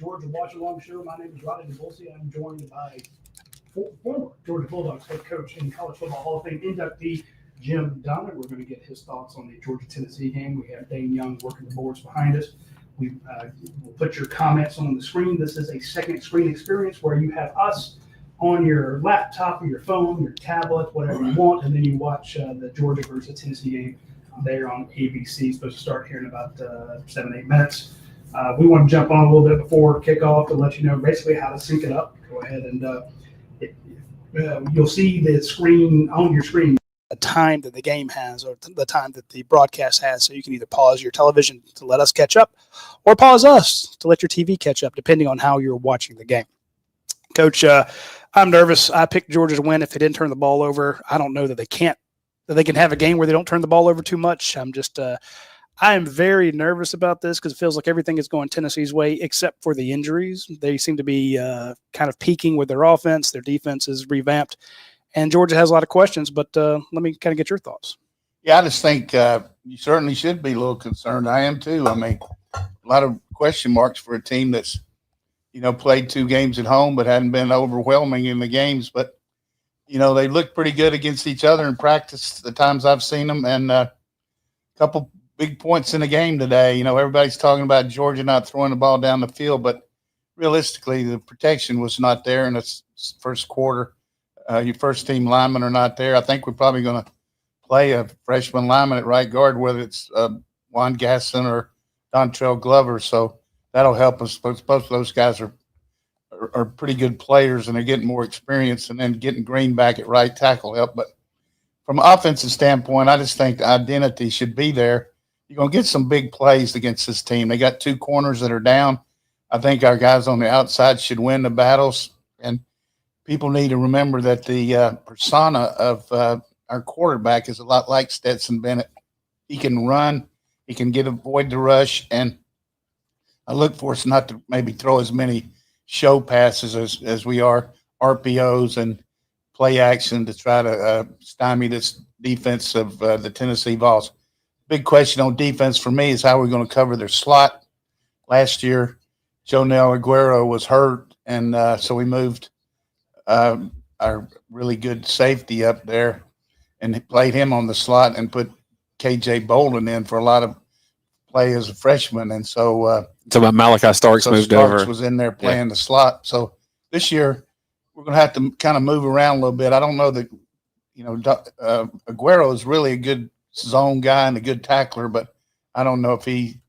Georgia Watch Along Show. My name is Radi Nabulsi. I'm joined by former Georgia Bulldogs head coach and College Football Hall of Fame inductee Jim Donnan. We're going to get his thoughts on the Georgia-Tennessee game. We have Dayne Young working the boards behind us. We'll put your comments on the screen. This is a second screen experience where you have us on your laptop or your phone, your tablet, whatever you want, and then you watch the Georgia versus Tennessee game there on ABC. It's supposed to start here in about 7-8 minutes. We want to jump on a little bit before kickoff to let you know basically how to sync it up. Go ahead and you'll see the screen on your screen. The time that the game has or the time that the broadcast has, so you can either pause your television to let us catch up or pause us to let your TV catch up, depending on how you're watching the game. Coach, I'm nervous. I picked Georgia to win if they didn't turn the ball over. I don't know that they can have a game where they don't turn the ball over too much. I am very nervous about this because it feels like everything is going Tennessee's way except for the injuries. They seem to be kind of peaking with their offense. Their defense is revamped. And Georgia has a lot of questions, but let me kind of get your thoughts. Yeah, I just think you certainly should be a little concerned. I am too. I mean, a lot of question marks for a team that's, played 2 games at home but hadn't been overwhelming in the games. But, they look pretty good against each other in practice the times I've seen them. And a couple big points in the game today. Everybody's talking about Georgia not throwing the ball down the field, but realistically the protection was not there in the first quarter. Your first-team linemen are not there. I think we're probably going to play a freshman lineman at right guard, whether it's Juan Gasson or Dontrell Glover. So that'll help us. Both of those guys are pretty good players, and they're getting more experience. And then getting Green back at right tackle help. But from an offensive standpoint, I just think the identity should be there. You're going to get some big plays against this team. They got 2 corners that are down. I think our guys on the outside should win the battles. And people need to remember that the persona of our quarterback is a lot like Stetson Bennett. He can run. He can avoid the rush. And I look for us not to maybe throw as many show passes as we are RPOs and play action to try to stymie this defense of the Tennessee Vols. Big question on defense for me is how we're going to cover their slot. Last year, Jonell Aguero was hurt, and so we moved our really good safety up there and played him on the slot and put KJ Bolden in for a lot of play as a freshman. And so about Malachi Starks moved over. Was in there playing the slot. So this year we're going to have to kind of move around a little bit. I don't know that, Aguero is really a good zone guy and a good tackler, but I don't know if he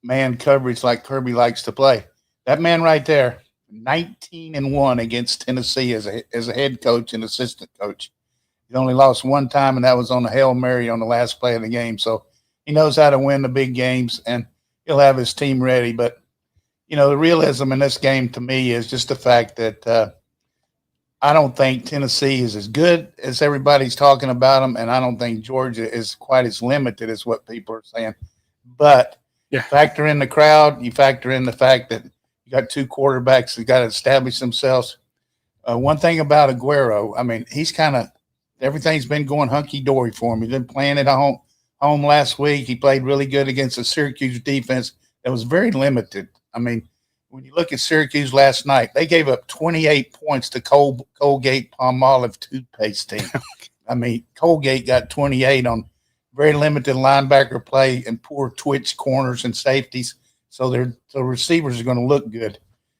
man coverage like Kirby likes to play. That man right there, 19-1 against Tennessee as a head coach and assistant coach. He only lost 1 time, and that was on a Hail Mary on the last play of the game. So he knows how to win the big games, and he'll have his team ready. But, the realism in this game to me is just the fact that I don't think Tennessee is as good as everybody's talking about them, and I don't think Georgia is quite as limited as what people are saying. But factor in the crowd, you factor in the fact that you got 2 quarterbacks that got to establish themselves. One thing about Aguero, I mean, he's kind of everything's been going hunky-dory for him. He's been playing at home last week. He played really good against the Syracuse defense that was very limited. I mean, when you look at Syracuse last night, they gave up 28 points to Colgate-Palmolive toothpaste team. I mean, Colgate got 28 on very limited linebacker play and poor twitch corners and safeties. So the receivers are going to look good.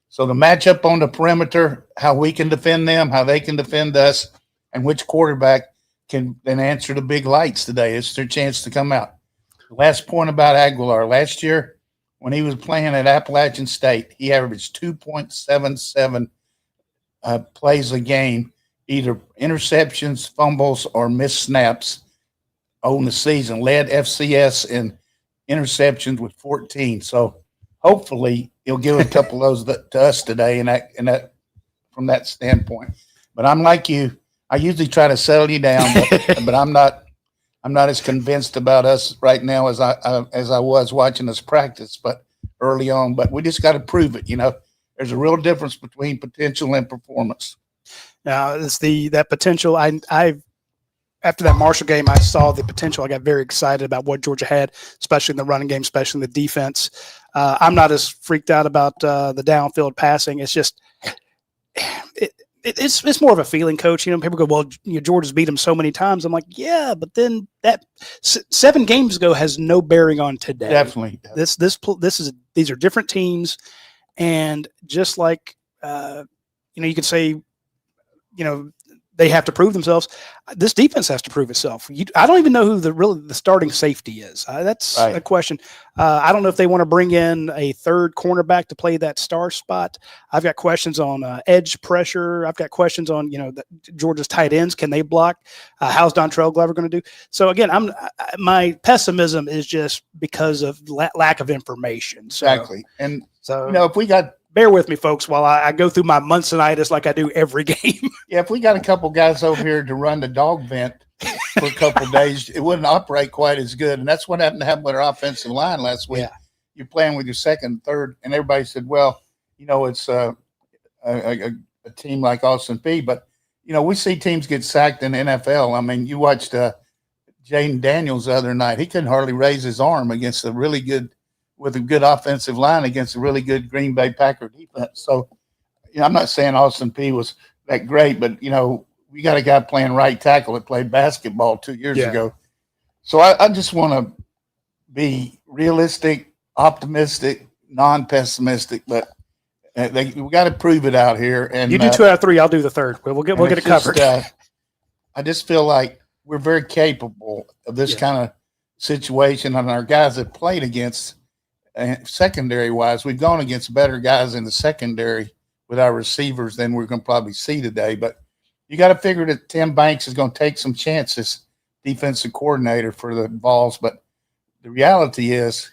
So the matchup on the perimeter, how we can defend them, how they can defend us, and which quarterback can then answer the big lights today. It's their chance to come out. Last point about Aguilar. Last year, when he was playing at Appalachian State, he averaged 2.77 plays a game, either interceptions, fumbles, or missed snaps on the season. Led FCS in interceptions with 14. So hopefully he'll give a couple of those to us today and that from that standpoint. But I'm like you. I usually try to settle you down, but I'm not as convinced about us right now as I was watching us practice, but early on. But we just got to prove it. There's a real difference between potential and performance. Now, it's that potential. I've after that Marshall game, I saw the potential. I got very excited about what Georgia had, especially in the running game, especially in the defense. I'm not as freaked out about the downfield passing. It's just it's more of a feeling, Coach. People go, well, Georgia's beat them so many times. I'm like, yeah, but then that 7 games ago has no bearing on today. Definitely. These are different teams, and just like you could say, they have to prove themselves. This defense has to prove itself. I don't even know who the starting safety is. That's right. A question. I don't know if they want to bring in a third cornerback to play that star spot. I've got questions on edge pressure. I've got questions on Georgia's tight ends. Can they block? How's Dontrell Glover going to do? So again, my pessimism is just because of lack of information. So, exactly. And so if we got. Bear with me, folks, while I go through my Munson-itis like I do every game. Yeah, if we got a couple guys over here to run the dog vent for a couple of days, it wouldn't operate quite as good. And that's what happened to happen with our offensive line last week. Yeah. You're playing with your second, third, and everybody said, well, it's a team like Austin Peay. But, we see teams get sacked in the NFL. I mean, you watched Jaden Daniels the other night. He couldn't hardly raise his arm against a really good – with a good offensive line against a really good Green Bay Packer defense. So, I'm not saying Austin Peay was that great, but, we got a guy playing right tackle that played basketball 2 years ago. So I just want to be realistic, optimistic, non-pessimistic, but we got to prove it out here. And you do 2 out of 3, I'll do the third. We'll get it covered. I just feel like we're very capable of this kind of situation, and our guys that played against – secondary wise, we've gone against better guys in the secondary with our receivers than we're going to probably see today. But you got to figure that Tim Banks is going to take some chances, defensive coordinator for the Vols. But the reality is,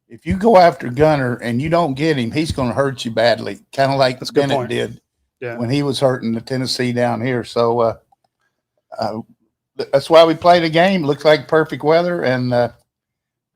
if you go after Gunner and you don't get him, he's going to hurt you badly, kind of like Bennett did when he was hurting the Tennessee down here. So that's why we played a game. Looks like perfect weather, and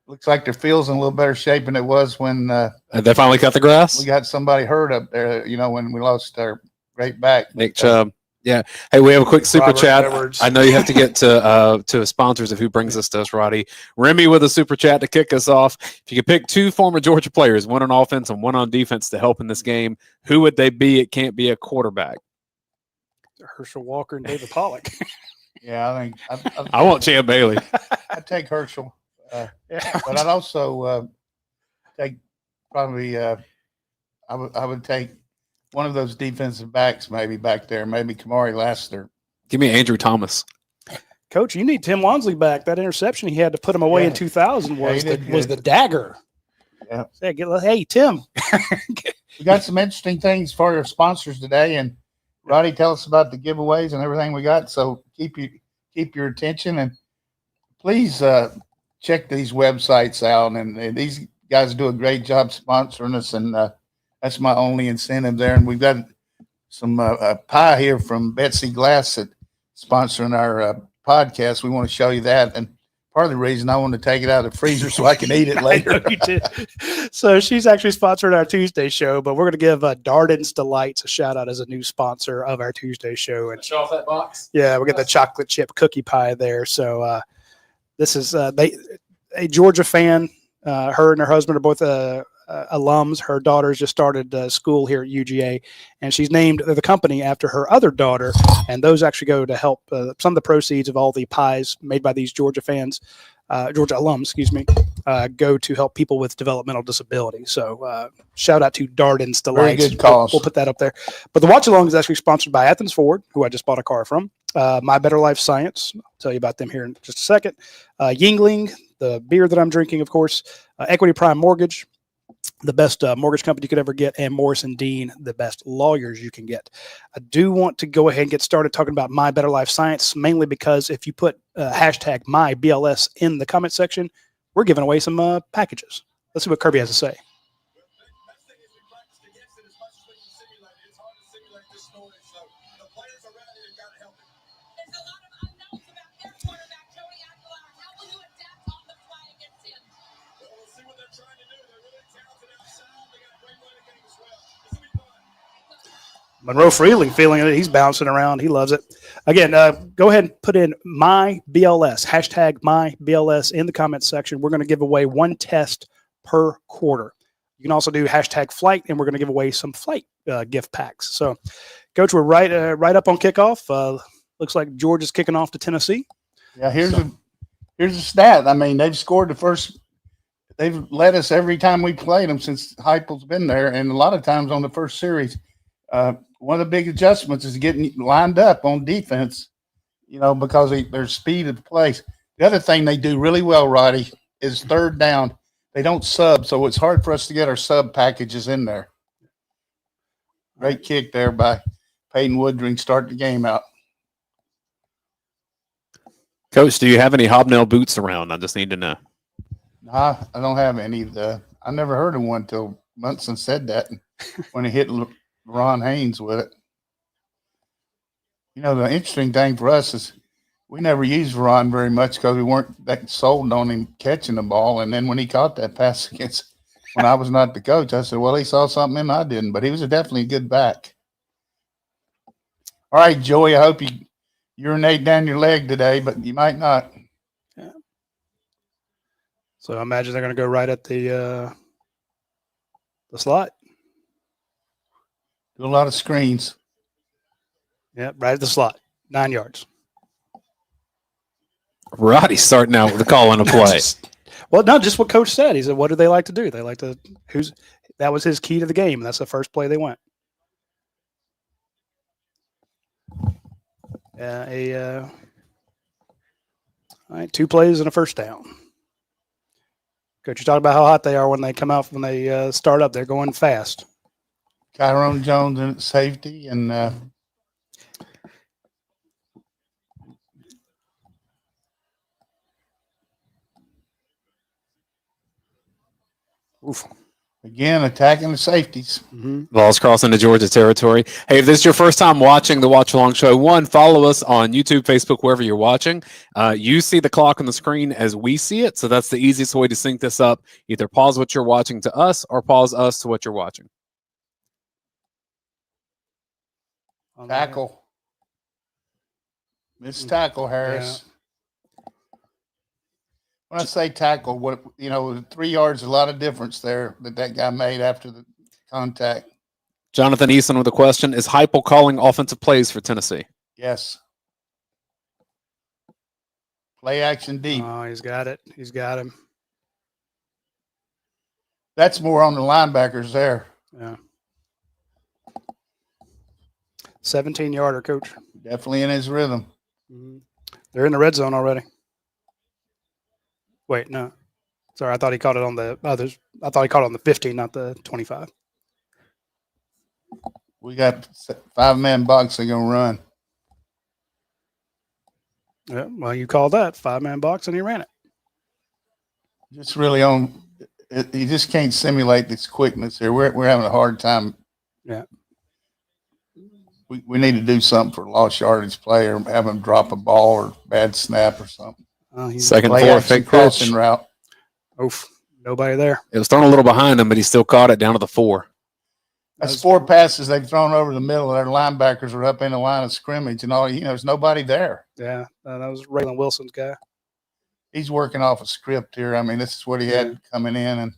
looks like their field's in a little better shape than it was when they finally cut the grass. We got somebody hurt up there, when we lost our great back. Nick Chubb. Yeah. Hey, we have a quick super chat. Edwards. I know you have to get to sponsors of who brings this to us, Roddy. Remy with a super chat to kick us off. If you could pick 2 former Georgia players, one on offense and one on defense to help in this game, who would they be? It can't be a quarterback. Herschel Walker and David Pollock. Yeah, I think I want Champ Bailey. I'd take Herschel. But I'd also take probably I would take one of those defensive backs maybe back there, maybe Kamari Lassiter. Give me Andrew Thomas. Coach, you need Tim Wansley back. That interception he had to put him away in 2000 was the dagger. Yeah. Hey, Tim. We got some interesting things for our sponsors today, and Roddy, tell us about the giveaways and everything we got. So keep your attention, and please check these websites out, and these guys do a great job sponsoring us, and that's my only incentive there. And we've got some pie here from Betsy Glass that sponsoring our podcast. We want to show you that, and part of the reason I want to take it out of the freezer so I can eat it later. So she's actually sponsoring our Tuesday show, but we're going to give Darden's Delights a shout out as a new sponsor of our Tuesday show. And show off that box. Yeah, we got the chocolate chip cookie pie there. So this is a Georgia fan. Her and her husband are both alums. Her daughter's just started school here at UGA, and she's named the company after her other daughter. And those actually go to help some of the proceeds of all the pies made by these Georgia fans, Georgia alums, go to help people with developmental disability. So shout out to Darden's Delights. Very good cause. We'll put that up there. But the watch along is actually sponsored by Athens Ford, who I just bought a car from. My Better Life Science. I'll tell you about them here in just a second. Yingling, the beer that I'm drinking, of course. Equity Prime Mortgage, the best mortgage company you could ever get, and Morrison Dean, the best lawyers you can get. I do want to go ahead and get started talking about My Better Life Science, mainly because if you put hashtag MyBLS in the comment section, we're giving away some packages. Let's see what Kirby has to say. Monroe Freeling feeling it. He's bouncing around. He loves it. Again, go ahead and put in MyBLS, hashtag MyBLS in the comments section. We're going to give away one test per quarter. You can also do hashtag flight, and we're going to give away some flight gift packs. So, Coach, we're right up on kickoff. Looks like Georgia's kicking off to Tennessee. Yeah, here's a stat. I mean, they've scored the first. They've led us every time we played them since Heupel's been there, and a lot of times on the first series. One of the big adjustments is getting lined up on defense, because their speed of the plays. The other thing they do really well, Roddy, is third down. They don't sub, so it's hard for us to get our sub packages in there. Great kick there by Peyton Woodring, start the game out. Coach, do you have any hobnail boots around? I just need to know. Nah, I don't have any. I never heard of one until Munson said that when he hit Ron Haynes with it. The interesting thing for us is we never used Ron very much because we weren't that sold on him catching the ball. And then when he caught that pass when I was not the coach, I said, well, he saw something in I didn't, but he was definitely a good back. All right, Joey, I hope you urinate down your leg today, but you might not. Yeah. So I imagine they're going to go right at the slot. Do a lot of screens. Yeah, right at the slot. 9 yards. Roddy's starting out with the call on a play. Well, no, just what Coach said. He said, what do they like to do? They like to that was his key to the game. That's the first play they went. All right, 2 plays and a first down. Coach, you talk about how hot they are when they come out, when they start up. They're going fast. Tyrone Jones in safety and again attacking the safeties. Mm-hmm. Ball's crossing to Georgia territory. Hey, if this is your first time watching the Watch Along Show, follow us on YouTube, Facebook, wherever you're watching. You see the clock on the screen as we see it, so that's the easiest way to sync this up. Either pause what you're watching to us or pause us to what you're watching. Tackle. Missed tackle, Harris. Yeah. When I say tackle, 3 yards, a lot of difference there that guy made after the contact. Jonathan Eason with a question. Is Heupel calling offensive plays for Tennessee? Yes. Play action deep. Oh, he's got it. He's got him. That's more on the linebackers there. Yeah. 17-yarder, Coach. Definitely in his rhythm. Mm-hmm. They're in the red zone already. Wait, no. Sorry, I thought he caught it on the others. I thought he caught it on the 15, not the 25. We got 5-man box they're going to run. Yeah, well, you called that 5-man box, and he ran it. Just really you just can't simulate this quickness here. We're having a hard time. Yeah. We need to do something for lost yardage play or have him drop a ball or bad snap or something. Second 4, fake crossing route. Oof, nobody there. It was thrown a little behind him, but he still caught it down to the 4. That's 4 passes they've thrown over the middle. Their linebackers are up in the line of scrimmage and all. There's nobody there. Yeah, that was Raylan Wilson's guy. He's working off a script here. I mean, this is what he had coming in. And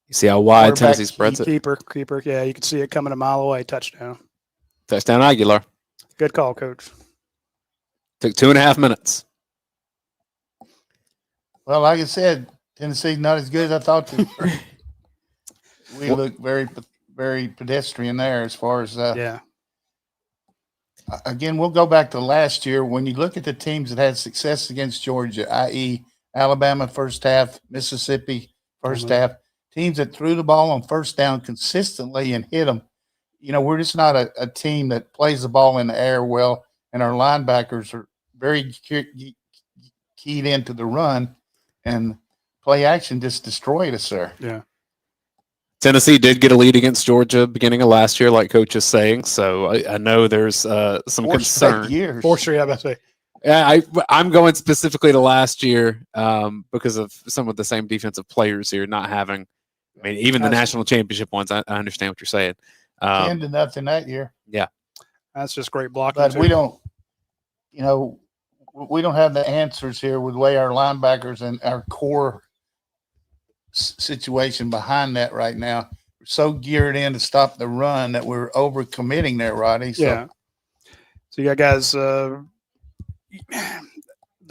you see how wide Tennessee spreads it? Keeper. Yeah, you can see it coming a mile away. Touchdown. Touchdown Aguilar. Good call, Coach. Took 2.5 minutes. Well, like I said, Tennessee's not as good as I thought they were. We look very, very pedestrian there as far as yeah. Again, we'll go back to last year. When you look at the teams that had success against Georgia, i.e. Alabama first half, Mississippi first half, teams that threw the ball on first down consistently and hit them, we're just not a team that plays the ball in the air well, and our linebackers are very keyed into the run, and play action just destroyed us there. Yeah. Tennessee did get a lead against Georgia beginning of last year, like Coach is saying. So I know there's some concern. 4 straight, I was about to say. Yeah, I'm going specifically to last year because of some of the same defensive players here not having I mean, even the national championship ones, I understand what you're saying. 10-0 that year. Yeah. That's just great blocking. But we don't, we don't have the answers here with the way our linebackers and our core situation behind that right now. We're so geared in to stop the run that we're overcommitting there, Roddy. So. Yeah. So you got guys. The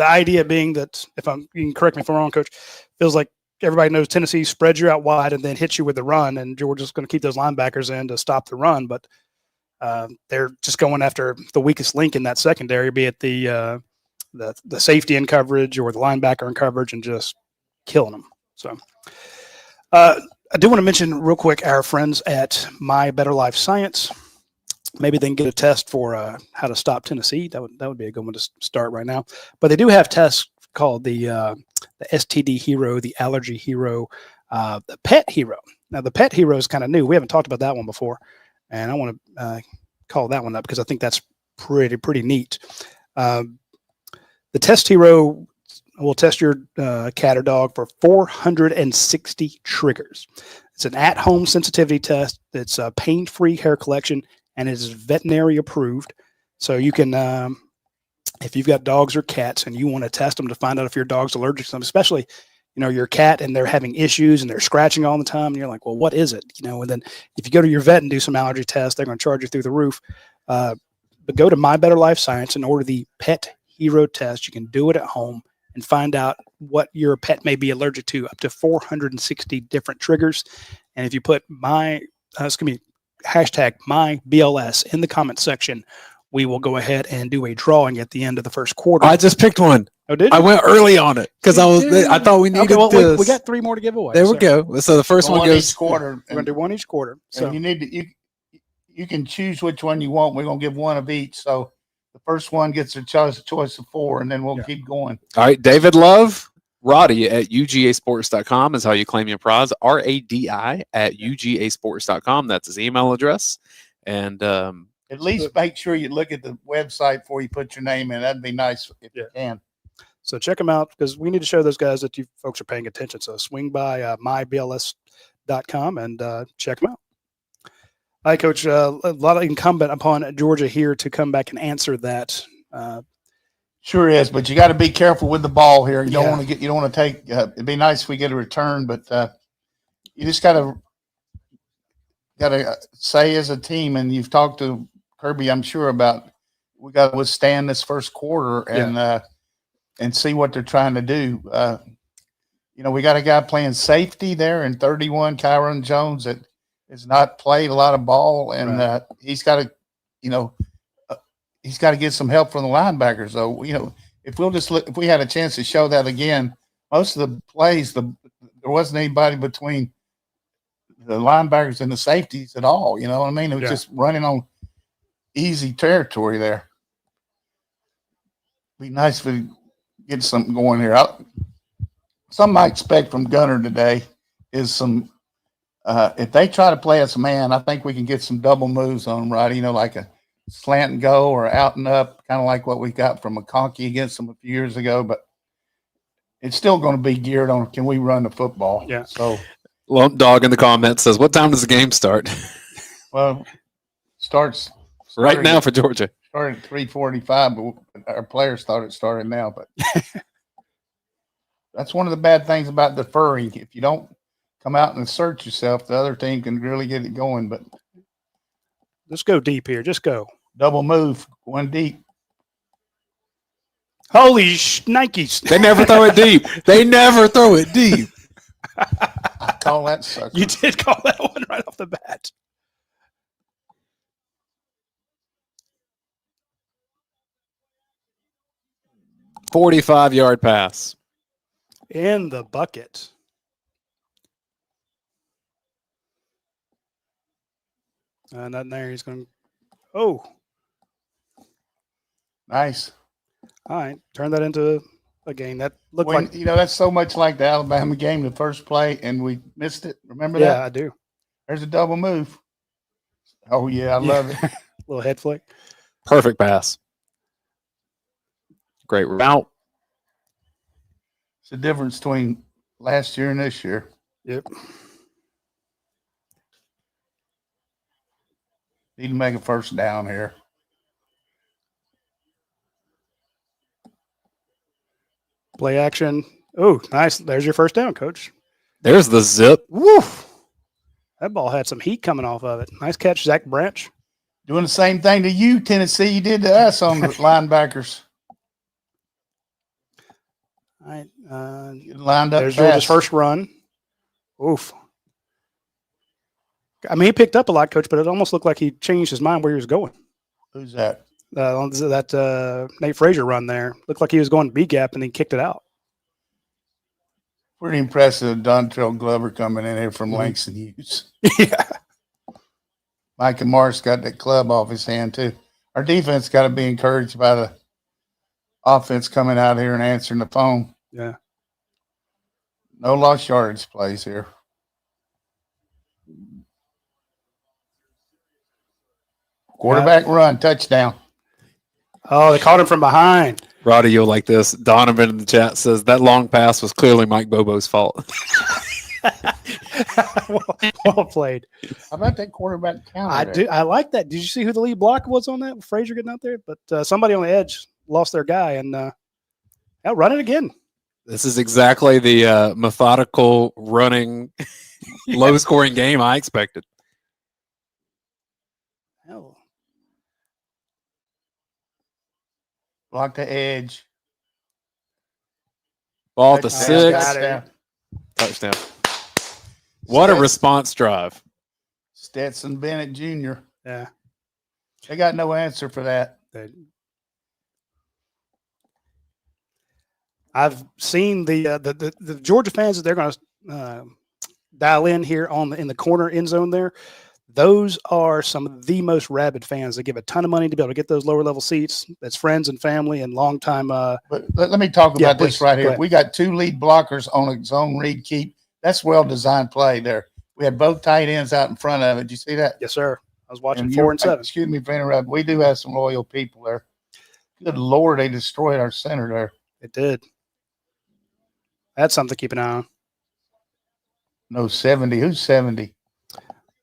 idea being that you can correct me if I'm wrong, Coach, feels like everybody knows Tennessee spreads you out wide and then hits you with the run, and Georgia's going to keep those linebackers in to stop the run, but they're just going after the weakest link in that secondary, be it the safety in coverage or the linebacker in coverage, and just killing them. So I do want to mention real quick our friends at My Better Life Science. Maybe they can get a test for how to stop Tennessee. That would be a good one to start right now. But they do have tests called the STD Hero, the Allergy Hero, the Pet Hero. Now, the Pet Hero is kind of new. We haven't talked about that one before, and I want to call that one up because I think that's pretty neat. The Test Hero will test your cat or dog for 460 triggers. It's an at-home sensitivity test. It's a pain-free hair collection, and it is veterinary approved. So you can, if you've got dogs or cats and you want to test them to find out if your dog's allergic to them, especially, your cat and they're having issues and they're scratching all the time, and you're like, well, what is it? And then if you go to your vet and do some allergy tests, they're going to charge you through the roof. But go to My Better Life Science and order the Pet Hero test. You can do it at home and find out what your pet may be allergic to, up to 460 different triggers. And if you put hashtag MyBLS in the comments section, we will go ahead and do a drawing at the end of the first quarter. I just picked one. Oh, did you? I went early on it because I thought we needed this. We got 3 more to give away. There we go. So the first one goes each quarter. We're going to do one each quarter. So you need to you can choose which one you want. We're going to give one of each. So the first one gets a choice of 4, and then we'll keep going. All right, David Love. Radi at UGAsports.com is how you claim your prize. RADI at UGAsports.com. That's his email address. And at least make sure you look at the website before you put your name in. That'd be nice if you can. So check them out because we need to show those guys that you folks are paying attention. So swing by mybls.com and check them out. All right, Coach. A lot of incumbent upon Georgia here to come back and answer that. Sure is, but you got to be careful with the ball here. You don't want to take. It'd be nice if we get a return, but you just got to say as a team, and you've talked to Kirby, I'm sure, about we got to withstand this first quarter and see what they're trying to do. We got a guy playing safety there in 31, Kyron Jones, that has not played a lot of ball, and he's got to, he's got to get some help from the linebackers. So, if we had a chance to show that again, most of the plays, there wasn't anybody between the linebackers and the safeties at all. You know what I mean? It was just running on easy territory there. Be nice if we get something going here. Something I expect from Gunner today is some. If they try to play us man, I think we can get some double moves on them, right? Like a slant and go or out and up, kind of like what we got from McConkey against them a few years ago. But it's still going to be geared on, can we run the football? Yeah. So Lump Dog in the comments says, what time does the game start? Well, starts right now for Georgia. Started at 3:45, but our players thought it started now. But that's one of the bad things about deferring. If you don't come out and assert yourself, the other team can really get it going. But let's go deep here. Just go. Double move, one deep. Holy Nikes. They never throw it deep. They never throw it deep. I call that sucker. You did call that one right off the bat. $45-yard pass. In the bucket. Not there. He's going to. Oh. Nice. All right. Turn that into a game. That looked like. That's so much like the Alabama game, the first play, and we missed it. Remember that? Yeah, I do. There's a double move. Oh, yeah. I love it. Little head flick. Perfect pass. Great route. It's the difference between last year and this year. Yep. Need to make a first down here. Play action. Oh, nice. There's your first down, Coach. There's the zip. Woo! That ball had some heat coming off of it. Nice catch, Zach Branch. Doing the same thing to you, Tennessee, you did to us on the linebackers. All right. Lined up There's fast. Georgia's first run. Oof. I mean, he picked up a lot, Coach, but it almost looked like he changed his mind where he was going. Who's that? That Nate Frazier run there looked like he was going B gap and then kicked it out. Pretty impressive. Dontrell Glover coming in here from Langston Hughes. Yeah. Micah Morris got that club off his hand, too. Our defense got to be encouraged by the offense coming out here and answering the phone. Yeah. No lost yardage plays here. Quarterback run, touchdown. Oh, they caught him from behind. Roddy, you'll like this. Donovan in the chat says that long pass was clearly Mike Bobo's fault. Well played. How about that quarterback counter? I there? do. I like that. Did you see who the lead block was on that? Frazier getting out there, but somebody on the edge lost their guy and run it again. This is exactly the methodical running, low-scoring game I expected. Hell. Block the edge. Ball at the Touchdown. 6. Touchdown. Touchdown. What a response drive. Stetson Bennett Jr. Yeah. They got no answer for that. I've seen the Georgia fans that they're going to dial in here in the corner end zone there. Those are some of the most rabid fans that give a ton of money to be able to get those lower level seats. That's friends and family and long time. But let me talk about this please, right go here. ahead. We got 2 lead blockers on a zone read keep. That's well designed play there. We had both tight ends out in front of it. Did you see that? Yes, sir. I was watching And 4 and 7. Excuse me for interrupting. We do have some loyal people there. Good Lord, they destroyed our center there. It did. That's something to keep an eye on. No, 70. Who's 70?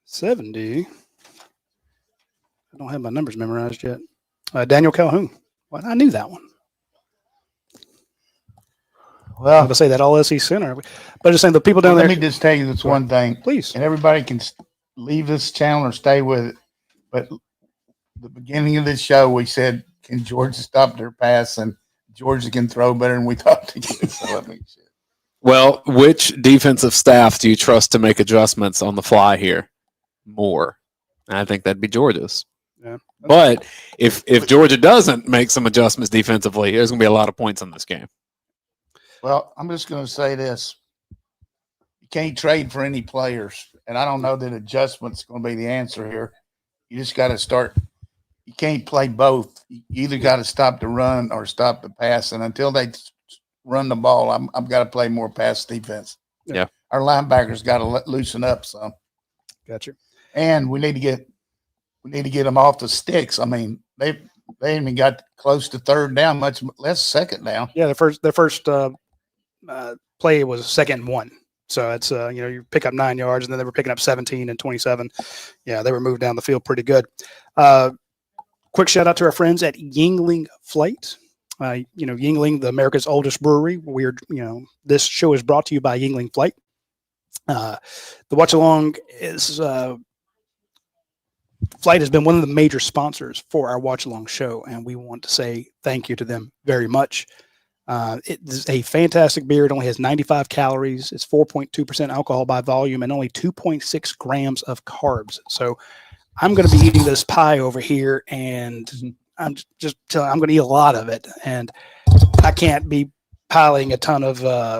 70. I don't have my numbers memorized yet. Daniel Calhoun. Well, I knew that one. I'm Well, going to say that all SEC center. But just saying the people down let there. me just tell you this one thing. Please. And everybody can leave this channel or stay with it. But the beginning of this show, we said, can Georgia stop their pass? And Georgia can throw better than we thought they could. So let me see. Well, which defensive staff do you trust to make adjustments on the fly here more? And I think that'd be Georgia's. Yeah. But if Georgia doesn't make some adjustments defensively, there's going to be a lot of points in this game. Well, I'm just going to say this. You can't trade for any players. And I don't know that adjustment's going to be the answer here. You just got to start. You can't play both. You either got to stop the run or stop the pass. And until they run the ball, I've got to play more pass defense. Yeah. Our linebackers got to loosen up some. Gotcha. And we need to get them off the sticks. I mean, they even got close to third down, much less second down. Yeah, their first play was 2nd and 1. So it's you pick up 9 yards, and then they were picking up 17 and 27. Yeah, they were moved down the field pretty good. Quick shout out to our friends at Yingling Flight. Yingling, the America's oldest brewery. This show is brought to you by Yingling Flight. The Watch Along Flight has been one of the major sponsors for our Watch Along show, and we want to say thank you to them very much. It is a fantastic beer. It only has 95 calories. It's 4.2% alcohol by volume and only 2.6 grams of carbs. So I'm going to be eating this pie over here, and I'm going to eat a lot of it, and I can't be piling a ton of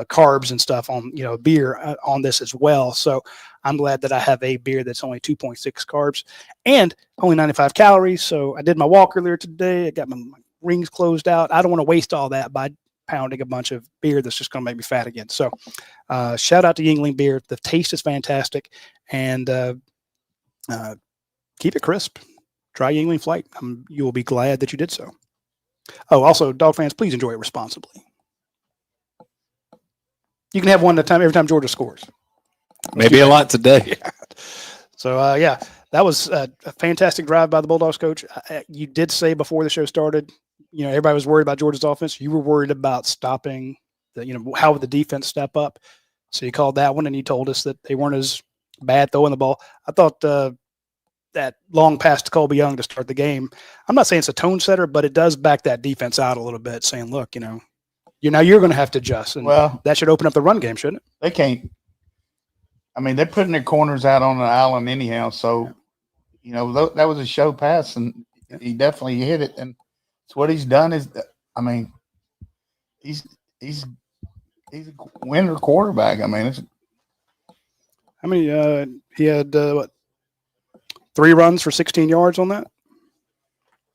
carbs and stuff on beer on this as well. So I'm glad that I have a beer that's only 2.6 carbs and only 95 calories. So I did my walk earlier today. I got my rings closed out. I don't want to waste all that by pounding a bunch of beer that's just going to make me fat again. So shout out to Yingling beer. The taste is fantastic, and keep it crisp. Try Yingling Flight. You will be glad that you did so. Oh, also, dog fans, please enjoy it responsibly. You can have one at a time every time Georgia scores. Maybe a lot today. Yeah. So, That was a fantastic drive by the Bulldogs coach. You did say before the show started, everybody was worried about Georgia's offense. You were worried about stopping how would the defense step up. So you called that one, and you told us that they weren't as bad throwing the ball. I thought that long pass to Colby Young to start the game, I'm not saying it's a tone setter, but it does back that defense out a little bit, saying, look, you're going to have to adjust. And that should open up the run game, shouldn't it? They can't. I mean, they're putting their corners out on the island anyhow. So, that was a show pass, and he definitely hit it. And so what he's done is, he's a winner quarterback. I mean, how many? He had 3 runs for 16 yards on that.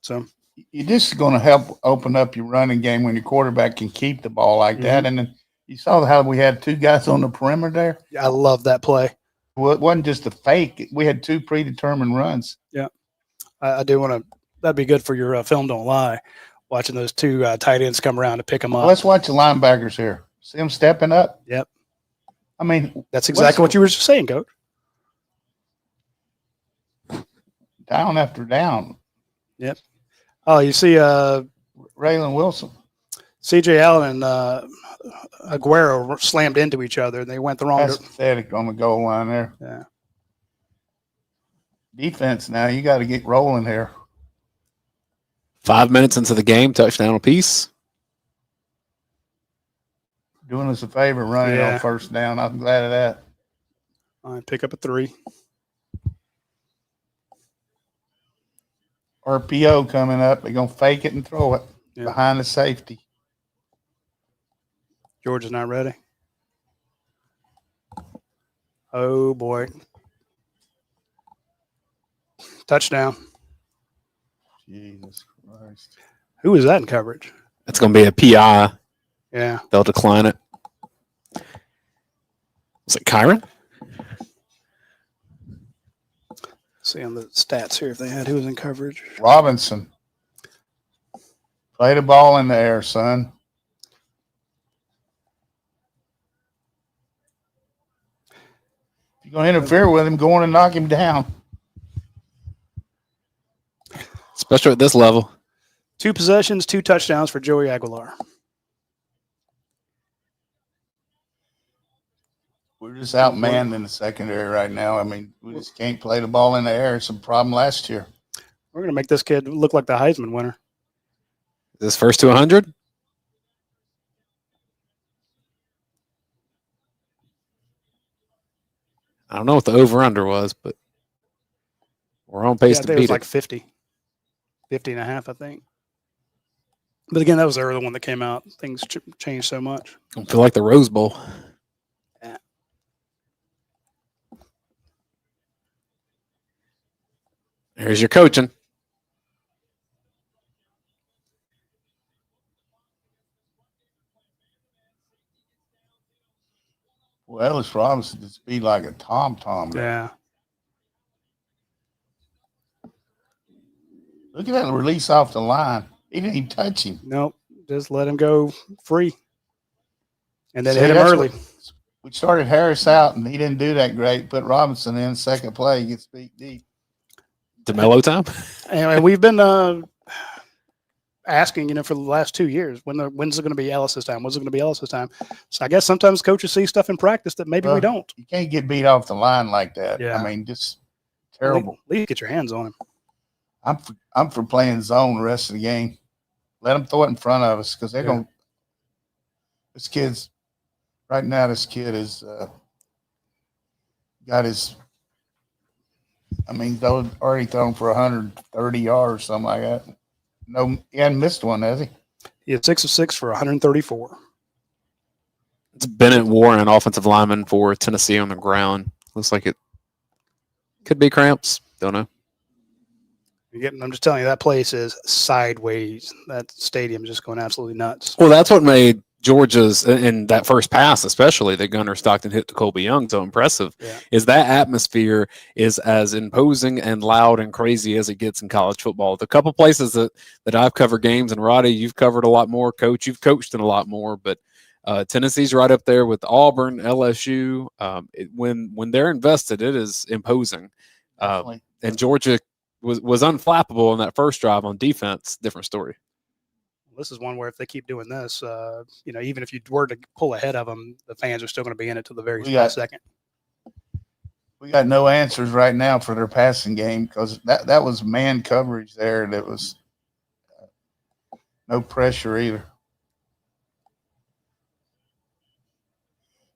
So you're just going to help open up your running game when your quarterback can keep the ball like that. And then you saw how we had 2 guys on the perimeter there. I love that play. Well, it wasn't just a fake. We had 2 predetermined runs. Yeah, I do want to. That'd be good for your film. Don't lie. Watching those 2 tight ends come around to pick them up. Let's watch the linebackers here. See them stepping up. Yep. I mean, that's exactly what you were just saying, Coach. Down after down. Yep. Oh, you see, Raylan Wilson, C.J. Allen, and Aguero slammed into each other, and they went the wrong. That's pathetic on the goal line there. Yeah. Defense now, you got to get rolling here. 5 minutes into the game, touchdown apiece. Doing us a favor running on first down. I'm glad of that. All right, pick up a 3. RPO coming up. They're going to fake it and throw it behind the safety. Georgia's not ready. Oh, boy. Touchdown. Jesus Christ. Who was that in coverage? It's going to be a PI. Yeah. They'll decline it. Was it Kyron? See on the stats here if they had who was in coverage. Robinson. Play the ball in the air, son. If you're going to interfere with him, go on and knock him down. Especially at this level. 2 possessions, 2 touchdowns for Joey Aguilar. We're just outmanned in the secondary right now. I mean, we just can't play the ball in the air. It's a problem last year. We're going to make this kid look like the Heisman winner. This first to 100? I don't know what the over-under was, but we're on pace to beat it. It was like 50. 50 and a half, I think. But again, that was the early one that came out. Things changed so much. I don't feel like the Rose Bowl. Yeah. Here's your coaching. Well, Ellis Robinson just be like a tom-tom. Yeah. Look at that release off the line. He didn't even touch him. Nope. Just let him go free. And then hit him early. We started Harris out, and he didn't do that great. Put Robinson in second play. He gets beat deep. DeMello time? And we've been asking, for the last 2 years, when's it going to be Ellis's time? When's it going to be Ellis's time? So I guess sometimes coaches see stuff in practice that maybe we don't. You can't get beat off the line like that. Yeah. I mean, just terrible. At least get your hands on him. I'm for playing zone the rest of the game. Let them throw it in front of us because they're going to – this kid is got his – already thrown for 130 yards or something like that. No, he hadn't missed one, has he? He had 6 of 6 for 134. It's Bennett Warren, an offensive lineman for Tennessee on the ground. Looks like it could be cramps. Don't know. I'm just telling you, that place is sideways. That stadium is just going absolutely nuts. Well, that's what made Georgia's, in that first pass especially, that Gunnar Stockton hit to Colby Young so impressive, is that atmosphere is as imposing and loud and crazy as it gets in college football. The couple places that I've covered games, and Radi, you've covered a lot more. Coach, you've coached in a lot more, but Tennessee's right up there with Auburn, LSU. When they're invested, it is imposing. and Georgia was unflappable in that first drive on defense. Different story. This is one where if they keep doing this, even if you were to pull ahead of them, the fans are still going to be in it till the very last second. We got no answers right now for their passing game because that was man coverage there. That was no pressure either.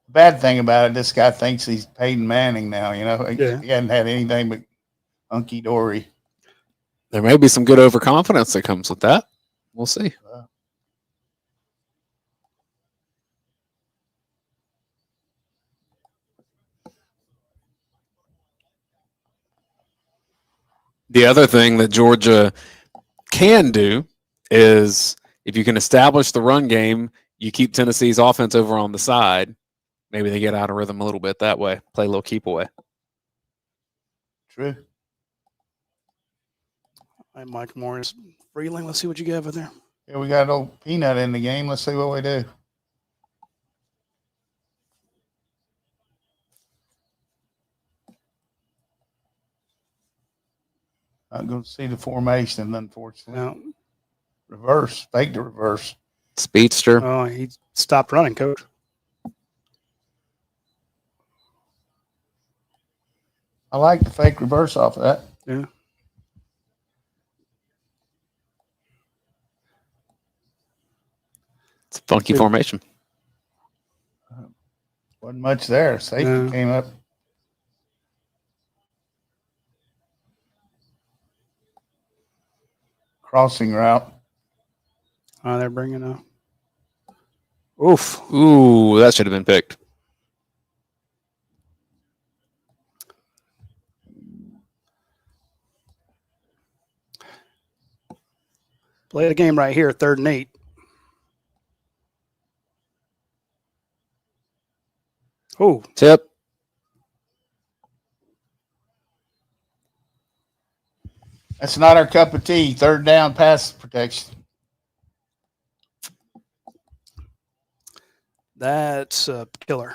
Bad thing about it, this guy thinks he's Peyton Manning now. He hadn't had anything but hunky dory. There may be some good overconfidence that comes with that. We'll see. The other thing that Georgia can do is if you can establish the run game, you keep Tennessee's offense over on the side. Maybe they get out of rhythm a little bit that way, play a little keep away. True. All right, Mike Morris, Freeling, let's see what you got over there. Yeah, we got old Peanut in the game. Let's see what we do. I'm going to see the formation, unfortunately. No. Reverse. Fake the reverse. Speedster. Oh, he stopped running, Coach. I like the fake reverse off of that. Yeah. It's a funky formation. Wasn't much there. Safety came up. Crossing route. Oh, they're bringing a. Oof. Ooh, that should have been picked. Play the game right here, 3rd and 8. Oh. Tip. That's not our cup of tea. 3rd down pass protection. That's a killer.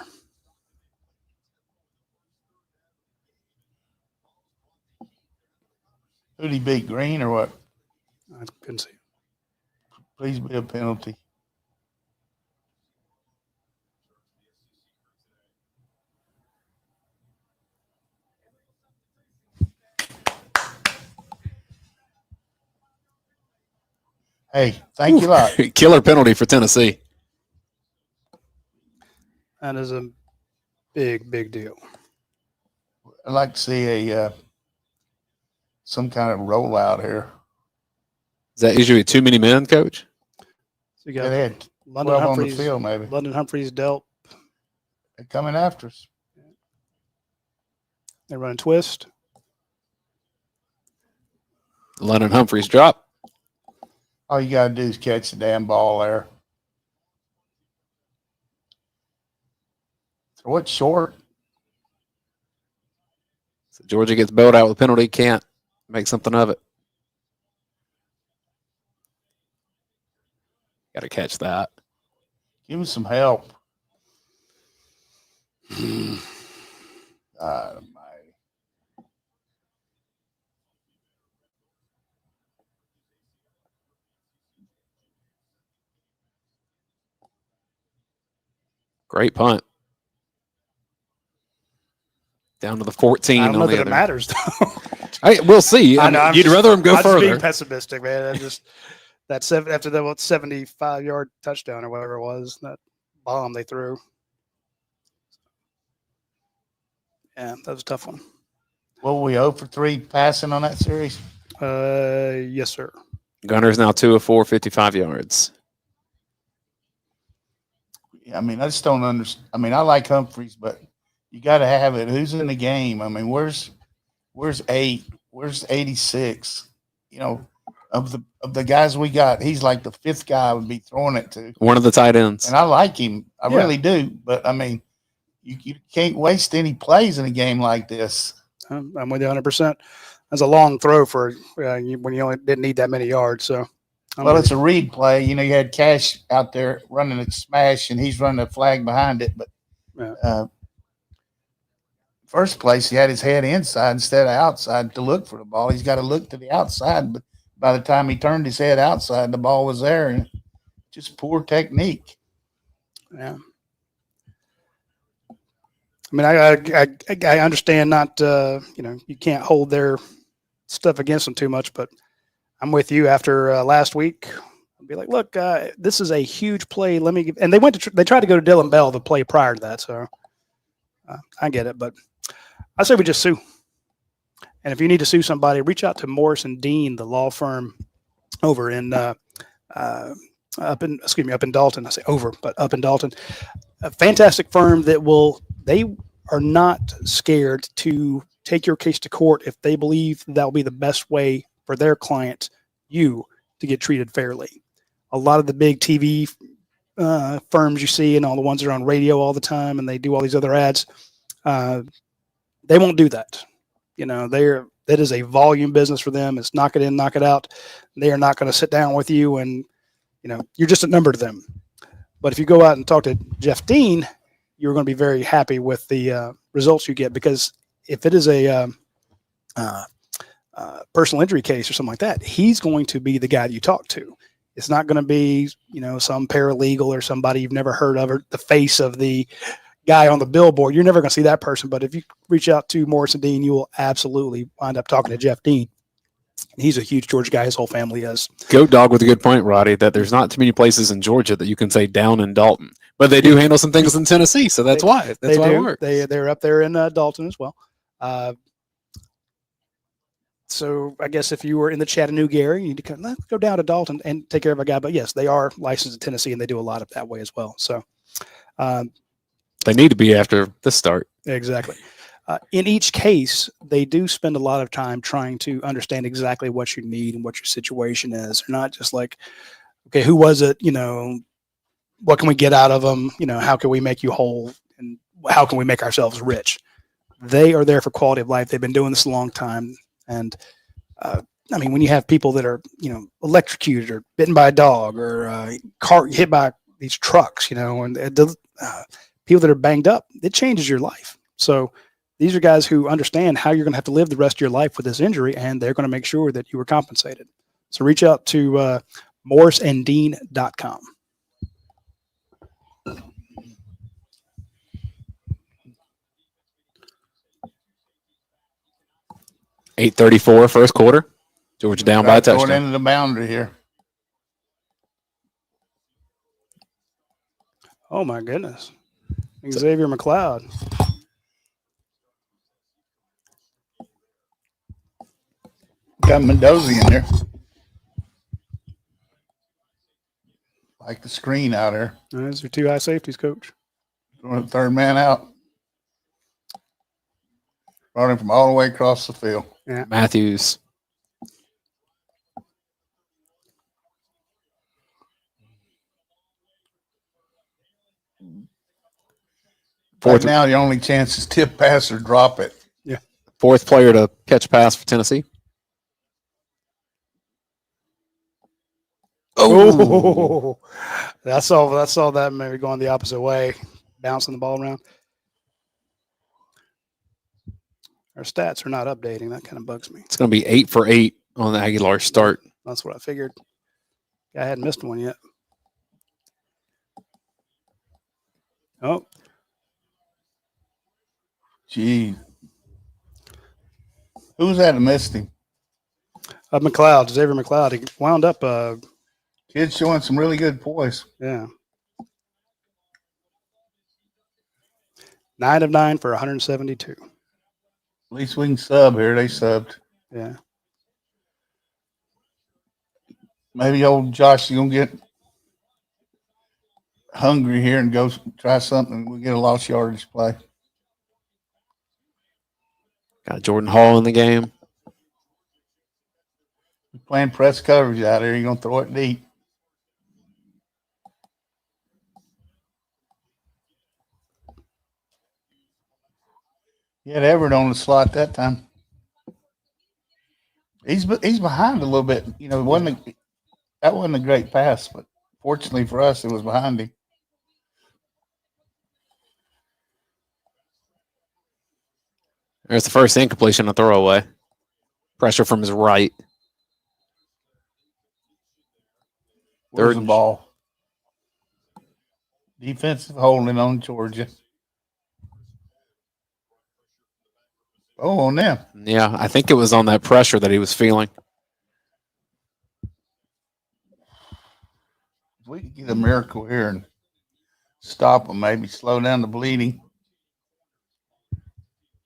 Who'd he beat, Green or what? I couldn't see. Please be a penalty. Hey, thank you a lot. Killer penalty for Tennessee. That is a big, big deal. I'd like to see some kind of rollout here. Is that usually too many men, Coach? So you got They had London 12 on the Humphreys, field, maybe. London Humphreys dealt. They're coming after us. They're running twist. London Humphreys drop. All you got to do is catch the damn ball there. Throw it short. So Georgia gets bailed out with a penalty. Can't make something of it. Got to catch that. Give him some help. God almighty. Great punt. Down to the 14. I don't know on the that it other. matters, though. We'll see. I know, you'd rather him go I'm further. just being pessimistic, man. After that 75-yard touchdown or whatever it was, that bomb they threw. Yeah, that was a tough one. What were we 0 for 3 passing on that series? Yes, sir. Gunner's now 2 of 4, 55 yards. I mean, I just don't understand. I mean, I like Humphreys, but you got to have it. Who's in the game? I mean, where's 8? Where's 86? You know, of the guys we got, he's like the 5th guy I would be throwing it to. One of the tight ends. And I like him. I really do. But, I mean, you can't waste any plays in a game like this. I'm with you 100%. That's a long throw for when you only didn't need that many yards. So, it's a read play. You know, you had Cash out there running a smash, and he's running a flag behind it. But first place, he had his head inside instead of outside to look for the ball. He's got to look to the outside, but by the time he turned his head outside, the ball was there, and just poor technique. Yeah. I mean, I understand not, you can't hold their stuff against them too much, but I'm with you. After last week, I'd be like, look, this is a huge play. And they tried to go to Dylan Bell the play prior to that. So I get it, but I say we just sue. And if you need to sue somebody, reach out to Morris and Dean, the law firm over in, up in Dalton. I say over, but up in Dalton. A fantastic firm they are not scared to take your case to court if they believe that will be the best way for their client, you, to get treated fairly. A lot of the big TV firms you see and all the ones that are on radio all the time and they do all these other ads, they won't do that. That is a volume business for them. It's knock it in, knock it out. They are not going to sit down with you and, you're just a number to them. But if you go out and talk to Jeff Dean, you're going to be very happy with the results you get, because if it is a personal injury case or something like that, he's going to be the guy that you talk to. It's not going to be, some paralegal or somebody you've never heard of, or the face of the guy on the billboard. You're never going to see that person. But if you reach out to Morris and Dean, you will absolutely wind up talking to Jeff Dean. He's a huge Georgia guy. His whole family is. Goat Dog with a good point, Roddy, that there's not too many places in Georgia that you can say down in Dalton, but they do handle some things in Tennessee. So that's why it works. They're up there in Dalton as well. So I guess if you were in the Chattanooga area, you need to let's go down to Dalton and take care of a guy. But yes, they are licensed in Tennessee and they do a lot of that way as well. So they need to be after the start. Exactly. In each case, they do spend a lot of time trying to understand exactly what you need and what your situation is. They're not just like, okay, who was it? What can we get out of them? How can we make you whole? And how can we make ourselves rich? They are there for quality of life. They've been doing this a long time. And when you have people that are, electrocuted or bitten by a dog or car hit by these trucks, and people that are banged up, it changes your life. So these are guys who understand how you're going to have to live the rest of your life with this injury, and they're going to make sure that you are compensated. So reach out to morrisanddean.com. .834 first quarter. Georgia down by a touchdown. Going into the boundary here. Oh, my goodness. Xavier McLeod. Got Mendoza in there. Like the screen out there. Those are two high safeties, Coach. Third man out. Brought him from all the way across the field. Yeah. Matthews. Right now, the only chance is tip pass or drop it. Yeah. Fourth player to catch pass for Tennessee. Oh, that's all that maybe going the opposite way, bouncing the ball around. Our stats are not updating. That kind of bugs me. It's going to be 8 for 8 on the Aguilar start. That's what I figured. I hadn't missed one yet. Oh. Gee. Who's that missed him? McLeod, Xavier McLeod. He wound up. Kid's showing some really good poise. Yeah. 9 of 9 for 172. At least we can sub here. They subbed. Yeah. Maybe old Josh is going to get hungry here and go try something. We get a lost yardage play. Got Jordan Hall in the game. We're playing press coverage out here. You're going to throw it deep. He had Everett on the slot that time. He's behind a little bit. That wasn't a great pass, but fortunately for us, it was behind him. There's the first incompletion, a throwaway. Pressure from his right. Third and ball. Defensive holding on Georgia. Oh, on them. Yeah, I think it was on that pressure that he was feeling. If we could get a miracle here and stop them, maybe slow down the bleeding.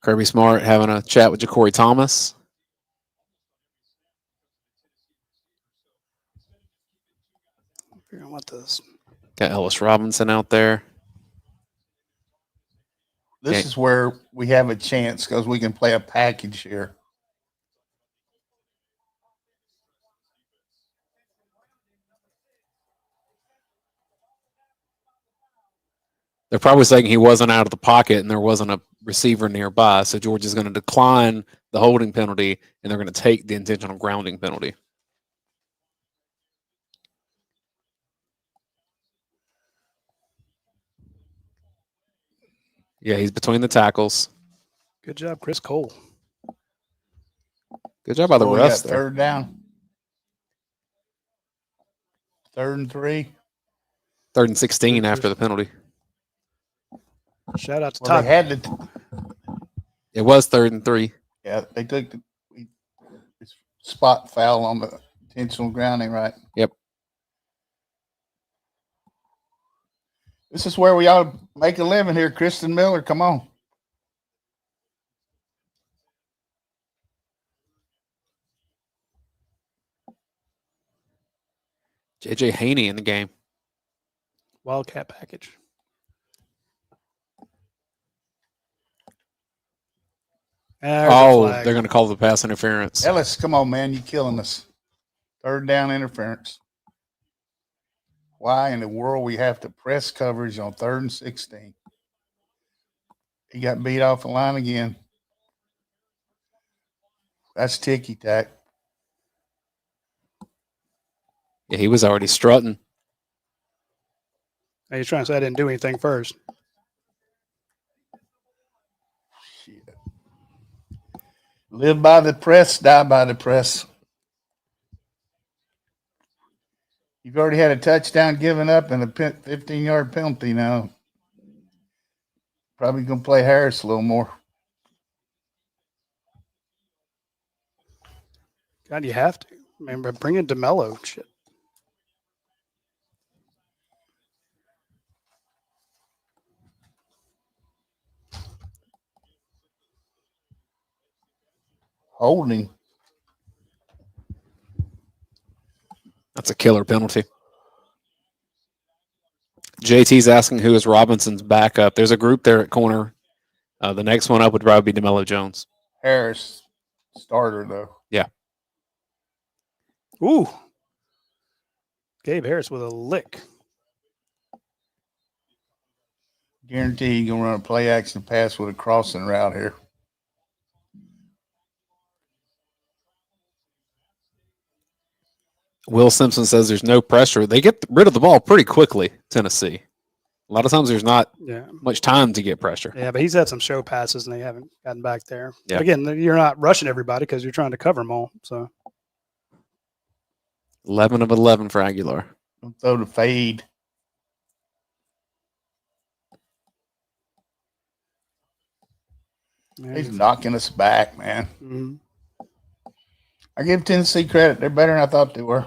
Kirby Smart having a chat with Ja'Cory Thomas. Figuring out what this. Got Ellis Robinson out there. This is where we have a chance because we can play a package here. They're probably saying he wasn't out of the pocket and there wasn't a receiver nearby. So Georgia's going to decline the holding penalty and they're going to take the intentional grounding penalty. Yeah, he's between the tackles. Good job, Chris Cole. Good job by the refs there. Third down. 3rd and 3. 3rd and 16 after the penalty. Shout out to Well, Todd. they had to. It was 3rd and 3. Yeah, they took the spot foul on the intentional grounding, right? Yep. This is where we ought to make a living here. Kristen Miller, come on. J.J. Haney in the game. Wildcat package. They're going to call the pass interference. Ellis, come on, man. You're killing us. 3rd down interference. Why in the world we have to press coverage on 3rd and 16? He got beat off the line again. That's ticky-tack. Yeah, he was already strutting. Hey, he's trying to say I didn't do anything first. Shit. Live by the press, die by the press. You've already had a touchdown given up and a 15-yard penalty now. Probably going to play Harris a little more. God, you have to. Man, but bring in DeMello. Shit. Holding. That's a killer penalty. JT's asking who is Robinson's backup. There's a group there at corner. The next one up would probably be DeMello Jones. Harris, starter, though. Yeah. Ooh. Gabe Harris with a lick. Guarantee you're going to run a play action pass with a crossing route here. Will Simpson says there's no pressure. They get rid of the ball pretty quickly, Tennessee. A lot of times there's not much time to get pressure. Yeah, but he's had some show passes and they haven't gotten back there. Yeah. But again, you're not rushing everybody because you're trying to cover them all. So 11 of 11 for Aguilar. Don't throw the fade. He's knocking us back, man. Mm-hmm. I give Tennessee credit. They're better than I thought they were.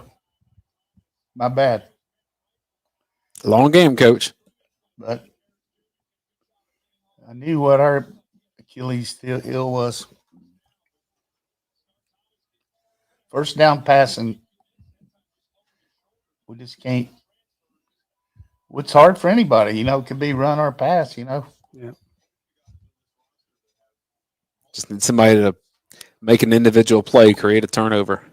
My bad. Long game, coach. But I knew what our Achilles heel was. First down passing. We just can't. It's hard for anybody, it could be run or pass, Yeah. Just need somebody to make an individual play, create a turnover.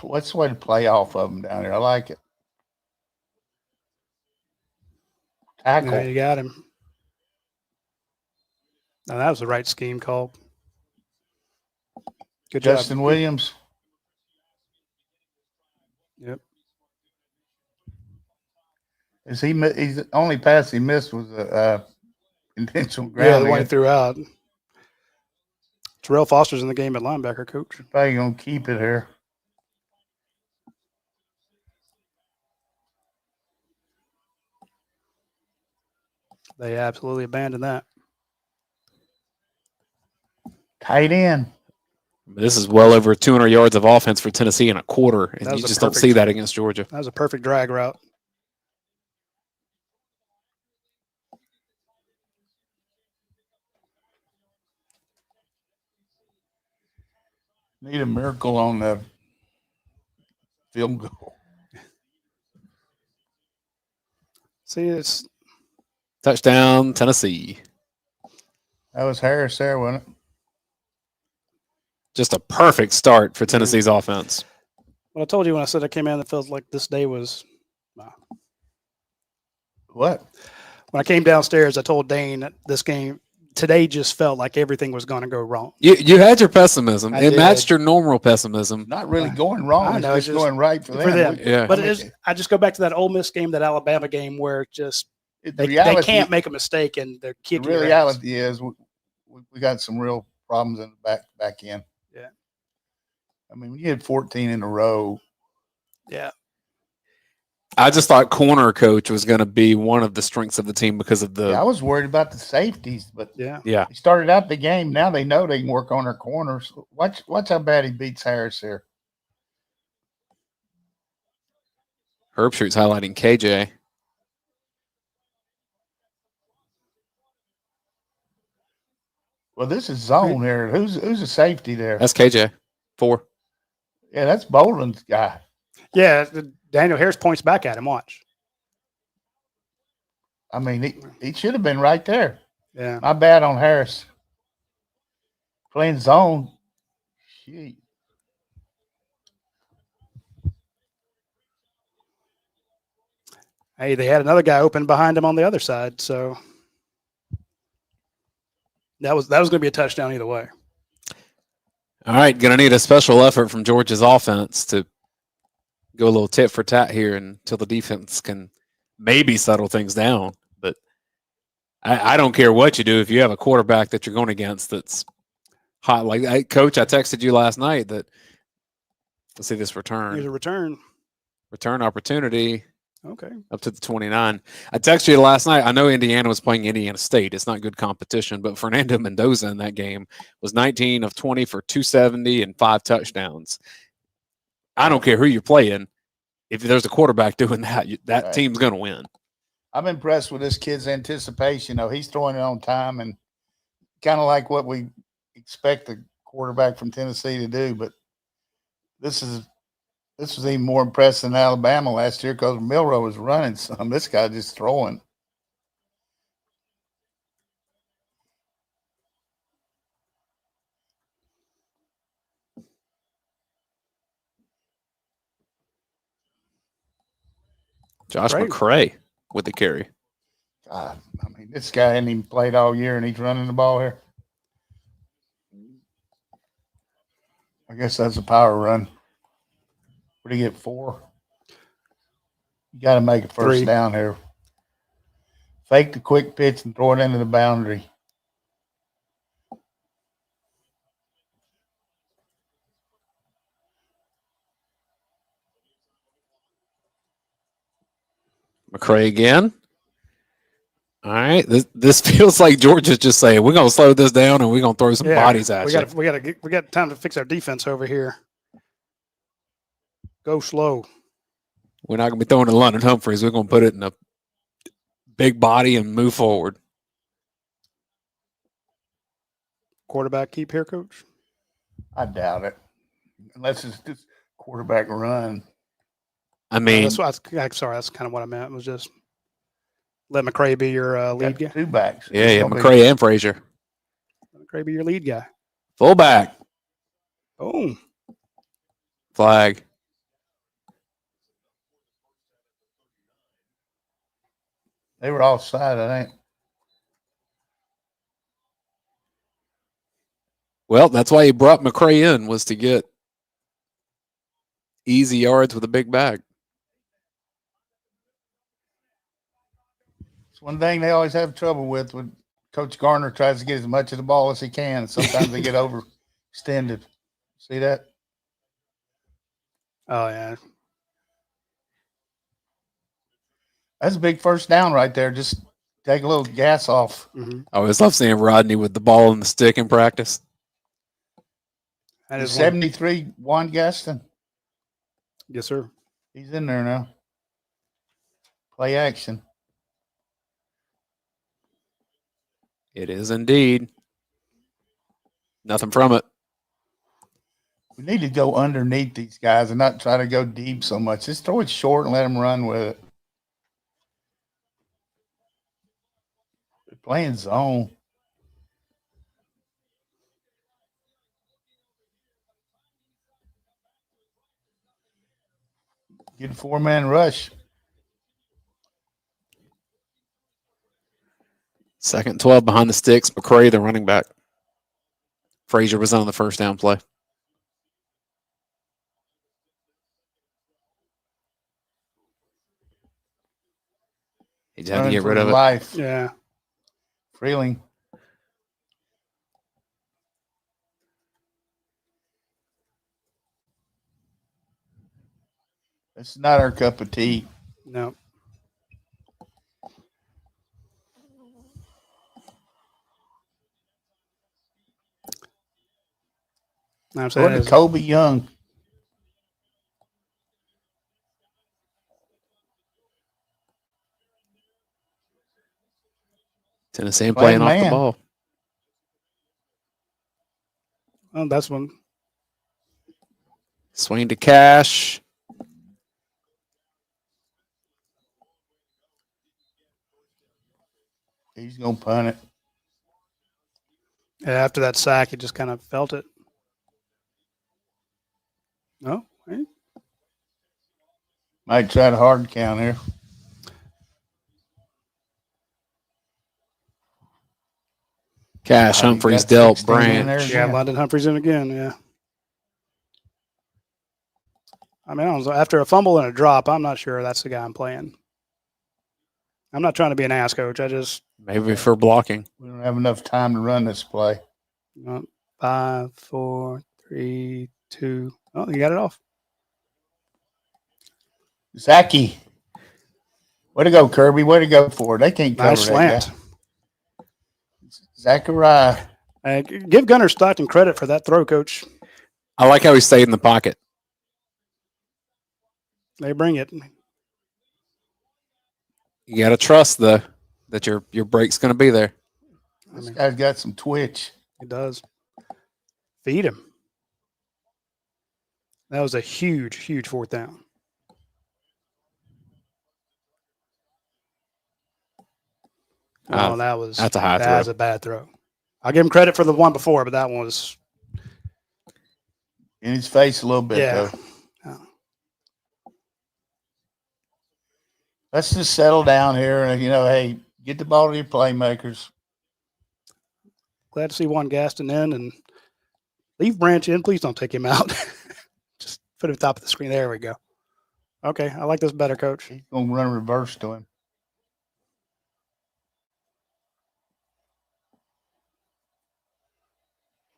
What's the way to play off of them down there? I like it. Tackle. Yeah, you got him. Now that was the right scheme call. Good job. Justin Williams. Yep. He's the only pass he missed was intentional Yeah, the grounding. one he threw out. Terrell Foster's in the game at linebacker, coach. Probably going to keep it here. They absolutely abandoned that. Tight end. This is well over 200 yards of offense for Tennessee in a quarter, and That you was just a don't perfect- see that against Georgia. That was a perfect drag route. Need a miracle on the field goal. See, it's Touchdown, Tennessee. That was Harris there, wasn't it? Just a perfect start for Tennessee's offense. what I told you when I said I came in. It feels like this day was. What? When I came downstairs, I told Dayne that this game today just felt like everything was going to go wrong. You had your pessimism. I It did. matched your normal pessimism. Not really going wrong. I know, It's just going right for them. For them. Yeah. But I it mean, is. I just go back to that Ole Miss game, that Alabama game, where just the they reality, can't make a mistake and they're the kicking your ass. reality is we got some real problems in the back end. Yeah. I mean, when you had 14 in a row, Yeah. I just thought corner coach was going to be one of the strengths of the team because of the. I was worried about the safeties, but Yeah. Yeah. he started out the game. Now they know they can work on their corners. Watch how bad he beats Harris here. Herbstreit's highlighting KJ. Well, this is zone here. Who's a safety there? That's KJ. 4. Yeah, that's Boland's guy. Yeah. Daniel Harris points back at him. Watch. I mean, he should have been right there. Yeah. My bad on Harris. Playing zone. Shit. Hey, they had another guy open behind him on the other side, so that was going to be a touchdown either way. All right. Going to need a special effort from Georgia's offense to go a little tit for tat here until the defense can maybe settle things down. But I don't care what you do if you have a quarterback that you're going against that's hot. Like, Coach, I texted you last night that let's see this Here's return. a return. Return opportunity Okay. up to the 29. I texted you last night. I know Indiana was playing Indiana State. It's not good competition, but Fernando Mendoza in that game was 19 of 20 for 270 and 5 touchdowns. I don't care who you're playing. If there's a quarterback doing that, that Right. team's going to win. I'm impressed with this kid's anticipation. He's throwing it on time and kind of like what we expect a quarterback from Tennessee to do. But this was even more impressive than Alabama last year because Milroe was running some. This guy just throwing. Josh Great. McCray with the carry. God, I mean, this guy hadn't even played all year and he's running the ball here. I guess that's a power run. What do you get, 4? You got to make a first 3. down here. Fake the quick pitch and throw it into the boundary. McCray again. All right. This feels like Georgia's just saying, we're going to slow this down and we're going to throw some bodies at you. We got time to fix our defense over here. Go slow. We're not going to be throwing to London Humphreys. We're going to put it in a big body and move forward. Quarterback keep here, coach. I doubt it. Unless it's just quarterback run. I mean, That's what sorry. That's kind of what I meant. It was just let McCray be your lead guy. 2 backs. yeah, McCray and Frazier. Let McCray be your lead guy. Fullback. Boom. Flag. They were offside, I think. Well, that's why he brought McCray in, was to get easy yards with a big bag. It's one thing they always have trouble with Coach Garner tries to get as much of the ball as he can. Sometimes they get overextended. See that? Oh yeah. That's a big first down right there. Just take a little gas off. Mm-hmm. I always love seeing Rodney with the ball and the stick in practice. That Is is 73 Juan Gaston? Yes, sir. He's in there now. Play action. It is indeed. Nothing from it. We need to go underneath these guys and not try to go deep so much. Just throw it short and let them run with it. They're playing zone. Get a 4-man rush. 2nd and 12 behind the sticks. McCray, the running back. Frazier was on the first down play. He just had to Running get for rid his of it. life. Yeah. Freeling. It's not our cup of tea. No. I'm saying Going to Kobe Young. Tennessee playing off the man. ball. oh, that's one. Swing to Cash. He's going to punt it. Yeah, after that sack, he just kind of felt it. No, right? Might try to hard count here. Cash, Humphreys, Delp, Branch. Yeah, London Humphreys in again. Yeah. I mean, after a fumble and a drop, I'm not sure that's the guy I'm playing. I'm not trying to be an ass coach. I just Maybe for blocking. We don't have enough time to run this play. 5, 4, 3, 2. Oh, you got it off. Zachy. Way to go, Kirby. Way to go for it. They can't cover Nice that slant. guy. Zachariah. Give Gunnar Stockton credit for that throw, Coach. I like how he stayed in the pocket. They bring it. You got to trust that your break's going to be there. This guy's got some twitch. He does. Feed him. That was a huge, huge 4th down. Oh, that's a high throw. That was a bad throw. I'll give him credit for the one before, but that one was In his face a little bit, yeah. though. Let's just settle down here and, hey, get the ball to your playmakers. Glad to see Juan Gaston in and leave Branch in. Please don't take him out. Just put him at the top of the screen. There we go. Okay, I like this better, Coach. He's going to run reverse to him.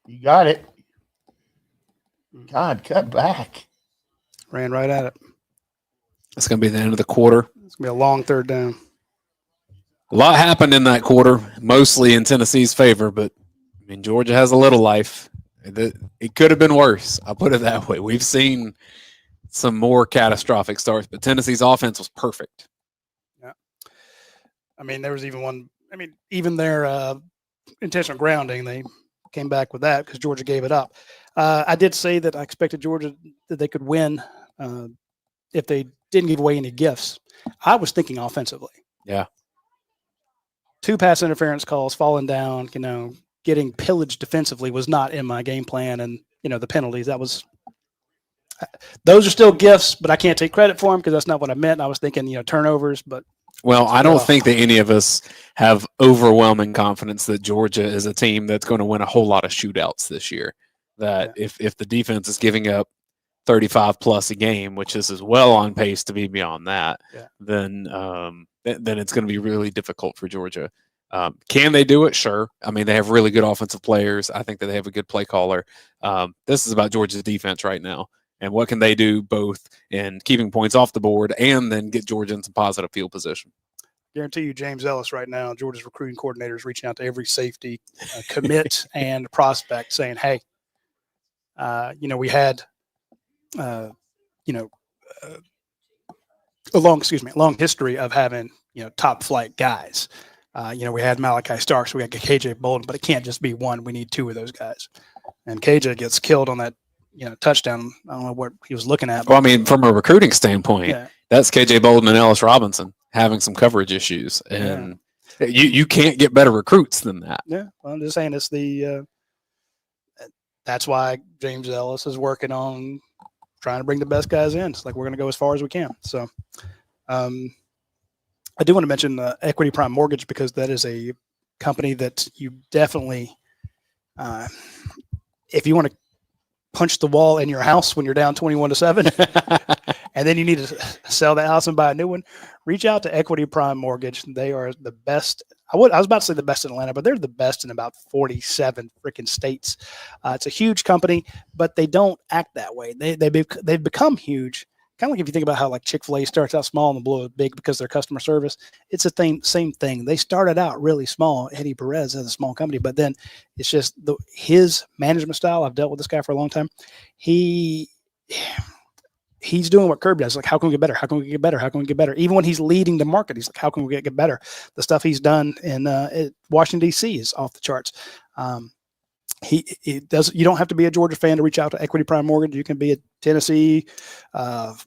You got it. God, cut back. Ran right at it. It's going to be the end of the quarter. It's going to be a long 3rd down. A lot happened in that quarter, mostly in Tennessee's favor, but I mean, Georgia has a little life. It could have been worse. I'll put it that way. We've seen some more catastrophic starts, but Tennessee's offense was perfect. Yeah. I mean, there was even one. I mean, even their intentional grounding, they came back with that because Georgia gave it up. I did say that I expected Georgia that they could win if they didn't give away any gifts. I was thinking offensively. Yeah. 2 pass interference calls, falling down, getting pillaged defensively was not in my game plan. And, the penalties, those are still gifts, but I can't take credit for them because that's not what I meant. I was thinking, turnovers, but. Well, I don't think that any of us have overwhelming confidence that Georgia is a team that's going to win a whole lot of shootouts this year. That if the defense is giving up 35 plus a game, which is as well on pace to be beyond that, then it's going to be really difficult for Georgia. Can they do it? Sure. I mean, they have really good offensive players. I think that they have a good play caller. This is about Georgia's defense right now. And what can they do both in keeping points off the board and then get Georgia in some positive field position? Guarantee you, James Ellis right now, Georgia's recruiting coordinator, is reaching out to every safety commit and prospect saying, hey, we had, a long history of having, top flight guys. We had Malachi Starks, we got KJ Bolden, but it can't just be one. We need two of those guys. And KJ gets killed on that, touchdown. I don't know what he was looking at. Well, I mean, from a recruiting standpoint, that's KJ Bolden and Ellis Robinson having some coverage issues. And you can't get better recruits than that. Yeah. Well, I'm just saying it's that's why James Ellis is working on trying to bring the best guys in. It's like we're going to go as far as we can. So I do want to mention Equity Prime Mortgage because that is a company that you definitely, if you want to punch the wall in your house when you're down 21-7 and then you need to sell the house and buy a new one, reach out to Equity Prime Mortgage. They are the best. I was about to say the best in Atlanta, but they're the best in about 47 freaking states. It's a huge company, but they don't act that way. They've become huge. Kind of like if you think about how like Chick-fil-A starts out small and blows big because of their customer service. It's the same thing. They started out really small. Eddie Perez has a small company, but then it's just his management style. I've dealt with this guy for a long time. He's doing what Kirby does. Like, how can we get better? How can we get better? How can we get better? Even when he's leading the market, he's like, how can we get better? The stuff he's done in Washington, D.C. is off the charts. He does. You don't have to be a Georgia fan to reach out to Equity Prime Mortgage. You can be a Tennessee,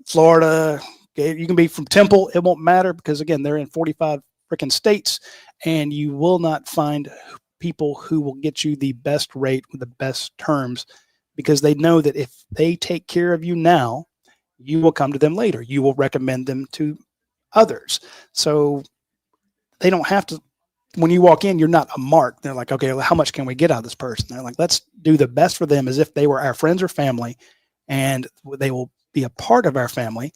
Florida. You can be from Temple. It won't matter because, again, they're in 45 freaking states, and you will not find people who will get you the best rate with the best terms because they know that if they take care of you now, you will come to them later. You will recommend them to others. So they don't have to. When you walk in, you're not a mark. They're like, okay, well, how much can we get out of this person? They're like, let's do the best for them as if they were our friends or family, and they will be a part of our family,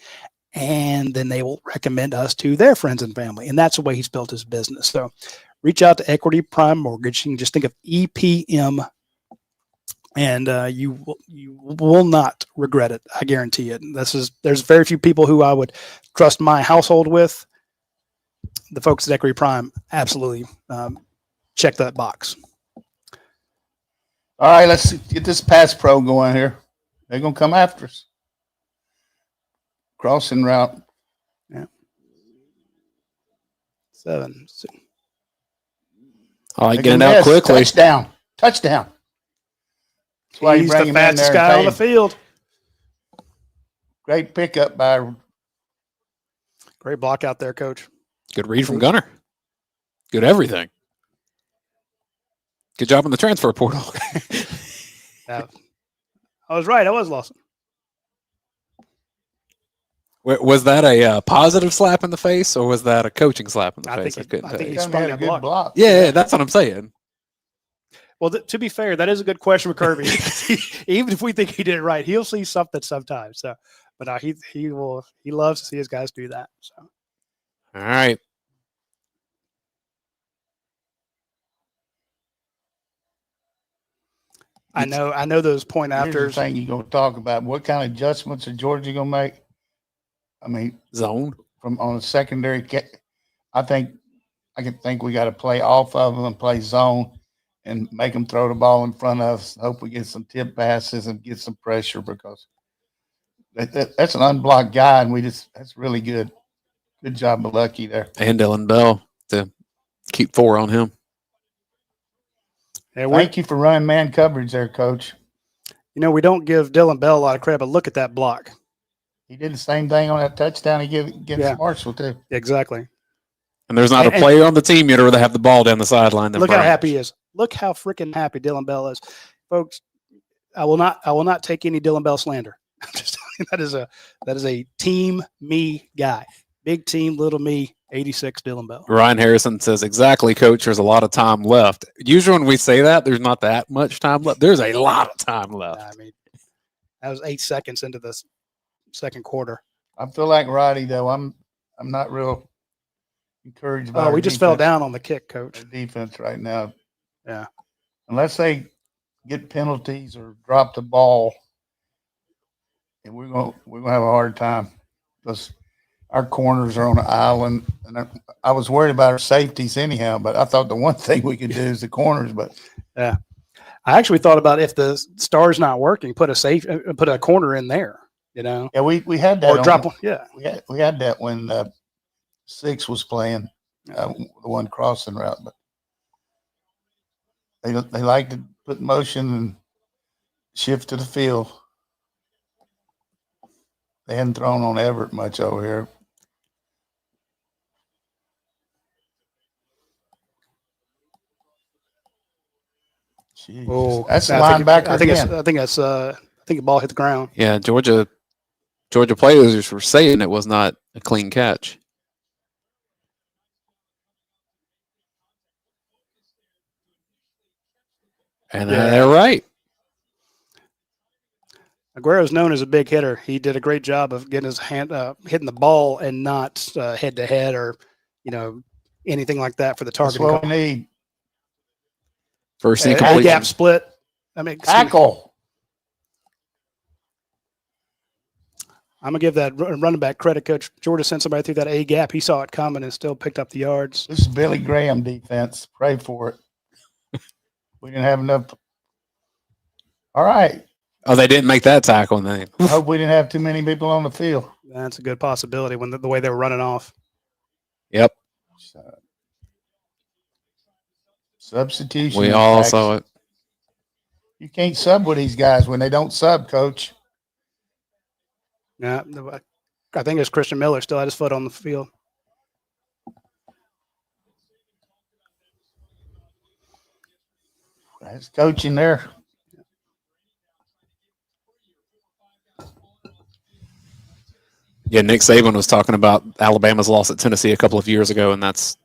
and then they will recommend us to their friends and family. And that's the way he's built his business. So reach out to Equity Prime Mortgage. You can just think of EPM, and you will not regret it. I guarantee it. There's very few people who I would trust my household with. The folks at Equity Prime absolutely check that box. All right, let's get this pass pro going here. They're going to come after us. Crossing route. Yeah. 7. I like getting out quickly. Touchdown. That's why he's the fastest guy on the field. Great pickup by. Great block out there, Coach. Good read from Gunner. Good everything. Good job in the transfer portal. I was right. I was Lawson. Was that a positive slap in the face, or was that a coaching slap in the face? I couldn't tell. He sprung that block. Yeah, that's what I'm saying. Well, to be fair, that is a good question with Kirby. Even if we think he did it right, he'll see something sometimes. So, but he loves to see his guys do that. So. All right. I know those point afters. Here's the thing you're going to talk about. What kind of adjustments are Georgia going to make? I mean, zone on a secondary. I can think we got to play off of them and play zone and make them throw the ball in front of us. Hope we get some tip passes and get some pressure because that's an unblocked guy, and that's really good. Good job of Lucky there. And Dylan Bell to keep 4 on him. Yeah, thank you for running man coverage there, Coach. We don't give Dylan Bell a lot of credit, but look at that block. He did the same thing on that touchdown he gave against Marshall, too. Exactly. And there's not a player on the team you'd rather have the ball down the sideline than look how happy he is. Look how freaking happy Dylan Bell is. Folks, I will not take any Dylan Bell slander. I'm just telling you, that is a team me guy. Big team, little me, 86 Dylan Bell. Ryan Harrison says, exactly, Coach, there's a lot of time left. Usually when we say that, there's not that much time left. There's a lot of time left. I mean, that was 8 seconds into the second quarter. I feel like Roddy, though. I'm not real. encouraged by Oh, our we just fell defense. down on the kick, Coach. Our defense right now. Yeah. Unless they get penalties or drop the ball, and we're gonna have a hard time because our corners are on an island, and I was worried about our safeties anyhow. But I thought the one thing we could do is the corners. But Yeah. I actually thought about if the star's not working, put a corner in there, you know. yeah, we had that. Or drop one. Yeah. We had that when 6 was playing the one crossing route, but they like to put motion and shift to the field. They hadn't thrown on Everett much over here. Jeez. Oh, That's the I think linebacker I think the ball hit the ground. Yeah, Georgia players were saying it was not a clean catch. And they're right. Aguero's known as a big hitter. He did a great job of getting his hand hitting the ball and not head to head or, you know, anything like that for the target. That's what we need. First Hey, incompletion. gap split. I mean, Tackle. I'm gonna give that running back credit. Coach Georgia sent somebody through that A gap. He saw it coming and still picked up the yards. This is Billy Graham defense. Pray for it. We didn't have enough. All right. Oh, they didn't make that tackle. And I hope we didn't have too many people on the field. That's a good possibility when the way they were running off. Yep. Substitution. We all saw it. You can't sub with these guys when they don't sub, Coach. Yeah, I think it's Christian Miller still had his foot on the field. That's coaching there. Yeah, Nick Saban was talking about Alabama's loss at Tennessee a couple of years ago, and that's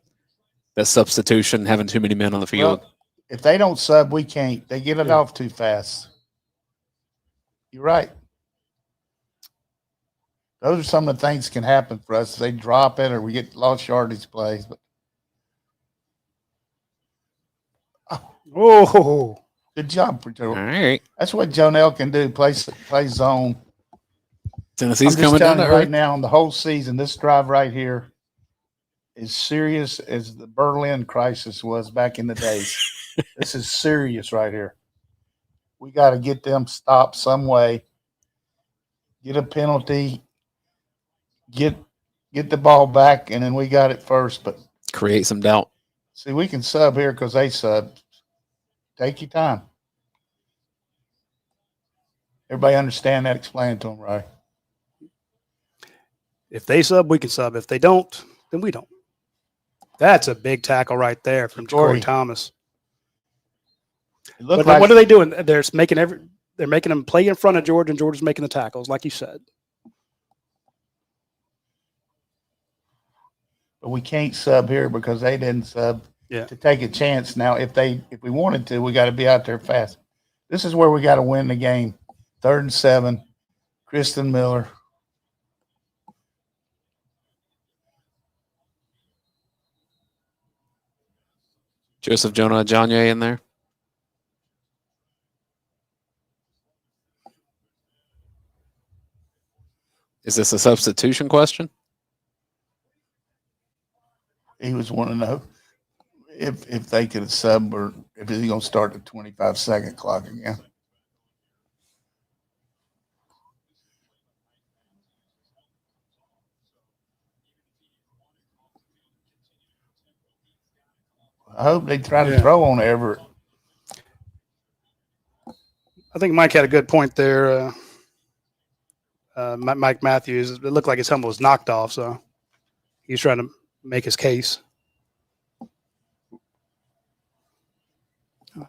that substitution, having too many men on the field. Well, if they don't sub, we can't. They get it off too fast. You're right. Those are some of the things that can happen for us. If they drop it or we get lost yardage plays. But Oh, good job, Joe. All right. That's what Jonell can do. Play zone. Tennessee's I'm just coming down telling the you road. right now. On the whole season, this drive right here is serious as the Berlin crisis was back in the days. This is serious right here. We got to get them stopped some way. Get a penalty. Get the ball back, and then we got it first. But Create some doubt. see, we can sub here because they sub. Take your time. Everybody understand that? Explain it to them, right? if they sub, we can sub. If they don't, then we don't. That's a big tackle right there from Corey Thomas. But what are they doing? They're making them play in front of Georgia, and Georgia's making the tackles, like you said. But we can't sub here because they didn't sub to take a chance. Now, if we wanted to, we got to be out there fast. This is where we got to win the game. 3rd and 7. Kristen Miller. Joseph Jonah Ajanye in there. Is this a substitution question? He was wanting to know if they could sub or if he's going to start the 25-second clock again. I hope they try to throw on Everett. I think Mike had a good point there. Mike Matthews, it looked like his helmet was knocked off, so he's trying to make his case.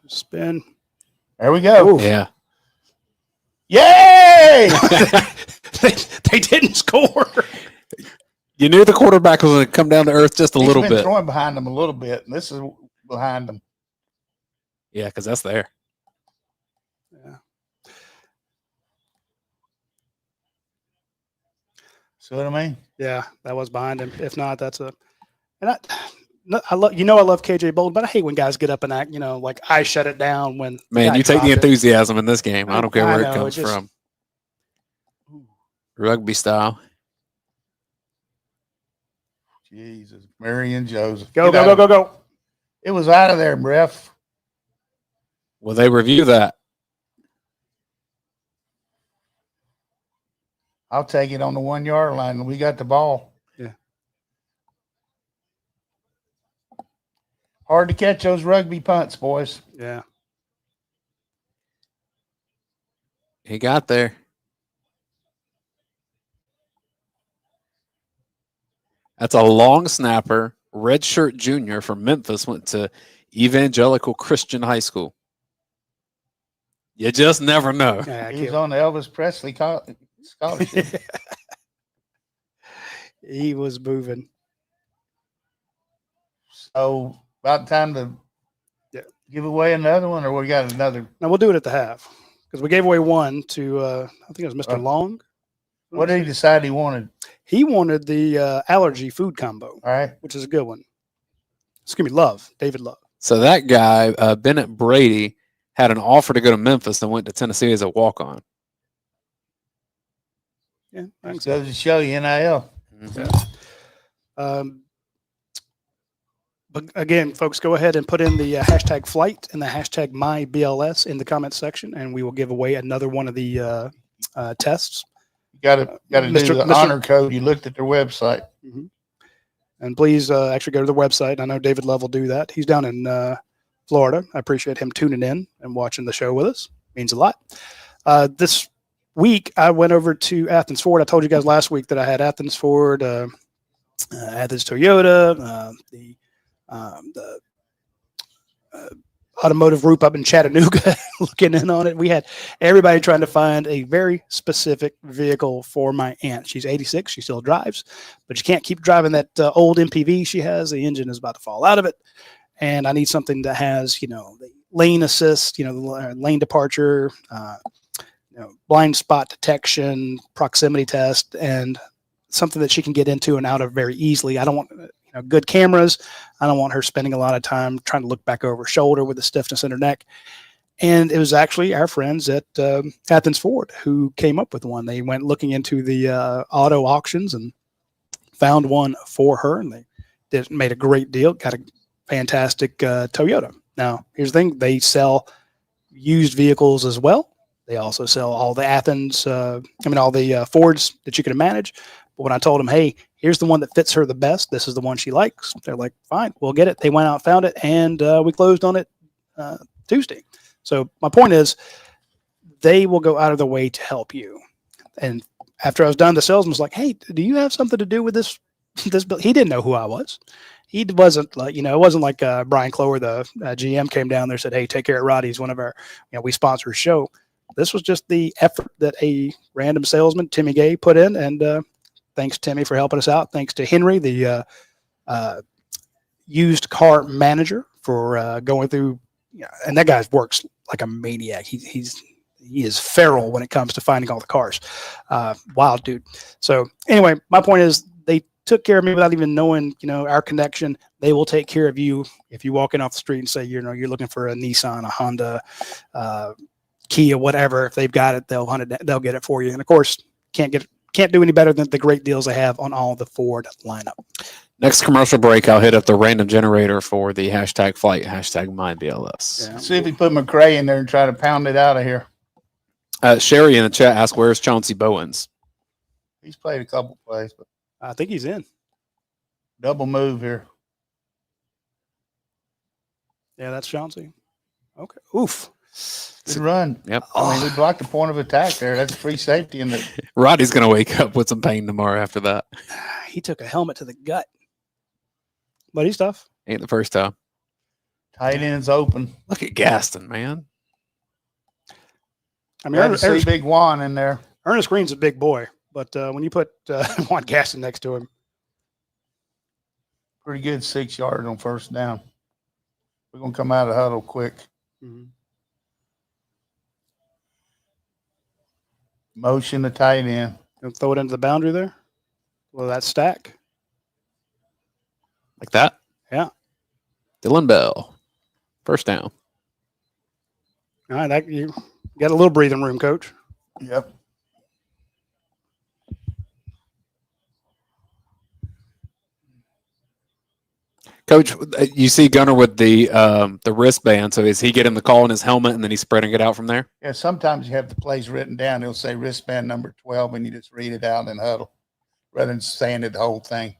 Spin. There we go. Ooh. Yeah. Yay! they didn't score. You knew the quarterback was going to come down to earth just a little been bit. Throwing behind them a little bit, and this is behind them. Yeah, because that's there. Yeah. See what I mean? Yeah, that was behind him. If not, that's And I love I love KJ Bolden, but I hate when guys get up and act, like I shut it down when Man, you take the enthusiasm in this game. I don't care where it comes from. Rugby style. Jesus, Mary and Joseph. Go. It was out of there, ref. Will they review that? I'll take it on the 1 yard line. We got the ball. Yeah. Hard to catch those rugby punts, boys. Yeah. He got there. That's a long snapper, redshirt junior from Memphis, went to Evangelical Christian High School. You just never know. Yeah, he was on the Elvis Presley scholarship. He was moving. So about time to give away another one, or we got another? No, we'll do it at the half because we gave away one to I think it was Mr. Long. What did he decide he wanted? He wanted the allergy food combo. All right, which is a good one. It's gonna be Love, David Love. So that guy, Bennett Brady, had an offer to go to Memphis and went to Tennessee as a walk-on. Yeah, thanks. Goes to show you NIL. Mm-hmm. But again, folks, go ahead and put in the hashtag flight and the hashtag MyBLS in the comments section, and we will give away another one of the tests. You got to do the honor code. You looked at their website. Mm-hmm. And please actually go to the website. I know David Love will do that. He's down in Florida. I appreciate him tuning in and watching the show with us. Means a lot. This week, I went over to Athens Ford. I told you guys last week that I had Athens Ford, Athens Toyota, the automotive group up in Chattanooga looking in on it. We had everybody trying to find a very specific vehicle for my aunt. She's 86. She still drives, but she can't keep driving that old MPV she has. The engine is about to fall out of it. And I need something that has, the lane assist, the lane departure, blind spot detection, proximity test, and something that she can get into and out of very easily. I don't want good cameras. I don't want her spending a lot of time trying to look back over her shoulder with the stiffness in her neck. And it was actually our friends at Athens Ford who came up with one. They went looking into the auto auctions and found one for her, and they made a great deal. Got a fantastic Toyota. Now, here's the thing: they sell used vehicles as well. They also sell all the Athens, all the Fords that you can manage. But when I told them, hey, here's the one that fits her the best, this is the one she likes, they're like, fine, we'll get it. They went out, found it, and we closed on it Tuesday. So my point is, they will go out of their way to help you. And after I was done, the salesman was like, hey, do you have something to do with this bill? He didn't know who I was. He wasn't like, it wasn't like Brian Clower, the GM, came down there and said, hey, take care of Roddy. He's one of our, we sponsor his show. This was just the effort that a random salesman, Timmy Gay, put in. And thanks, Timmy, for helping us out. Thanks to Henry, the used car manager, for going through. And that guy works like a maniac. He is feral when it comes to finding all the cars. Wild dude. So anyway, my point is, they took care of me without even knowing, our connection. They will take care of you if you walk in off the street and say, you're looking for a Nissan, a Honda, Kia, whatever. If they've got it, they'll get it for you. And of course, can't do any better than the great deals they have on all the Ford lineup. Next commercial break, I'll hit up the random generator for the hashtag flight, hashtag MyBLS. Yeah. See if we put McRae in there and try to pound it out of here. Sherry in the chat asked, where's Chauncey Bowens? He's played a couple plays, but I think he's in. Double move here. Yeah, that's Chauncey. Okay. Oof. Good run. Yep. I mean, we blocked the point of attack there. That's free safety. Roddy's going to wake up with some pain tomorrow after that. He took a helmet to the gut. But he's tough. Ain't the first time. Tight end's open. Look at Gaston, man. I mean, Ernest Big Juan in there. Ernest Green's a big boy, but when you put Juan Gaston next to him. Pretty good 6 yards on first down. We're going to come out of the huddle quick. Mm-hmm. Motion the tight end. Throw it into the boundary there. Well, that stack. Like that? Yeah. Dylan Bell. First down. All right, you got a little breathing room, Coach. Yep. Coach, you see Gunner with the wristband. So is he getting the call in his helmet and then he's spreading it out from there? Yeah, sometimes you have the plays written down. It'll say wristband number 12, and you just read it out in huddle rather than saying it the whole thing.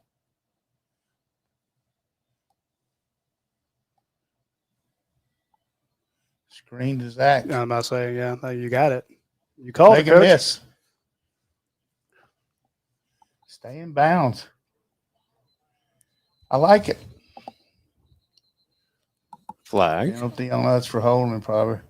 Screen to Zach. I'm about to say, yeah, you got it. You called Make it, a Coach. miss. Stay in bounds. I like it. Flag. Penalty on us for holding, probably.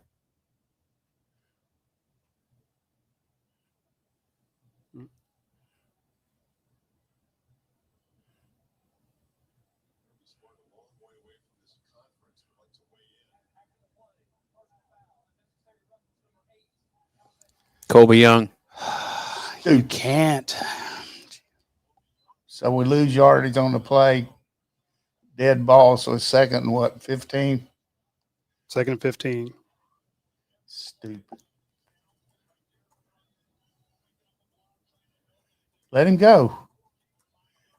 Colby Young. You can't. So we lose yardage on the play. Dead ball. So it's second and what, 15? Second and 15. Stupid. Let him go.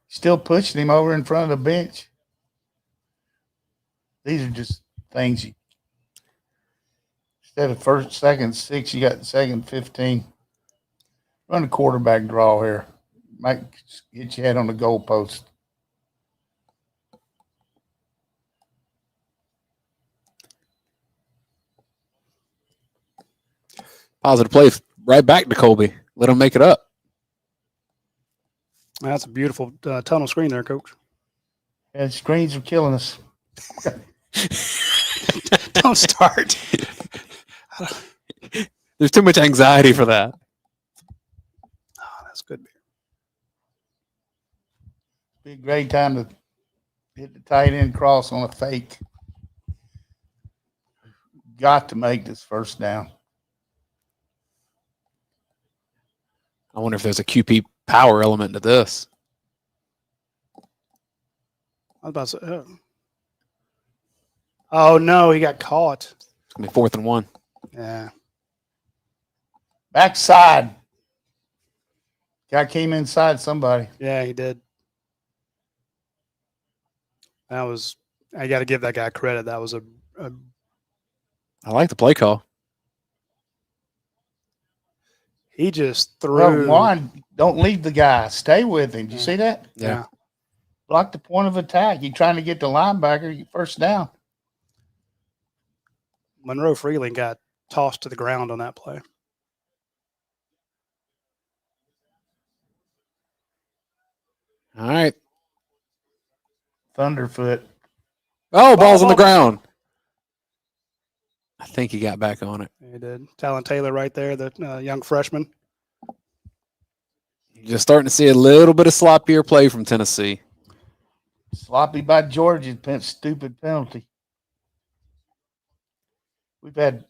Still pushing him over in front of the bench. These are just things you, instead of first, second, 6, you got second, 15. Run a quarterback draw here. Might get your head on the goalpost. Positive play right back to Colby. Let him make it up. That's a beautiful tunnel screen there, Coach. And screens are killing us. Don't start. There's too much anxiety for that. Oh, that's good beer. Be a great time to hit the tight end cross on a fake. Got to make this first down. I wonder if there's a QP power element to this. I was about to say, oh no, he got caught. It's going to be 4th and 1. Yeah. Backside. Guy came inside somebody. Yeah, he did. That was, I got to give that guy credit. That was a I like the play call. he just Bro, threw. Juan, don't leave the guy. Stay with him. Did you see that? Yeah. Block the point of attack. You're trying to get the linebacker, you first down. Monroe Freeling got tossed to the ground on that play. All right. Thunderfoot. Oh, ball's on the ground. I think he got back on it. He did. Talon Taylor right there, the young freshman. You're just starting to see a little bit of sloppier play from Tennessee. Sloppy by Georgia. Stupid penalty. We've had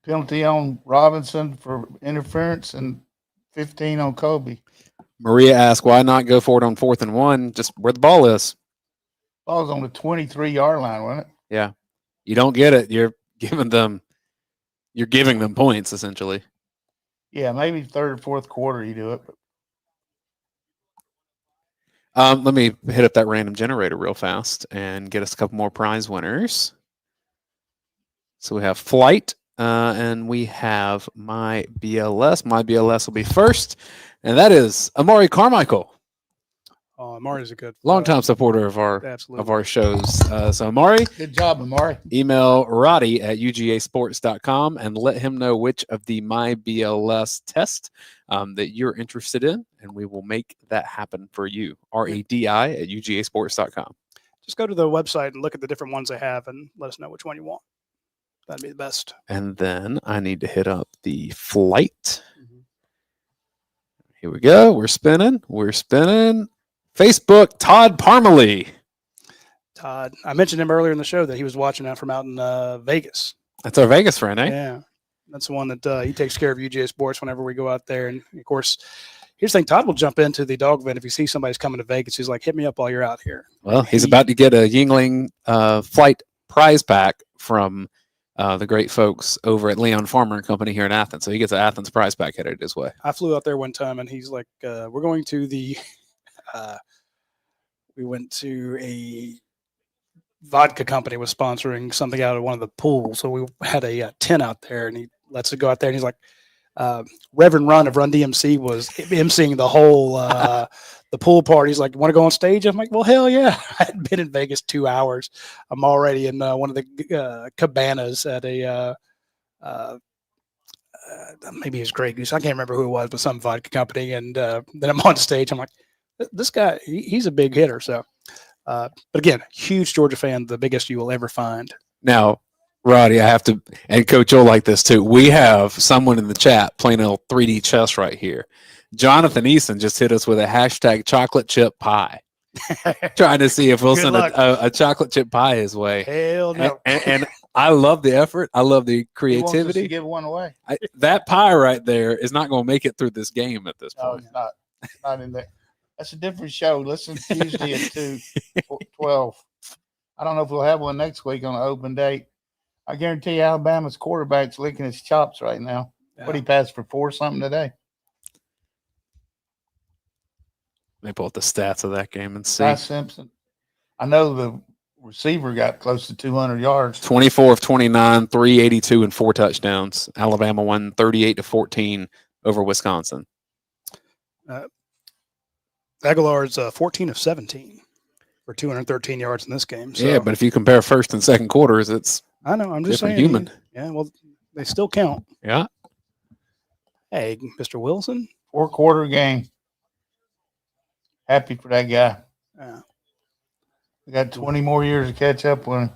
penalty on Robinson for interference and 15 on Kobe. Maria asked, why not go for it on 4th and 1, just where the ball is? Ball's on the 23-yard line, wasn't it? Yeah. You don't get it. You're giving them points, essentially. Yeah, maybe third or fourth quarter you do it. Let me hit up that random generator real fast and get us a couple more prize winners. So we have Flight, and we have My BLS. My BLS will be first, and that is Amari Carmichael. Oh, Amari's a good Longtime supporter of our shows. So Amari, Good job, Amari. email Radi at UGASports.com and let him know which of the My BLS test that you're interested in, and we will make that happen for you. RADI at UGASports.com. Just go to the website and look at the different ones they have and let us know which one you want. That'd be the best. And then I need to hit up the Flight. Here we go. We're spinning. Facebook, Todd Parmalee. Todd, I mentioned him earlier in the show that he was watching that from out in Vegas. That's our Vegas friend, eh? Yeah, that's the one that he takes care of UGA Sports whenever we go out there. And of course, here's the thing: Todd will jump into the dog vent if he sees somebody's coming to Vegas. He's like, "Hit me up while you're out here." Well, he's about to get a Yingling flight prize pack from the great folks over at Leon Farmer and Company here in Athens. So he gets an Athens prize pack headed his way. I flew out there one time, and he's like, "We're going to the." We went to a vodka company was sponsoring something out of one of the pools, so we had a tent out there, and he lets us go out there, and he's like, Reverend Run of Run DMC was emceeing the whole the pool party. He's like, "Want to go on stage?" I'm like, "Well, hell yeah!" I had been in Vegas 2 hours. I'm already in one of the cabanas at a maybe it's Grey Goose. I can't remember who it was, but some vodka company. And then I'm on stage. I'm like, this guy, he's a big hitter. So, but again, huge Georgia fan, the biggest you will ever find. Now, Roddy, I have to, and Coach, you'll like this too. We have someone in the chat playing a little 3D chess right here. Jonathan Eason just hit us with a hashtag chocolate chip pie. Trying to see if we'll send a chocolate chip pie his way. Hell no. And I love the effort. I love the creativity. He wants us to give one away. That pie right there is not going to make it through this game at this No, point. it's not. It's not in there. That's a different show. Listen, Tuesday at 12. I don't know if we'll have one next week on an open date. I guarantee you Alabama's quarterback's licking his chops right now. Yeah. What, he passed for 4 something today? Let me pull up the stats of that game and see. Ty Simpson. I know the receiver got close to 200 yards. 24 of 29, 382 and 4 touchdowns. Alabama won 38-14 over Wisconsin. Aguilar's 14 of 17 for 213 yards in this game. So. Yeah, but if you compare first and second quarters, it's I know. I'm just saying. human. Yeah, well, they still count. Yeah. Hey, Mr. Wilson. 4-quarter game. Happy for that guy. Yeah. We got 20 more years to catch up with him.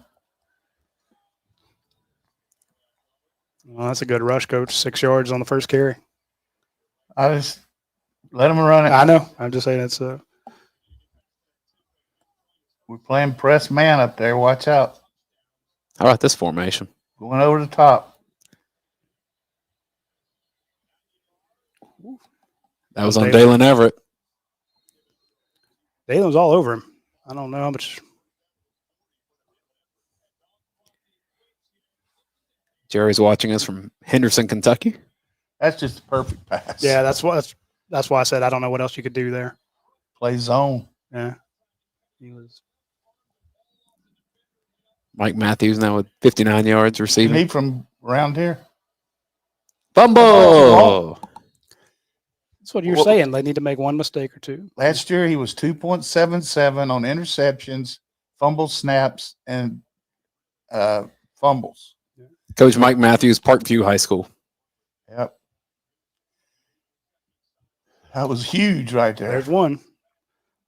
Well, that's a good rush, Coach. 6 yards on the first carry. I just let him run it. I know. I'm just saying it's We're playing press man up there. Watch out. How about this formation? Going over the top. That was on Daylen Everett. Daylen's all over him. I don't know how much. Jerry's watching us from Henderson, Kentucky. That's just a perfect pass. Yeah, that's why I said I don't know what else you could do there. Play zone. Yeah. He was. Mike Matthews now with 59 yards Isn't receiving. he from around here? Fumble! That's what you're saying. They need to make one mistake or two. Last year, he was 2.77 on interceptions, fumble snaps, and fumbles. Coach Mike Matthews, Parkview High School. Yep. That was huge right there. There's one.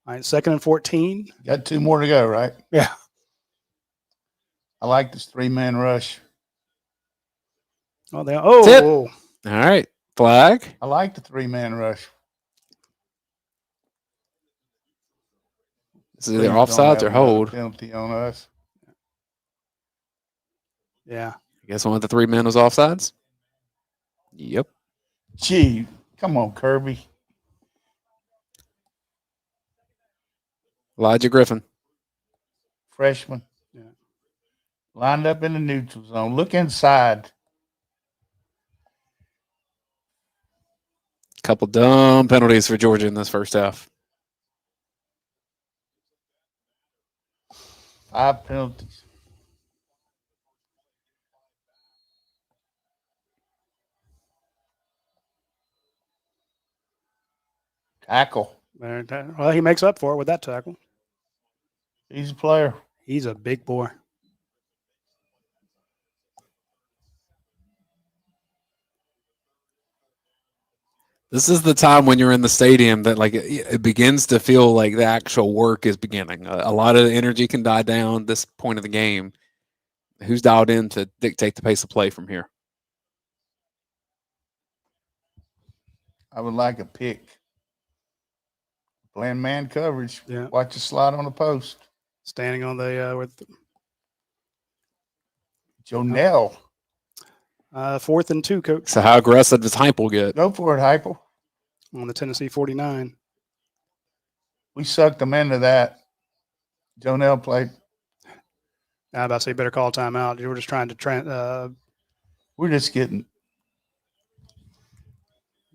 All right, 2nd and 14. Got 2 more to go, right? Yeah. I like this 3-man rush. Oh, they Tip. whoa. All right. Flag. I like the 3-man rush. This is either offsides or hold. Penalty on us. Yeah. I guess one of the 3 men was offsides. Yep. Gee, come on, Kirby. Elijah Griffin. Freshman. Yeah. Lined up in the neutral zone. Look inside. Couple dumb penalties for Georgia in this first half. 5 penalties. Tackle. Well, he makes up for it with that tackle. He's a player. He's a big boy. This is the time when you're in the stadium that like it begins to feel like the actual work is beginning. A lot of the energy can die down this point of the game. Who's dialed in to dictate the pace of play from here? I would like a pick. Playing man coverage. Yeah. Watch the slide on the post. Standing on the with Jonell. 4th and 2, Coach. So how aggressive does Heupel get? Go for it, Heupel. on the Tennessee 49. We sucked them into that. Jonell played. I'm about to say better call timeout. You were just trying to We're just getting.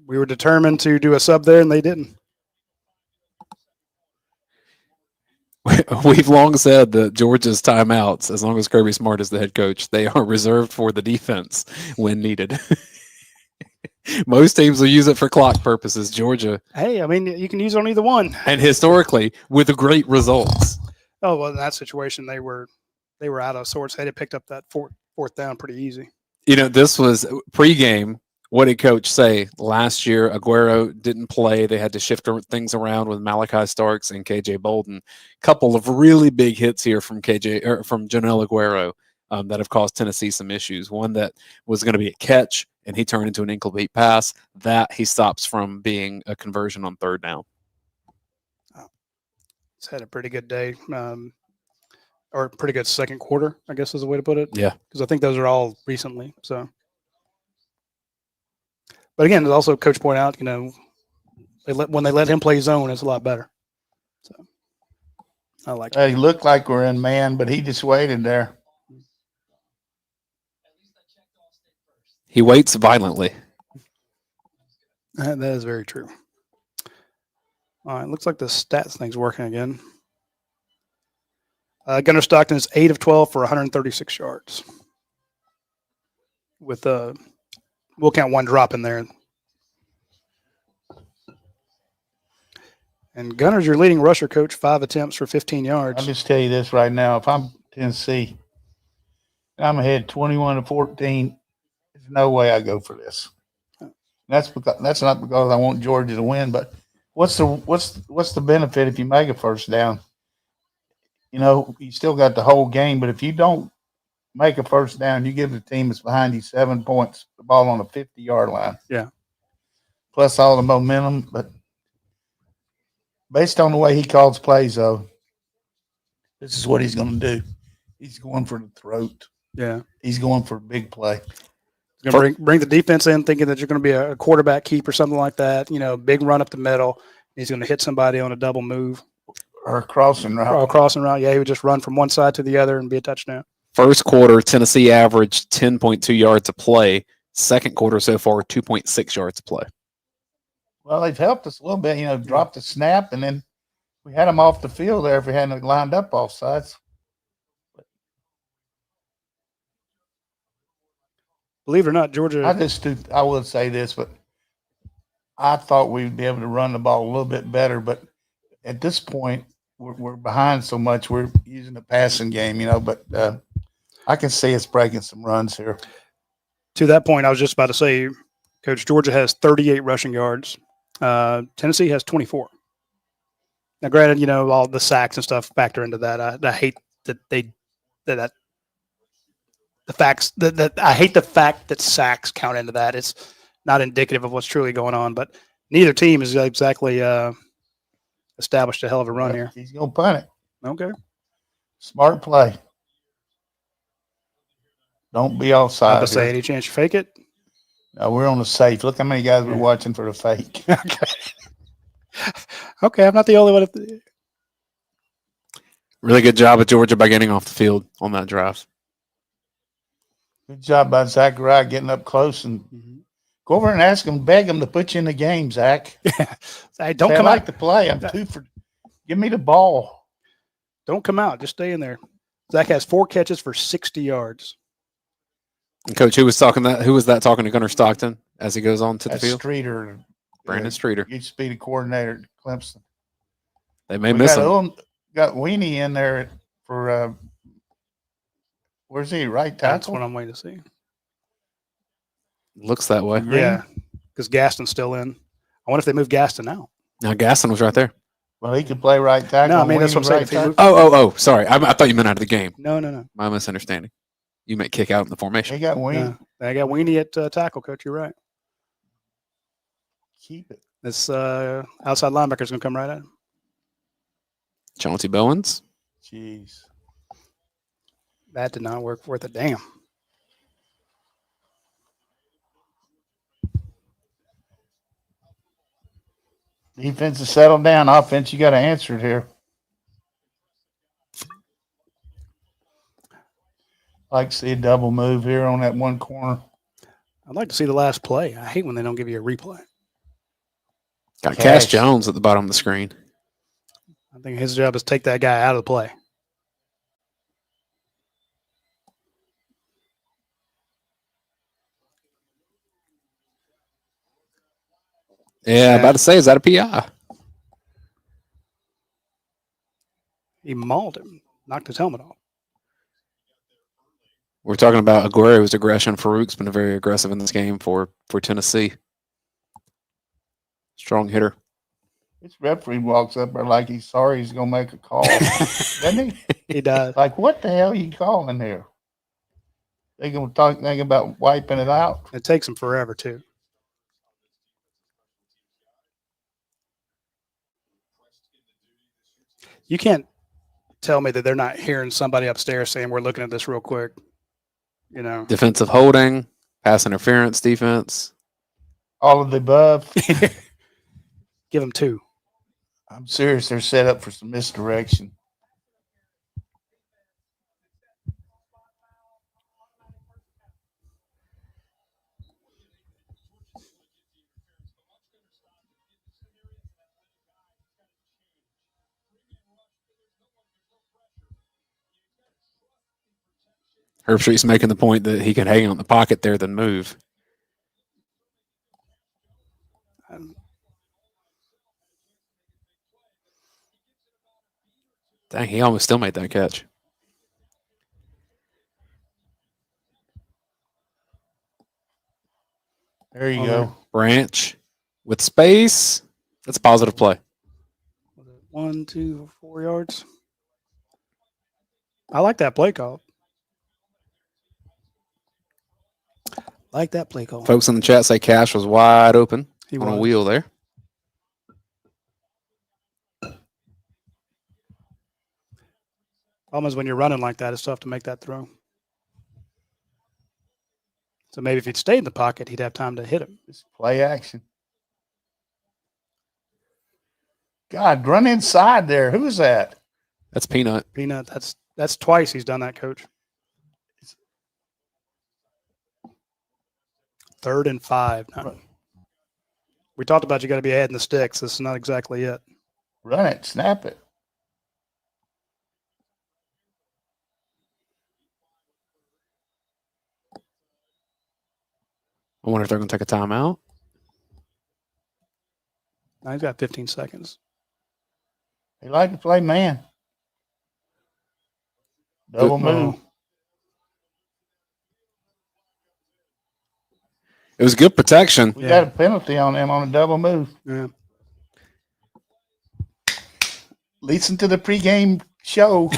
we were determined to do a sub there, and they didn't. We've long said that Georgia's timeouts, as long as Kirby Smart is the head coach, they are reserved for the defense when needed. Most teams will use it for clock purposes. Georgia, Hey, I mean, you can use it on either one. and historically, with great results. Oh well, in that situation, they were out of sorts. They had picked up that fourth down pretty easy. You know, this was pregame. What did Coach say? Last year, Aguero didn't play. They had to shift things around with Malachi Starks and KJ Bolden. Couple of really big hits here from Jonell Aguero that have caused Tennessee some issues. One that was going to be a catch, and he turned into an incomplete pass. That he stops from being a conversion on third down. He's had a pretty good day, or pretty good second quarter, I guess is the way to put it. Yeah, because I think those are all recently. So, but again, also Coach pointed out, you know, when they let him play zone, it's a lot better. So, I like it. He looked like we're in man, but he just waited there. he waits violently. That is very true. All right, looks like the stats thing's working again. Gunnar Stockton is 8 of 12 for 136 yards. With we'll count one drop in there. And Gunner's your leading rusher, Coach. 5 attempts for 15 yards. I'll just tell you this right now. If I'm Tennessee, I'm ahead 21-14. There's no way I go for this. That's not because I want Georgia to win, but what's the benefit if you make a first down? You know, you still got the whole game, but if you don't make a first down, you give the team that's behind you 7 points, the ball on the 50-yard line. Yeah. Plus all the momentum, but based on the way he calls plays, though, this is what he's going to do. He's going for the throat. Yeah. He's going for a big play. He's going to bring the defense in thinking that you're going to be a quarterback keep or something like that. You know, big run up the middle. He's going to hit somebody on a double move. Or a crossing route. Or a crossing route. Yeah, he would just run from one side to the other and be a touchdown. First quarter, Tennessee averaged 10.2 yards a play. Second quarter so far, 2.6 yards a play. Well, they've helped us a little bit, you know, dropped the snap, and then we had them off the field there if we hadn't lined up off sides. Believe it or not, Georgia. I would say this, but I thought we'd be able to run the ball a little bit better. But at this point, we're behind so much. We're using the passing game, you know. But I can see us breaking some runs here. To that point, I was just about to say, Coach, Georgia has 38 rushing yards. Tennessee has 24. Now, granted, you know, all the sacks and stuff factor into that. I hate that I hate the fact that sacks count into that. It's not indicative of what's truly going on, but neither team is exactly established a hell of a run here. He's going to punt it. Okay. Smart play. Don't be offside. I was say, any chance you fake it? No, we're on the safe. Look how many guys we're watching for the fake. Okay, I'm not the only one. Really good job of Georgia by getting off the field on that drive. Good job by Zachariah getting up close and go over and ask him, beg him to put you in the game, Zach. Hey, don't come out to play. I'm two for. Give me the ball. Don't come out. Just stay in there. Zach has 4 catches for 60 yards. And Coach, who was talking to Gunnar Stockton as he goes on to the field? Streeter. Brandon Streeter. Used to be the coordinator at Clemson. They may miss him. Got Weenie in there for where's he? Right tackle? That's what I'm waiting to see. Looks that way. Yeah, because Gaston's still in. I wonder if they moved Gaston out. Now Gaston was right there. Well, he could play right tackle. No, I mean, that's what I'm saying. If he moved- Oh, sorry. I thought you meant out of the game. No. My misunderstanding. You meant kick out in the formation. He got Weenie. I got Weenie at tackle, Coach. You're right. Keep it. This outside linebacker is going to come right at him. Chauncey Bowens. Jeez. That did not work worth a damn. Defense is settled down. Offense, you got to answer it here. Like to see a double move here on that one corner. I'd like to see the last play. I hate when they don't give you a replay. Got Cash Jones at the bottom of the screen. I think his job is to take that guy out of the play. Yeah, about to say, is that a PI? He mauled him, knocked his helmet off. We're talking about Aguero's aggression. Farouk's been very aggressive in this game for Tennessee. Strong hitter. This referee walks up there like he's sorry he's going to make a call. Doesn't he? He does. Like, what the hell are you calling here? They're going to talk thinking about wiping it out. It takes him forever, too. You can't tell me that they're not hearing somebody upstairs saying, we're looking at this real quick. You know, Defensive holding, pass interference defense. All of the above. Give them 2. I'm serious. They're set up for some misdirection. Herbstreit's making the point that he can hang on the pocket there than move. Dang, he almost still made that catch. There you go. Branch with space. That's a positive play. 1, 2, 4 yards. I like that play call. Like that play call. Folks in the chat say Cash was wide open He on was. a wheel there. Problem is when you're running like that, it's tough to make that throw. So maybe if he'd stayed in the pocket, he'd have time to hit him. It's play action. God, run inside there. Who is that? That's Peanut. Peanut, that's twice he's done that, Coach. 3rd and 5. No. We talked about you got to be ahead in the sticks. This is not exactly it. Run it. Snap it. I wonder if they're going to take a timeout. Now he's got 15 seconds. They like to play man. Double move. It was good protection. We got a penalty on them on a double move. Yeah. Listen to the pregame show.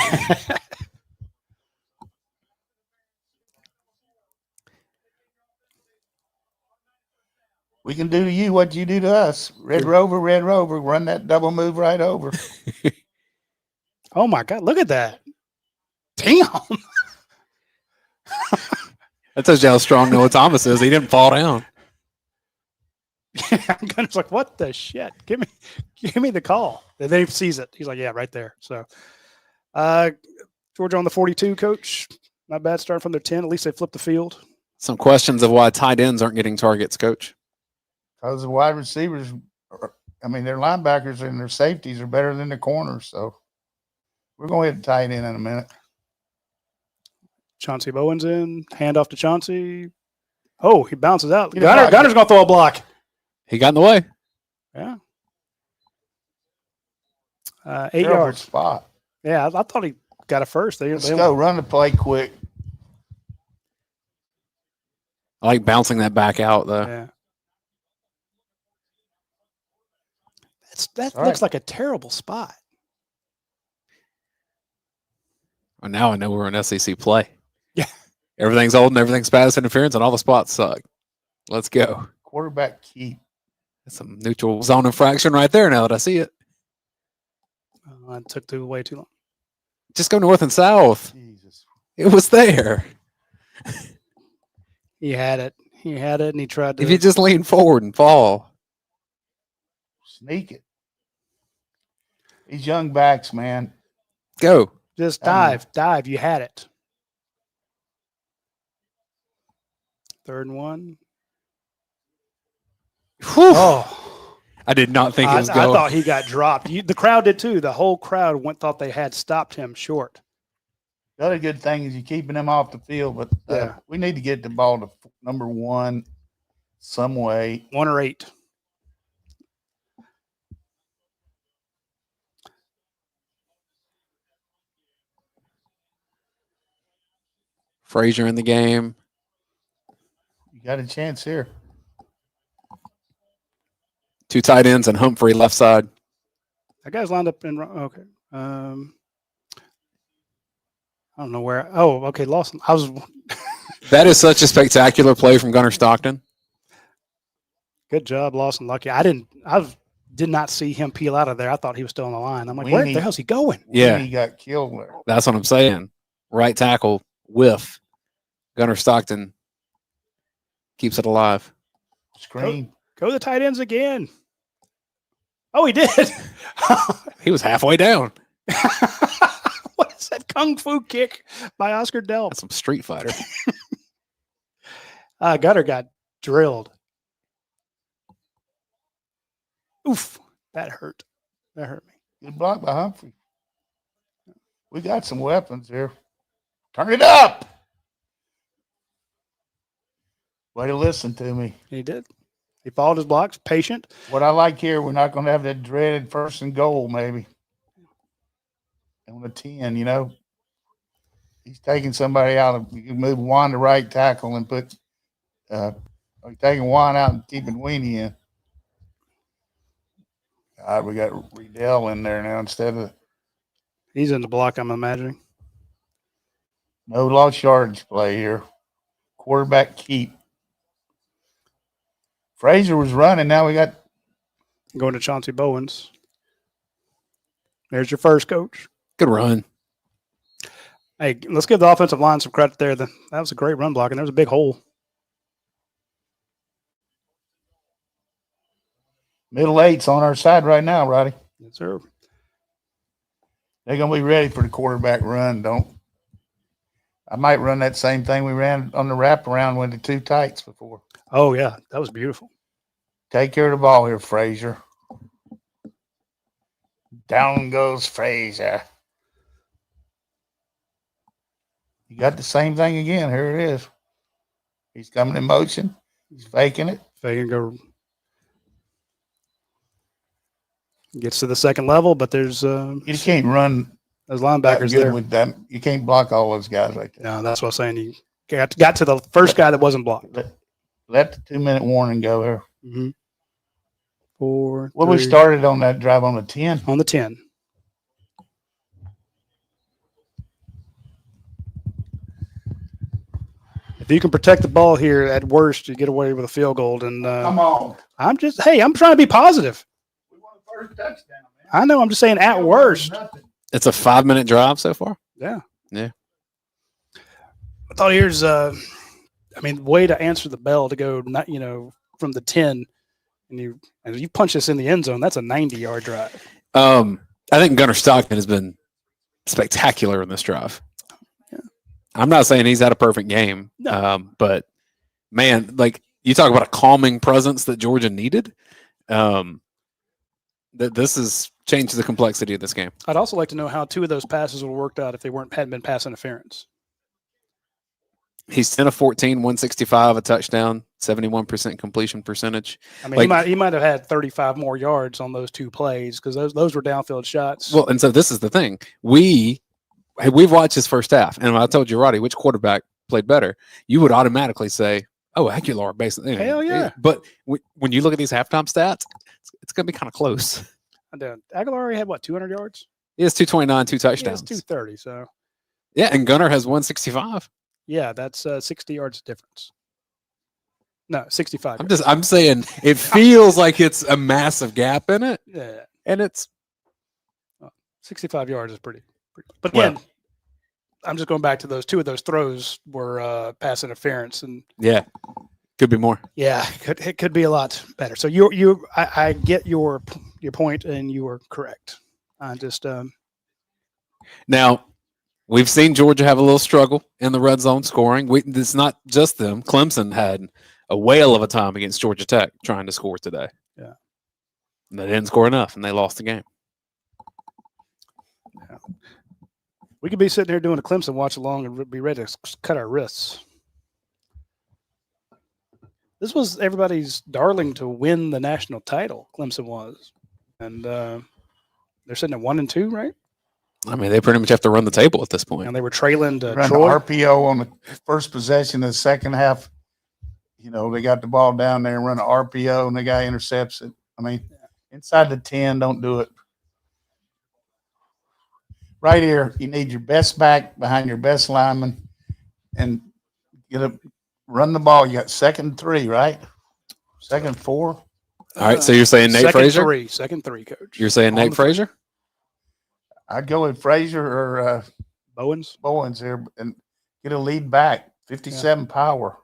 We can do to you what you do to us. Red Rover, run that double move right over. Oh, my God. Look at that. Damn. That tells you how strong Noah Thomas is. He didn't fall down. Yeah, I'm kind of like, what the shit? Give me the call. And then he sees it. He's like, yeah, right there. So, Georgia on the 42, Coach. Not bad starting from their 10. At least they flipped the field. Some questions of why tight ends aren't getting targets, Coach. Because the wide receivers, their linebackers and their safeties are better than the corners. So we're going to hit tight end in a minute. Chauncey Bowen's in. Hand off to Chauncey. Oh, he bounces out. Gunner's Gunner's going to throw a block. He got in the way. Yeah. 8 yards. Spot. Yeah, I thought he got it first. Let's go. Run the play quick. I like bouncing that back out, though. Yeah. That looks like a terrible spot. Well, now I know we're in SEC play. Yeah. Everything's old and everything's pass interference and all the spots suck. Let's go. Quarterback keep. That's some neutral zone infraction right there now that I see it. It took way too long. Just go north and south. Jesus. It was there. He had it. And he tried to. If you just lean forward and fall. Sneak it. These young backs, man. Go. Just dive. You had it. 3rd and 1. Whew. Oh, I did not think it was I going. thought he got dropped. The crowd did too. The whole crowd thought they had stopped him short. The other good thing is you're keeping them off the field, but we need to get the ball to number 1 some way. 1 or 8. Frazier in the game. You got a chance here. 2 tight ends and Humphrey left side. That guy's lined up in. Okay. I don't know where. Oh, okay. Lawson. That is such a spectacular play from Gunnar Stockton. Good job, Lawson Lucky. I did not see him peel out of there. I thought he was still on the line. I'm like, where the hell's he going? Yeah. He got killed there. That's what I'm saying. Right tackle whiff. Gunnar Stockton keeps it alive. Screen. Go the tight ends again. Oh, he did. He was halfway down. What is that kung fu kick by Oscar Delp? That's some Street Fighter. Gunnar got drilled. Oof. That hurt. That hurt me. Good block by Humphrey. We got some weapons here. Turn it up. Way to listen to me. He did. He followed his blocks, patient. What I like here, we're not going to have that dreaded 1st and goal, maybe. On the 10, you know. He's taking somebody out. You can move Juan to right tackle and put taking Juan out and keeping Weenie in. We got Riedel in there now instead of. He's in the block, I'm imagining. No lost yardage play here. Quarterback keep. Frazier was running. Now we got going to Chauncey Bowens. There's your first, coach. Good run. Hey, let's give the offensive line some credit there. That was a great run block, and there's a big hole. middle 8's on our side right now, Roddy. Yes, sir. They're going to be ready for the quarterback run. I might run that same thing we ran on the wraparound with the 2 tights before. Oh, yeah. That was beautiful. Take care of the ball here, Frazier. Down goes Frazier. You got the same thing again. Here it is. He's coming in motion. He's faking it. Faking go. Gets to the second level, but there's You can't run those linebackers good there. with them. You can't block all those guys like that. No, that's what I'm saying. You got to the first guy that wasn't blocked. Let the 2-minute warning go here. Mm-hmm. 4, Well, 3, we started on that drive on the 10. on the 10. If you can protect the ball here, at worst, you get away with a field goal. And Come on. I'm trying to be positive. We want a first touchdown, man. I know. I'm just saying at worst. Nothing. It's a 5-minute drive so far. Yeah. Yeah. I thought here's way to answer the bell to go, from the 10 and you punch this in the end zone. That's a 90-yard drive. I think Gunnar Stockton has been spectacular in this drive. Yeah. I'm not saying he's had a perfect game, No. but man, like you talk about a calming presence that Georgia needed. This has changed the complexity of this game. I'd also like to know how 2 of those passes would have worked out if they hadn't been pass interference. He's 10 of 14, 165, a touchdown, 71% completion percentage. I mean, he might have had 35 more yards on those 2 plays because those were downfield shots. Well, and so this is the thing. We've watched his first half, and when I told you, Roddy, which quarterback played better, you would automatically say, oh, Aguilar, basically. Hell yeah. But when you look at these halftime stats, it's going to be kind of close. Aguilar already had, 200 yards? He has 229, 2 touchdowns. He has 230, so. Yeah, and Gunnar has 165. Yeah, that's 60 yards difference. No, 65. I'm saying it feels like it's a massive gap in it. Yeah. And it's 65 yards is pretty. But again, I'm just going back to those 2 of those throws were pass interference, and yeah, could be more. Yeah, it could be a lot better. So I get your point, and you are correct. Now, we've seen Georgia have a little struggle in the red zone scoring. It's not just them. Clemson had a whale of a time against Georgia Tech trying to score today. Yeah. And they didn't score enough, and they lost the game. Yeah. We could be sitting here doing a Clemson watch along and be ready to cut our wrists. This was everybody's darling to win the national title. Clemson was, and they're sitting at 1-2, right? I mean, they pretty much have to run the table at this point. And they were trailing to Run Troy. the RPO on the first possession of the second half. You know, they got the ball down there and run an RPO, and the guy intercepts it. I mean, inside the 10, don't do it. Right here, you need your best back behind your best lineman, and run the ball. You got 2nd 3, right? 2nd 4. All right, so you're saying Nate Frazier? Second three, coach. You're saying Nate Frazier? I'd go with Frazier or Bowens here and get a lead back. 57 power.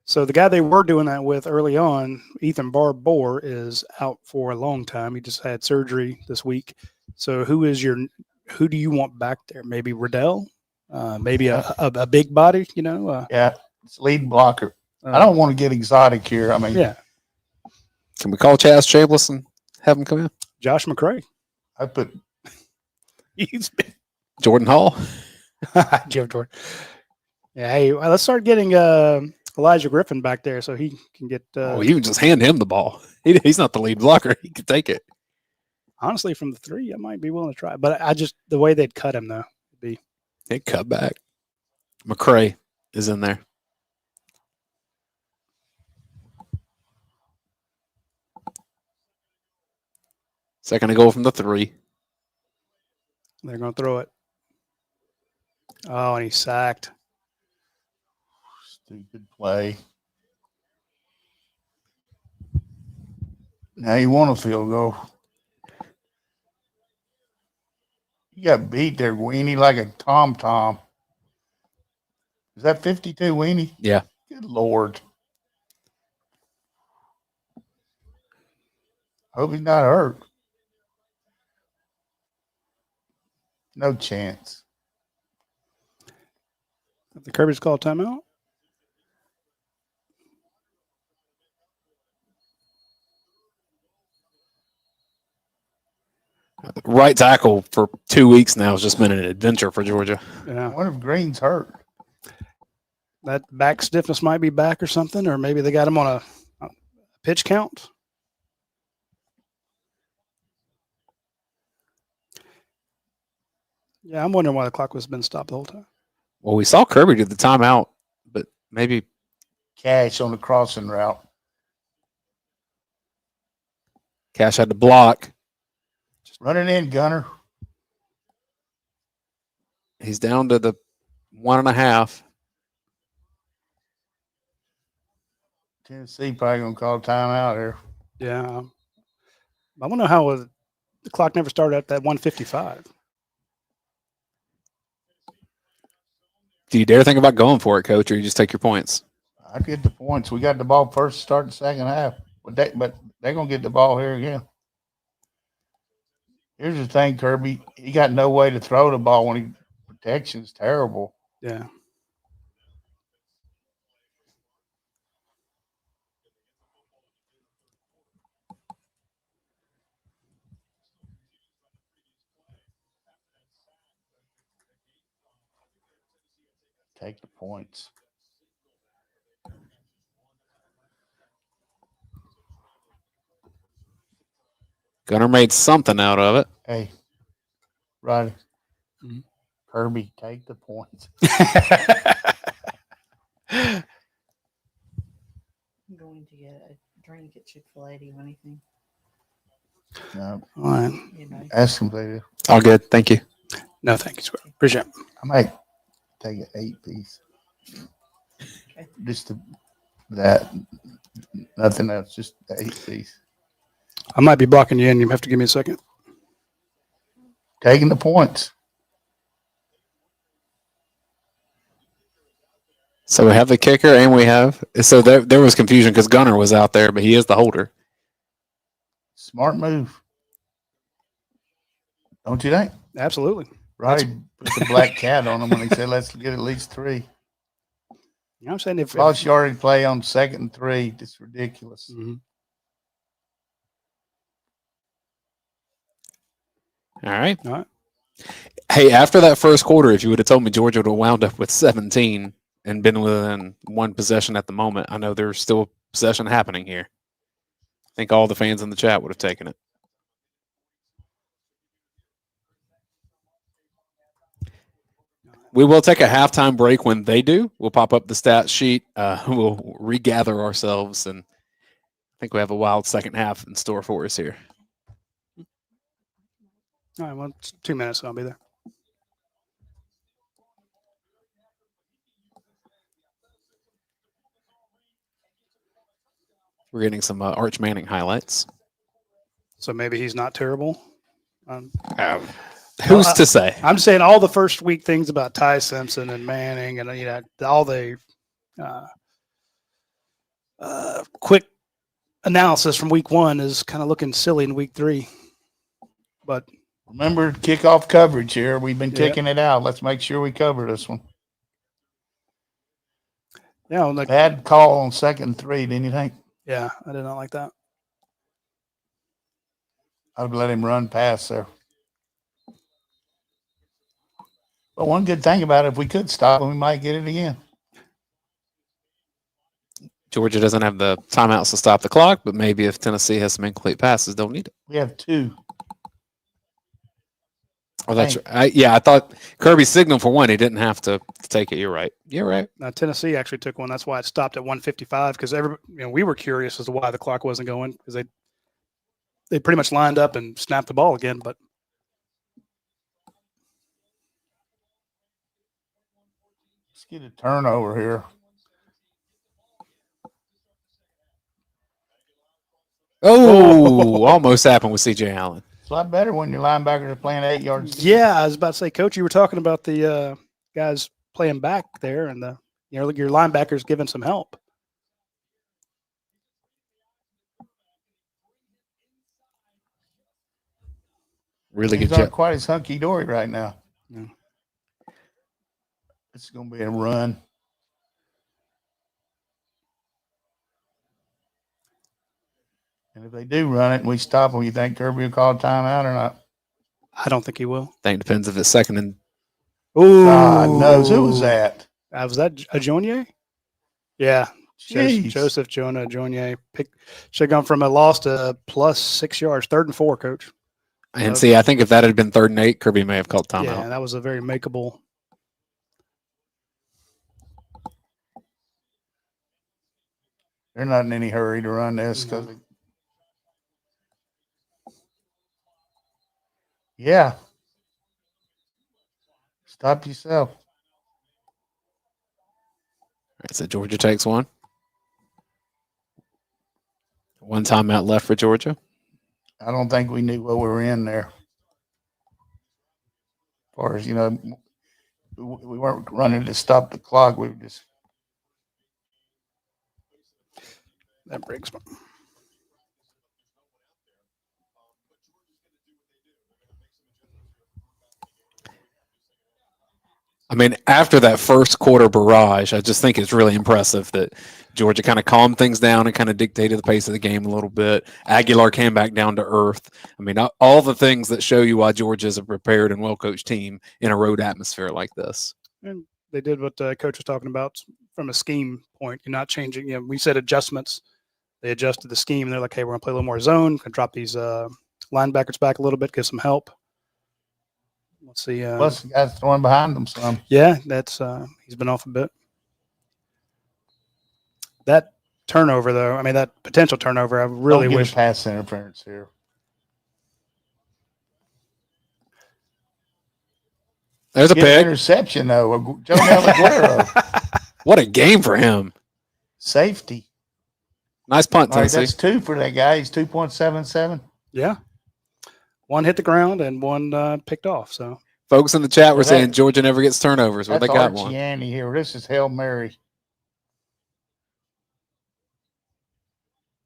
So the guy they were doing that with early on, Ethan Barbour, is out for a long time. He just had surgery this week. So who do you want back there? Maybe Riddell? Maybe a big body, you know? Yeah, it's lead blocker. I don't want to get exotic here. I mean, yeah. Can we call Chaz Chambliss and have him come in? Josh McCray. I put Jordan Hall. Jim Jordan. Yeah, hey, let's start getting Elijah Griffin back there so he can get. You can just hand him the ball. He's not the lead blocker. He can take it. Honestly, from the 3, I might be willing to try. But the way they'd cut him, though, would be. It cut back. McCray is in there. Second to go from the 3. They're going to throw it. Oh, and he's sacked. Stupid play. Now you want a field goal. You got beat there, Weenie, like a tom-tom. Is that 52, Weenie? Yeah. Good Lord. Hope he's not hurt. No chance. The Kirby's called timeout. Right tackle for 2 weeks now has just been an adventure for Georgia. Yeah. What if Green's hurt? That back stiffness might be back or something, or maybe they got him on a pitch count. Yeah, I'm wondering why the clock was been stopped the whole time. Well, we saw Kirby do the timeout, but maybe Cash on the crossing route. Cash had to block. Just run it in, Gunner. He's down to the 1.5. Tennessee probably going to call timeout here. Yeah. I want to know how the clock never started at that 1:55. Do you dare think about going for it, Coach, or you just take your points? I get the points. We got the ball first to start the second half. But they're going to get the ball here again. Here's the thing, Kirby. He got no way to throw the ball when protection's terrible. Yeah. Take the points. Gunner made something out of it. Hey, Roddy. Mm-hmm. Kirby, take the points. I'm going to get a drink at Chick-fil-A. Do you want anything? No, All right. You know. ask him, please. All good. Thank you. No, thank you, sir. Appreciate it. I might take an 8-piece. Okay. Just that. Nothing else. Just 8-piece. I might be blocking you in. You have to give me a second. Taking the points. So we have the kicker and we have – so there was confusion because Gunner was out there, but he is the holder. Smart move. Don't you think? Absolutely. Roddy put the black cat on him when he said, let's get at least 3. You know what I'm saying? If Lost yardage play on 2nd and 3. It's ridiculous. Mhm. All right. All right. Hey, after that first quarter, if you would have told me Georgia would have wound up with 17 and been within 1 possession at the moment, I know there's still possession happening here. I think all the fans in the chat would have taken it. We will take a halftime break. When they do, we'll pop up the stat sheet. We'll regather ourselves, and I think we have a wild second half in store for us here. All right. Well, it's 2 minutes, so I'll be there. We're getting some Arch Manning highlights. So maybe he's not terrible. Who's to say? I'm saying all the first week things about Ty Simpson and Manning and all the quick analysis from week 1 is kind of looking silly in week 3. But remember kickoff coverage here. We've been kicking it out. Let's make sure we cover this one. Yeah, Bad call on 2nd and 3, didn't you think? Yeah, I did not like that. I would let him run past there. But one good thing about it, if we could stop him, we might get it again. Georgia doesn't have the timeouts to stop the clock, but maybe if Tennessee has some incomplete passes, they'll need it. We have 2. Oh, that's right. I thought Kirby signaled for 1. He didn't have to take it. You're right. You're right. Now, Tennessee actually took 1. That's why it stopped at 1:55 because we were curious as to why the clock wasn't going because they pretty much lined up and snapped the ball again. But let's get a turnover here. Oh, almost happened with C.J. Allen. It's a lot better when your linebackers are playing 8 yards. yeah, I was about to say, Coach, you were talking about the guys playing back there and your linebackers giving some help. Really good He's not job. quite as hunky-dory right now. No. It's going to be a run. And if they do run it and we stop them, you think Kirby will call a timeout or not? I don't think he will. I think it depends if it's 2nd and. Ooh, God knows. Who was that? Was that Ajonye? Yeah. Jeez. Joseph Jonah Ajonye. Should have gone from a loss to plus 6 yards. 3rd and 4, Coach. And see, I think if that had been 3rd and 8, Kirby may have called timeout. Yeah, that was a very makeable. They're not in any hurry to run this because, yeah. Stop yourself. All right, so Georgia takes 1. 1 timeout left for Georgia. I don't think we knew what we were in there. As far as, we weren't running to stop the clock. We were just. That breaks me. I mean, after that first quarter barrage, I just think it's really impressive that Georgia kind of calmed things down and kind of dictated the pace of the game a little bit. Aguilar came back down to earth. I mean, all the things that show you why Georgia is a prepared and well-coached team in a road atmosphere like this. And they did what Coach was talking about from a scheme point. You're not changing. We said adjustments. They adjusted the scheme, and they're like, hey, we're going to play a little more zone. Going to drop these linebackers back a little bit, get some help. Let's see. Plus, the guy's throwing behind them some. Yeah, that's he's been off a bit. That turnover, though, that potential turnover, I really Don't get wish. a pass interference here. There's a Get an pick. interception, though. Joe Aguero. What a game for him. Safety. Nice punt, All right, Tennessee. that's 2 for that guy. He's 2.77. Yeah. 1 hit the ground and 1 picked off. So Folks in the chat were Well, saying Georgia never gets turnovers. Well, That's they got Archie one. Annie here. This is Hail Mary.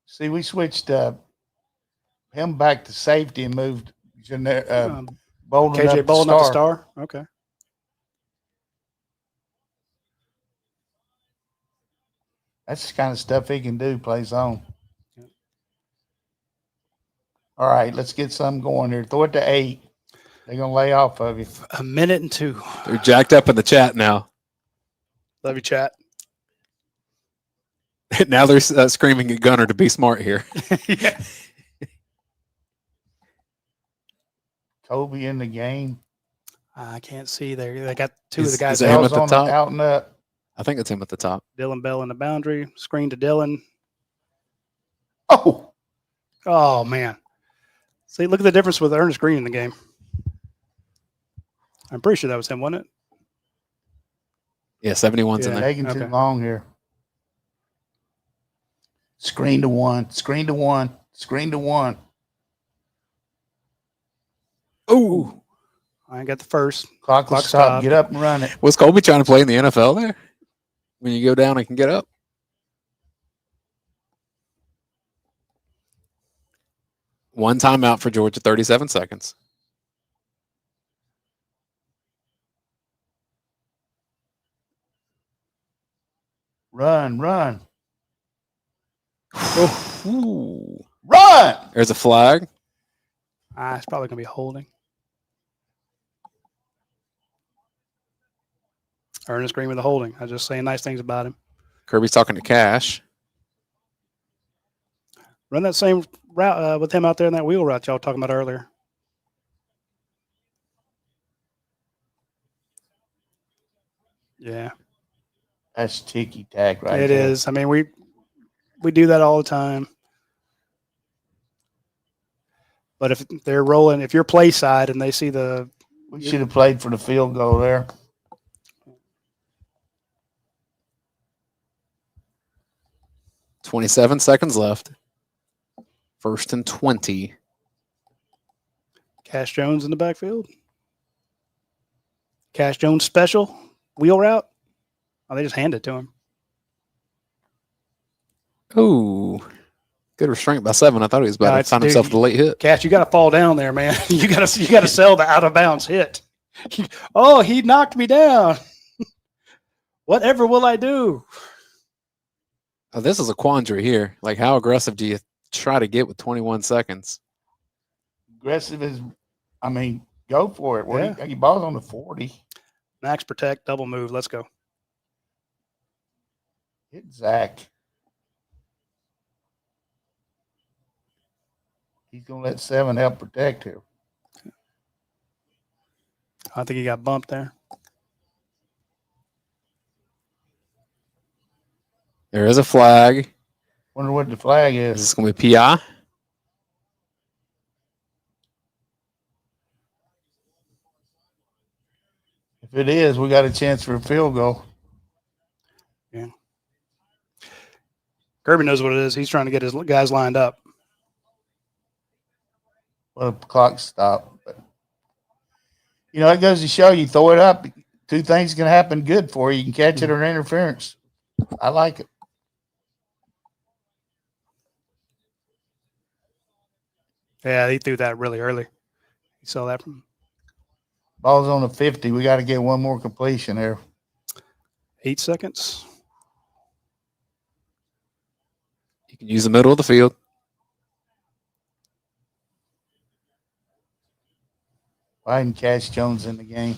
See, we switched him back to safety and moved Bowling KJ up Bolden up the star. Okay. That's the kind of stuff he can do, play zone. Yeah. All right, let's get something going here. Throw it to 8. They're going to lay off of you. A minute and 2. They're jacked up in the chat now. Love you, chat. Now they're screaming at Gunner to be smart here. Yeah. Kobe in the game. I can't see there. They got two of the Is guys that him Bell's at the on top? out and up. I think it's him at the top. Dylan Bell in the boundary. Screen to Dylan. Oh, Oh, man. See, look at the difference with Ernest Green in the game. I'm pretty sure that was him, wasn't it? Yeah, 71's in Yeah. there. taking too Okay. long here. Screen to 1. Screen to 1. Screen to 1. Ooh. I got the first. Clock will Clock stop. stopped. Get up and run it. Was Colby trying to play in the NFL there? When you go down, and can get up. One timeout for Georgia, 37 seconds. Run, run, Ooh. run. There's a flag. It's probably going to be holding. Ernest Green with the holding. I was just saying nice things about him. Kirby's talking to Cash. Run that same route with him out there in that wheel route y'all were talking about earlier. Yeah, That's ticky tack right it there. is. I mean, we do that all the time. But if they're rolling, if you're play side and they see the We should have played for the field goal there. .27 seconds left. 1st and 20. Cash Jones in the backfield, Cash Jones special wheel route. Oh, they just hand it to him. Ooh. Good restraint by 7. I thought he was about No, to it's- find dude, himself with a late hit. Cash, you got to fall down there, man. You got to sell the out of bounds hit. Oh, he knocked me down. Whatever will I do? Oh, this is a quandary here. Like, how aggressive do you try to get with 21 seconds? Aggressive is, I mean, go for it. What Yeah. do you ball's on the 40. Max protect, double move. Let's go. Hit Zach. He's going to let 7 help protect here. I think he got bumped there. There is a flag. Wonder what the flag Is is. this going to be PI? If it is, we got a chance for a field goal. Kirby knows what it is. He's trying to get his guys lined up. Well, the clock stopped. But, you know, it goes to show you throw it up. 2 things can happen good for you. You can catch it or interference. I like it. Yeah, he threw that really early. You saw that from Ball's on the 50. We got to get one more completion there. 8 seconds. You can use the middle of the field. Why didn't Cash Jones in the game?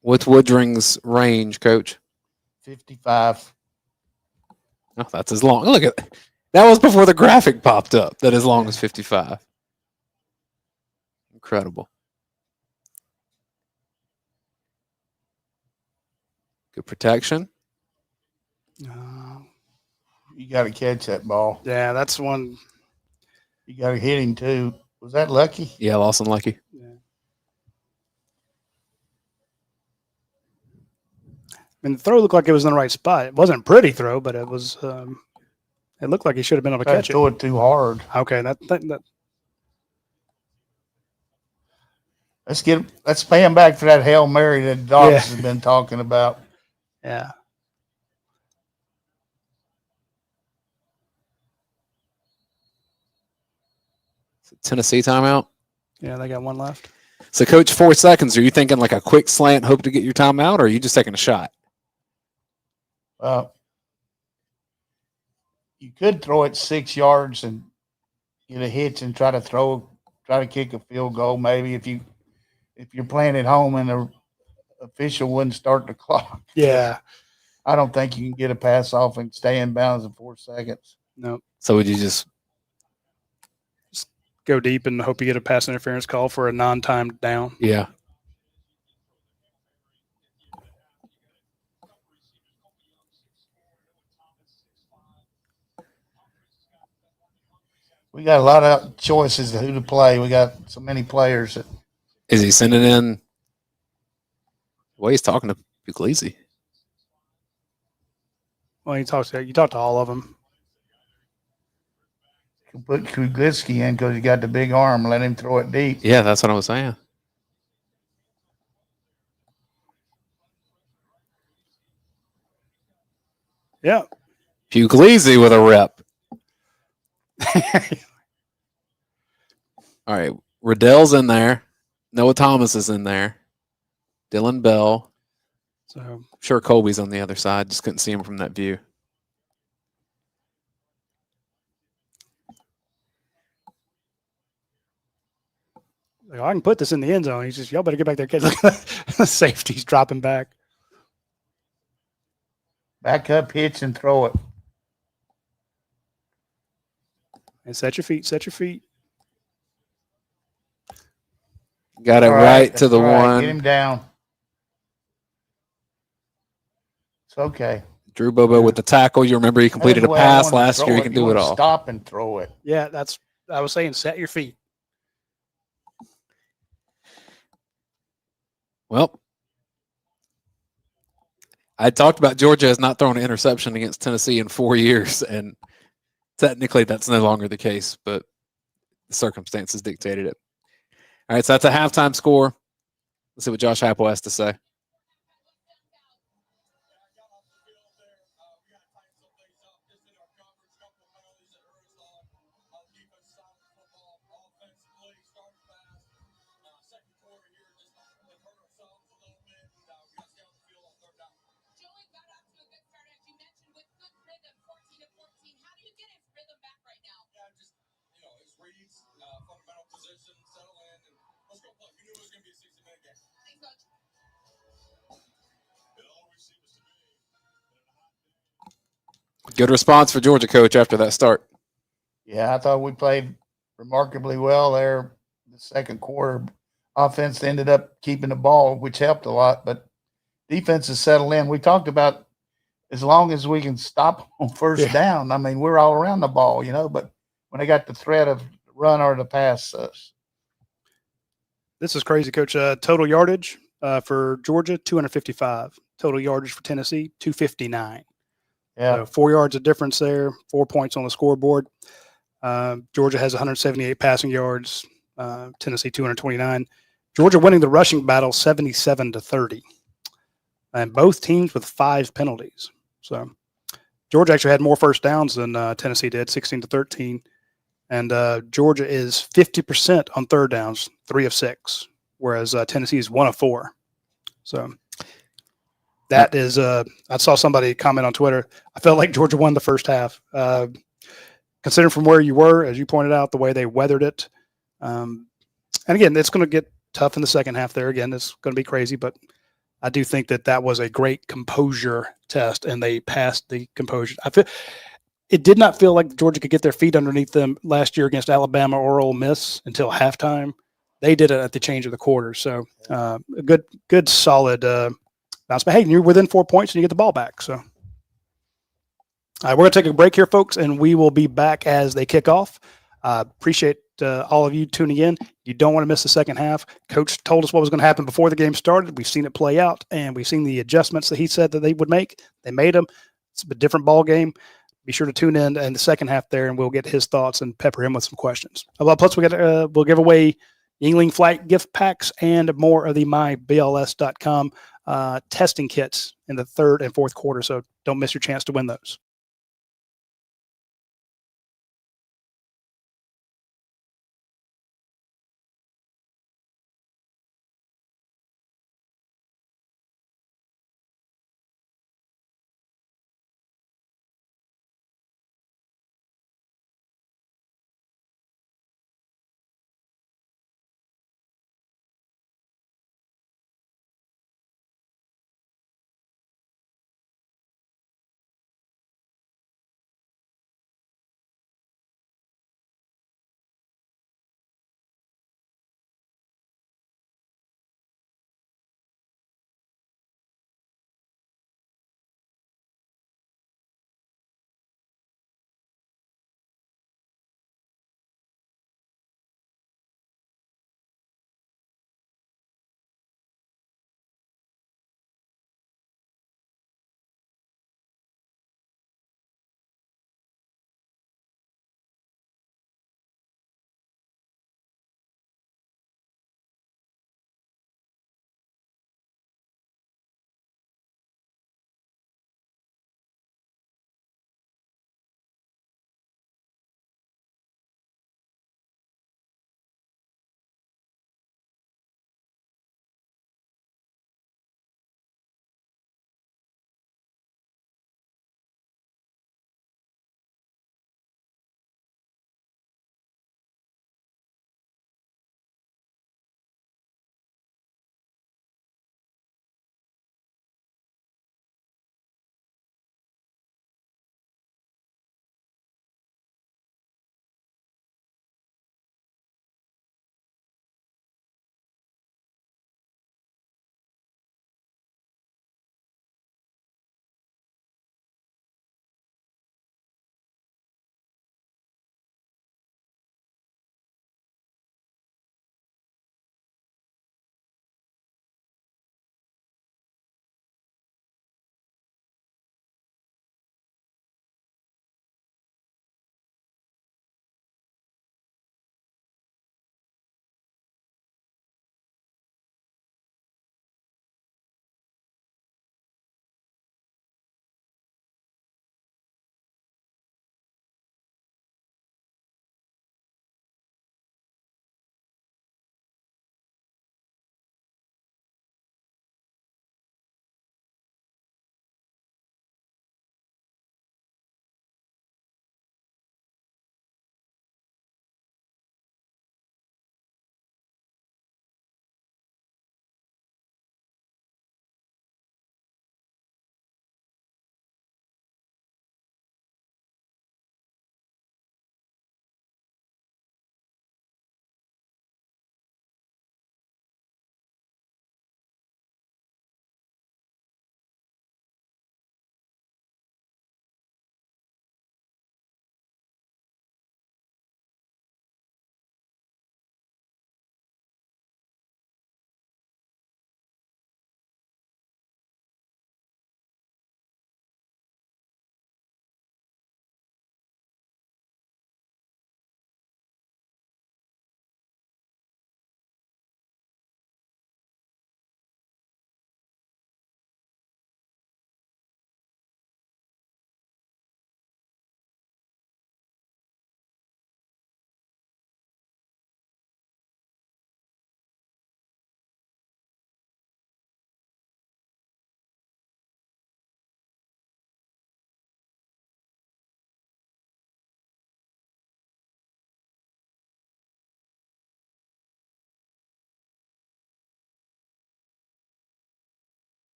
What's Woodring's range, Coach? 55. Oh, that's as long. Look at that. That was before the graphic popped up. That as long as 55. Incredible. Good protection. You got to catch that ball. Yeah, that's one. You got to hit him too. Was that lucky? Yeah, Lawson Lucky. Yeah. I mean, the throw looked like it was in the right spot. It wasn't a pretty throw, but it was. It looked like he should have been able to catch it. Throw it too hard. Okay, that Let's pay him back for that Hail Mary that Dogs has been talking about. yeah. Tennessee timeout. Yeah, they got one left. So, Coach, 4 seconds. Are you thinking like a quick slant, hope to get your timeout, or are you just taking a shot? You could throw it 6 yards and get a hitch and try to kick a field goal. Maybe if you're playing at home and the official wouldn't start the clock. Yeah. I don't think you can get a pass off and stay in bounds in 4 seconds. No. So would you just go deep and hope you get a pass interference call for a non-timed down? Yeah. We got a lot of choices of who to play. We got so many players. Is he sending in? Well, he's talking to Puglisi. Well, you talked to all of them. You put Kugliski in because he got the big arm. Let him throw it deep. Yeah, that's what I was saying. Yeah. Puglisi with a rep. All right. Riddell's in there. Noah Thomas is in there. Dylan Bell. So I'm sure Colby's on the other side. Just couldn't see him from that view. like, I can put this in the end zone. He's just, y'all better get back there, kids. The safety's dropping back. Back up, hitch, and throw it. And set your feet. Set your feet. Got it All right to the all right. one. Get him down. It's okay. Drew Bobo with the tackle. You remember he completed a That's the way I pass wanted to last throw year. He it. can You do it wanna all. Stop and throw it. Yeah, I was saying set your feet. Well, I talked about Georgia has not thrown an interception against Tennessee in 4 years, and technically that's no longer the case, but the circumstances dictated it. All right, so that's a halftime score. Let's see what Josh Heupel has to say. Good response for Georgia, Coach, after that start. Yeah, I thought we played remarkably well there. The second quarter offense ended up keeping the ball, which helped a lot, but defense is settled in. We talked about as long as we can stop on first down. I mean, we're all around the ball, but when they got the threat of the run or the pass. This is crazy, Coach. Total yardage for Georgia, 255. Total yardage for Tennessee, 259. Yeah. So 4 yards of difference there, 4 points on the scoreboard. Georgia has 178 passing yards, Tennessee 229. Georgia winning the rushing battle 77-30. And both teams with 5 penalties. So Georgia actually had more first downs than Tennessee did, 16-13. And Georgia is 50% on third downs, 3 of 6, whereas Tennessee is 1 of 4. So that is, I saw somebody comment on Twitter. I felt like Georgia won the first half. Considering from where you were, as you pointed out, the way they weathered it. And again, it's going to get tough in the second half there. Again, it's going to be crazy, but I do think that was a great composure test, and they passed the composure. It did not feel like Georgia could get their feet underneath them last year against Alabama or Ole Miss until halftime. They did it at the change of the quarter. So a good, solid bounce. But hey, you're within 4 points and you get the ball back. So we're going to take a break here, folks, and we will be back as they kick off. Appreciate all of you tuning in. You don't want to miss the second half. Coach told us what was going to happen before the game started. We've seen it play out, and we've seen the adjustments that he said that they would make. They made them. It's a different ball game. Be sure to tune in the second half there, and we'll get his thoughts and pepper him with some questions. Plus, we'll give away Yingling Flight gift packs and more of the mybls.com testing kits in the third and fourth quarter. So don't miss your chance to win those.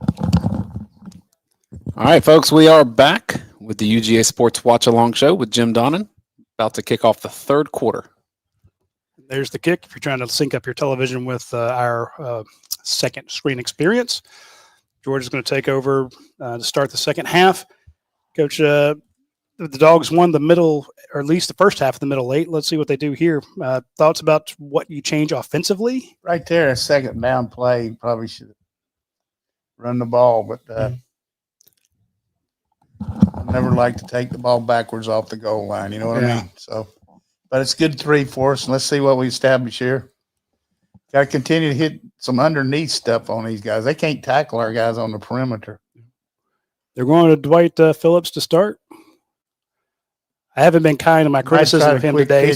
All right, folks, we are back with the UGASports Watch Along Show with Jim Donnan, about to kick off the third quarter. There's the kick. If you're trying to sync up your television with our second screen experience, Georgia's going to take over to start the second half. Coach, the Dogs won the middle, or at least the first half of the middle eight. Let's see what they do here. Thoughts about what you change offensively? Right there, a second down play. Probably should run the ball, but I never like to take the ball backwards off the goal line. You know what I mean? So, but it's good 3 for us. And let's see what we establish here. Got to continue to hit some underneath stuff on these guys. They can't tackle our guys on the perimeter. They're going to Dwight Phillips to start. I haven't been kind to my criticism of him today.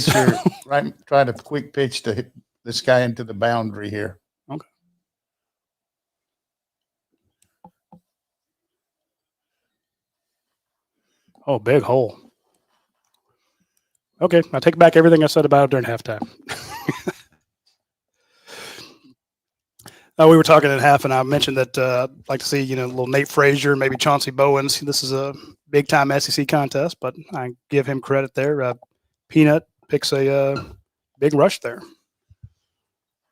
Try to quick pitch to hit this guy into the boundary here. Okay. Oh, big hole. Okay, I take back everything I said about it during halftime. We were talking at half, and I mentioned that I'd like to see, little Nate Frazier, maybe Chauncey Bowens. This is a big-time SEC contest, but I give him credit there. Peanut picks a big rush there.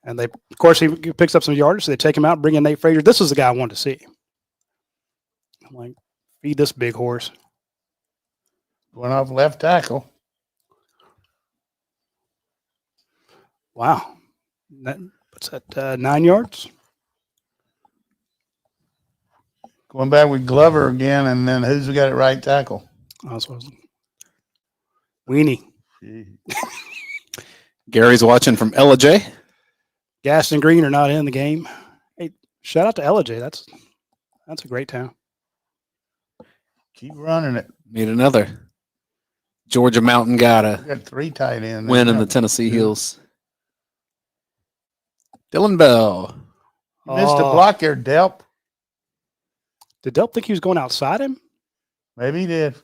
And of course, he picks up some yardage, so they take him out, bring in Nate Frazier. This is the guy I wanted to see. I'm like, feed this big horse. Went off left tackle. Wow. What's that, 9 yards? Going back with Glover again, and then who's we got at right tackle? Weenie. Gary's watching from Ella J. Gaston Green are not in the game. Hey, shout out to Ella J. That's a great town. Keep running it. Need another Georgia Mountain guy to got 3 tight ends. win in the Tennessee Hills. Dylan Bell. You missed a block there, Delp. Did Delp think he was going outside him? Maybe he did.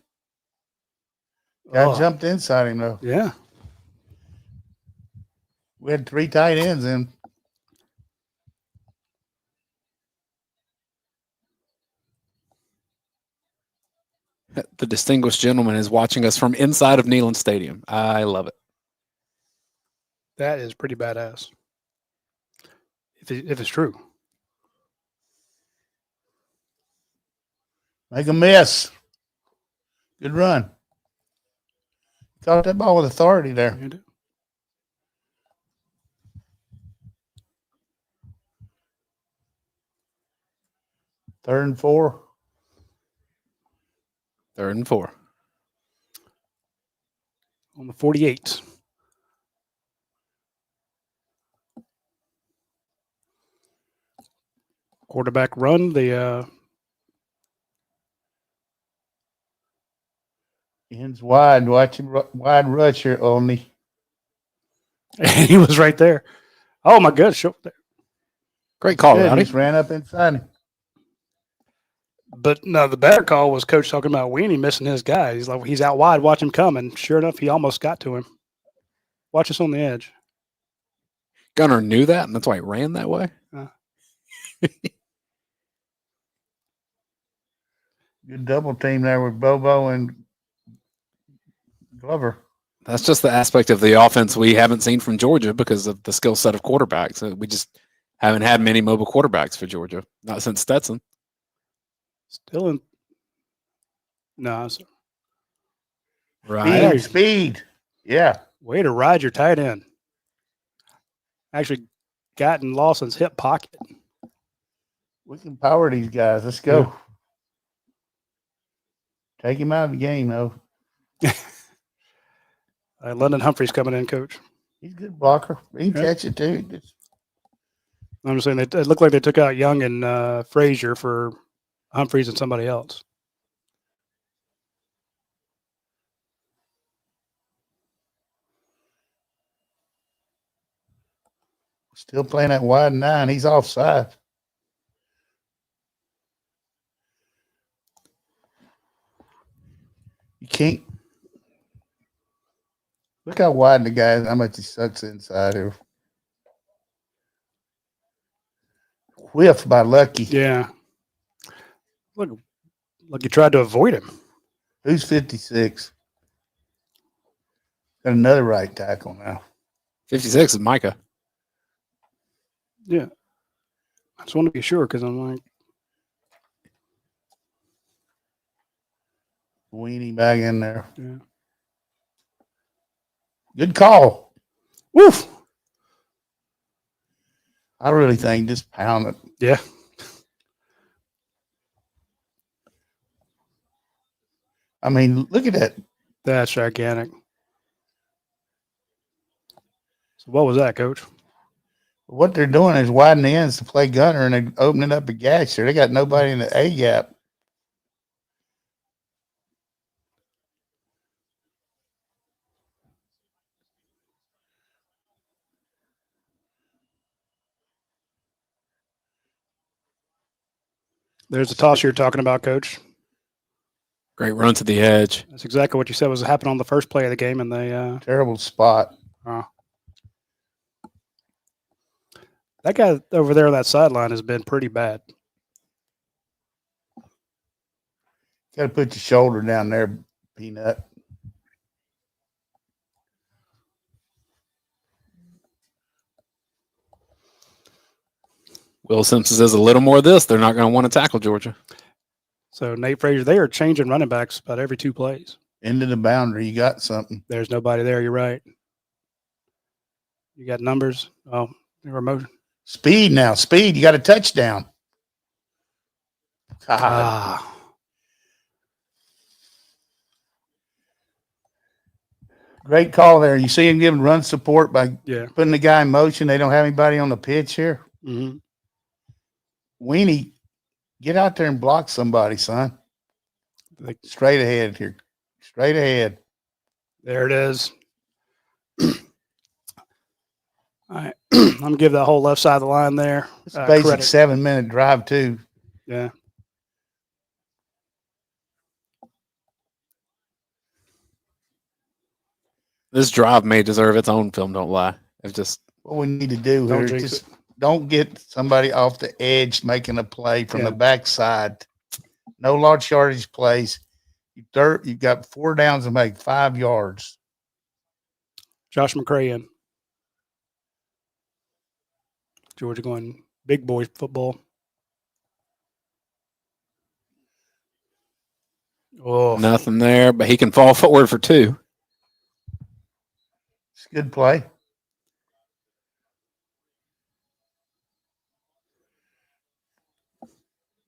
Guy jumped inside him, though. Yeah. We had 3 tight ends in. The distinguished gentleman is watching us from inside of Neyland Stadium. I love it. That is pretty badass. If it's true. Make a miss. Good run. Caught that ball with authority there. Third and 4. 3rd and 4. On the 48. Quarterback run. The ends wide. Watch him wide rush here only. he was right there. Oh my goodness! Great call, He Rowdy. just ran up inside him. But no, the better call was Coach talking about Weenie missing his guy. He's like, he's out wide. Watch him come, and sure enough, he almost got to him. Watch us on the edge. Gunner knew that, and that's why he ran that way. Good double team there with Bobo and Glover. That's just the aspect of the offense we haven't seen from Georgia because of the skill set of quarterbacks. We just haven't had many mobile quarterbacks for Georgia, not since Stetson. Still in. No. Right. Speed. Yeah. Way to ride your tight end. Actually got in Lawson's hip pocket. We can power these guys. Let's go. Yeah. Take him out of the game, though. London Humphrey's coming in, Coach. He's a good blocker. He can catch it, too. I'm just saying it looked like they took out Young and Frazier for Humphreys and somebody else. Still playing that wide 9. He's offside. You can't. Look how wide the guy is, how much he sucks inside here. Whiff by Lucky. Yeah. Look, you tried to avoid him. Who's 56? Got another right tackle now. 56 is Micah. Yeah. I just want to be sure because I'm like, Weenie back in there. yeah. Good call. Woof. I really think just pound it. Yeah. I mean, look at that. That's gigantic. So what was that, Coach? What they're doing is widening the ends to play gunner, and they're opening up a gash there. They got nobody in the A gap. There's the toss you're talking about, Coach. Great run to the edge. That's exactly what you said was happening on the first play of the game, and they Terrible spot. that guy over there on that sideline has been pretty bad. Got to put your shoulder down there, Peanut. Will Simpson says a little more of this. They're not going to want to tackle Georgia. So Nate Frazier, they are changing running backs about every 2 plays. Into the boundary. You got something. There's nobody there. You're right. You got numbers. Oh, remote. Speed now. Speed. You got a touchdown. God. Ah. Great call there. You see him giving run support by putting the guy in motion. They don't have anybody on the pitch here. Mm-hmm. Weenie, get out there and block somebody, son. Straight ahead here. Straight ahead. There it is. All right. I'm going to give that whole left side of the line there. It's a basic 7-minute drive, too. Yeah. This drive may deserve its own film, don't lie. It's just what we need to do here is just don't get somebody off the edge making a play from the backside. No large yardage plays. You've got 4 downs to make 5 yards. Josh McCray in. Georgia going big boy football. Oh, nothing there, but he can fall forward for 2. It's a good play.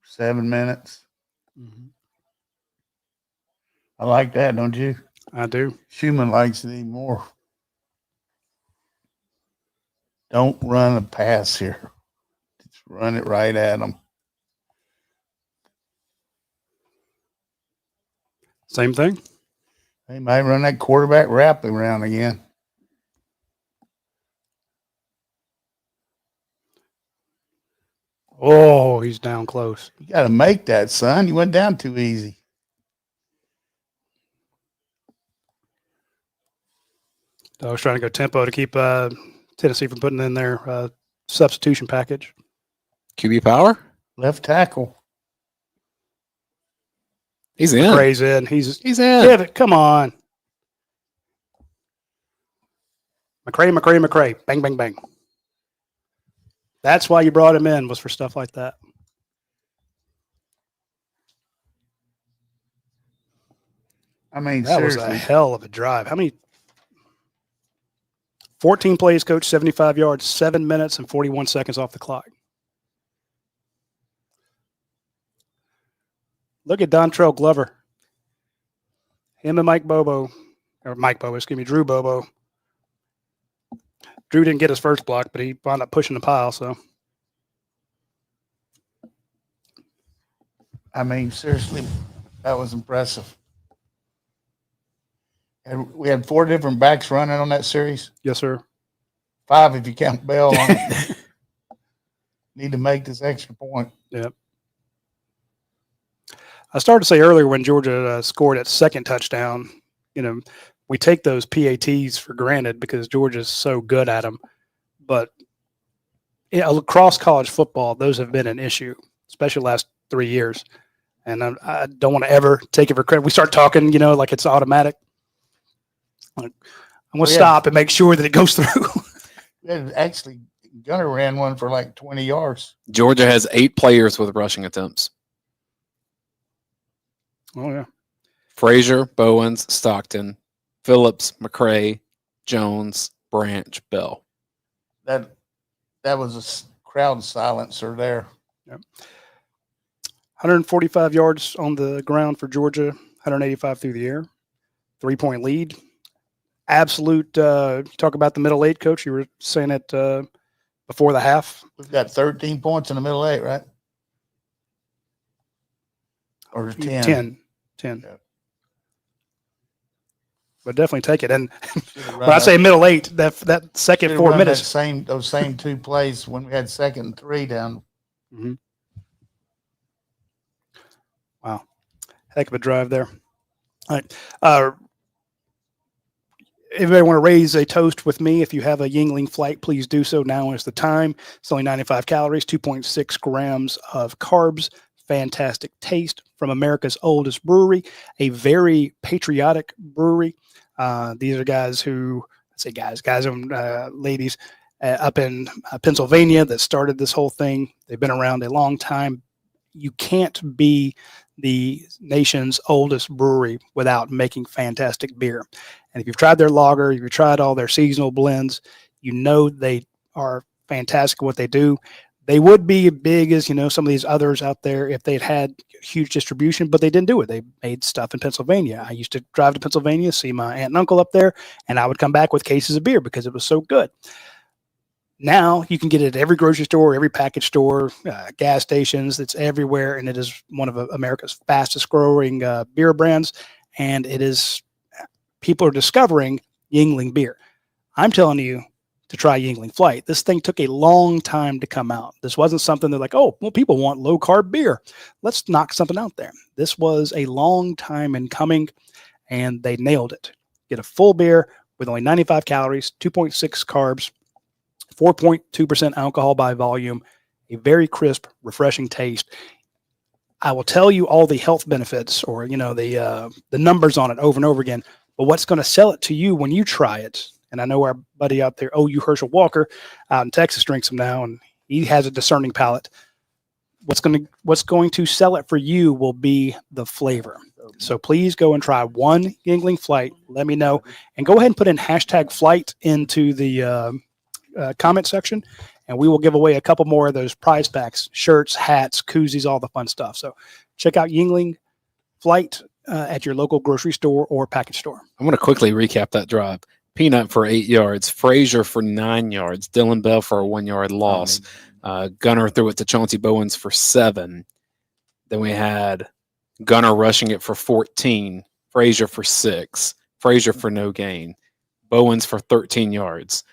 Seven minutes. Mm-hmm. I like that, don't you? I do. Schumann likes it even more. Don't run a pass here. Just run it right at them. Same thing. They might run that quarterback wrap around again. Oh, he's down close. You got to make that, son. You went down too easy. I was trying to go tempo to keep Tennessee from putting in their substitution package. QB power? Left tackle. He's in. McCray's in. He's in. Give it. Come on. McCray. Bang, bang, bang. That's why you brought him in, was for stuff like that. I mean, that seriously. was a hell of a drive. How many? 14 plays, Coach, 75 yards, 7 minutes and 41 seconds off the clock. Look at Dontrell Glover. Him and Drew Bobo. Drew didn't get his first block, but he wound up pushing the pile, so. I mean, seriously, that was impressive. And we had 4 different backs running on that series. Yes, sir. 5 if you count Bell on it. Need to make this extra point. Yep. I started to say earlier when Georgia scored at second touchdown, we take those PATs for granted because Georgia's so good at them. But across college football, those have been an issue, especially the last 3 years. And I don't want to ever take it for credit. We start talking, like it's automatic. I'm going to stop and make sure that it goes through. Actually, Gunner ran one for like 20 yards. Georgia has 8 players with rushing attempts. Oh, yeah. Frazier, Bowens, Stockton, Phillips, McCray, Jones, Branch, Bell. That was a crowd silencer there. Yep. 145 yards on the ground for Georgia, 185 through the air. 3-point lead. Absolute, you talk about the middle 8, Coach. You were saying it before the half. We've got 13 points in the middle 8, right? Or 10. 10. Yeah. But definitely take it. And when I say middle 8, that second 4 minutes. Those same 2 plays when we had 2nd and 3 down. Mm-hmm. Wow. Heck of a drive there. All right. Everybody want to raise a toast with me? If you have a Yuengling flight, please do so. Now is the time. It's only 95 calories, 2.6 grams of carbs. Fantastic taste from America's oldest brewery, a very patriotic brewery. These are guys who, guys and ladies up in Pennsylvania that started this whole thing. They've been around a long time. You can't be the nation's oldest brewery without making fantastic beer. And if you've tried their lager, if you've tried all their seasonal blends, they are fantastic at what they do. They would be big as, some of these others out there if they'd had huge distribution, but they didn't do it. They made stuff in Pennsylvania. I used to drive to Pennsylvania, see my aunt and uncle up there, and I would come back with cases of beer because it was so good. Now you can get it at every grocery store, every package store, gas stations. It's everywhere, and it is one of America's fastest growing beer brands. And people are discovering Yuengling beer. I'm telling you to try Yuengling Flight. This thing took a long time to come out. This wasn't something they're like, oh, well, people want low carb beer. Let's knock something out there. This was a long time in coming, and they nailed it. Get a full beer with only 95 calories, 2.6 carbs, 4.2% alcohol by volume, a very crisp, refreshing taste. I will tell you all the health benefits or, the numbers on it over and over again, but what's going to sell it to you when you try it, and I know our buddy out there, OU Herschel Walker out in Texas drinks them now, and he has a discerning palate. What's going to sell it for you will be the flavor. So please go and try one Yuengling Flight. Let me know, and go ahead and put in #flight into the comment section, and we will give away a couple more of those prize packs, shirts, hats, koozies, all the fun stuff. So check out Yuengling Flight at your local grocery store or package store. I'm going to quickly recap that drive. Peanut for 8 yards, Frazier for 9 yards, Dylan Bell for a 1-yard loss. Gunner threw it to Chauncey Bowens for 7. Then we had Gunner rushing it for 14, Frazier for 6, Frazier for no gain, Bowens for 13 yards,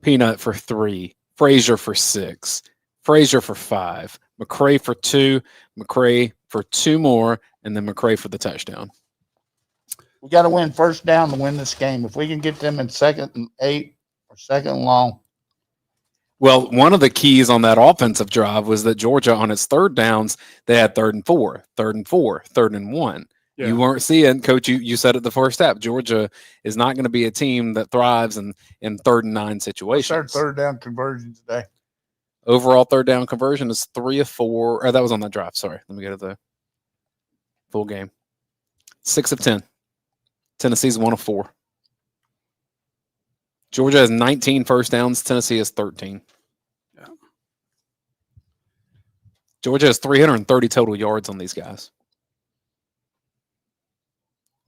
Peanut for 3, Frazier for 6, Frazier for 5, McCray for 2, McCray for 2 more, and then McCray for the touchdown. We got to win first down to win this game. If we can get them in 2nd and 8 or 2nd and long. Well, one of the keys on that offensive drive was that Georgia, on its 3rd downs, they had 3rd and 4, 3rd and 4, 3rd and 1. Yeah. You weren't seeing, Coach, you said at the first step, Georgia is not going to be a team that thrives in 3rd and 9 situations. What's our 3rd down conversion today? Overall 3rd down conversion is 3 of 4. Or that was on that drive. Sorry. Let me go to the full game. 6 of 10. Tennessee's 1 of 4. Georgia has 19 first downs. Tennessee has 13. Yeah. Georgia has 330 total yards on these guys.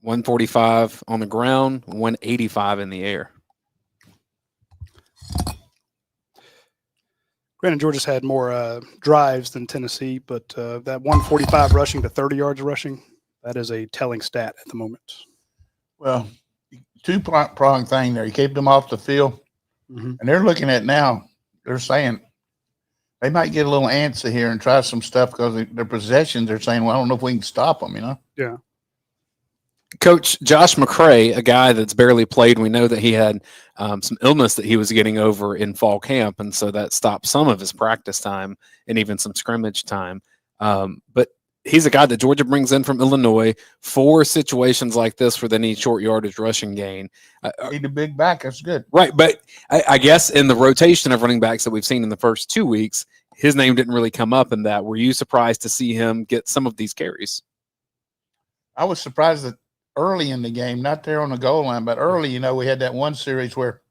145 on the ground, 185 in the air. Granted, Georgia's had more drives than Tennessee, but that 145 rushing to 30 yards rushing, that is a telling stat at the moment. Well, two-pronged thing there. You keep them off the field, and they're looking at now. They're saying they might get a little antsy here and try some stuff because their possessions. They're saying, well, I don't know if we can stop them, Yeah. Coach Josh McCray, a guy that's barely played, we know that he had some illness that he was getting over in fall camp, and so that stopped some of his practice time and even some scrimmage time. But he's a guy that Georgia brings in from Illinois for situations like this where they need short yardage rushing gain. Need a big back. That's good. Right. But I guess in the rotation of running backs that we've seen in the first 2 weeks, his name didn't really come up in that. Were you surprised to see him get some of these carries? I was surprised that early in the game, not there on the goal line, but early, we had that one series where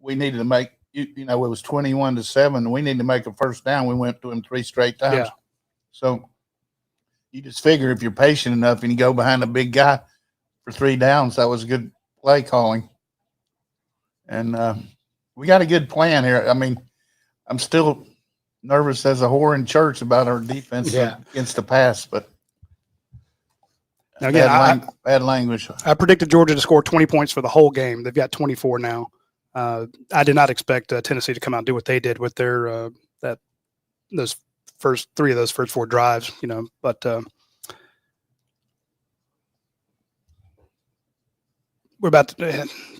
we needed to make, it was 21-7. We needed to make a first down. We went to him 3 straight times. Yeah. So you just figure if you're patient enough and you go behind a big guy for 3 downs, that was a good play calling. And we got a good plan here. I mean, I'm still nervous as a whore in church about our defense against the pass, but now, again, bad language. I predicted Georgia to score 20 points for the whole game. They've got 24 now. I did not expect Tennessee to come out and do what they did with their those first 3 of those first 4 drives. But we're about to,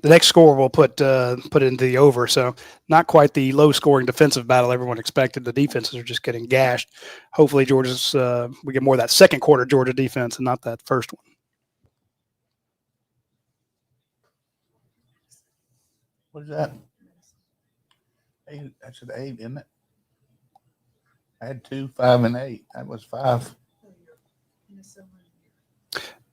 the next score will put it into the over. So not quite the low scoring defensive battle everyone expected. The defenses are just getting gashed. Hopefully Georgia's we get more of that second quarter Georgia defense and not that first one. What is that? 8, that's an 8, isn't it? I had 2, 5, and 8. That was 5.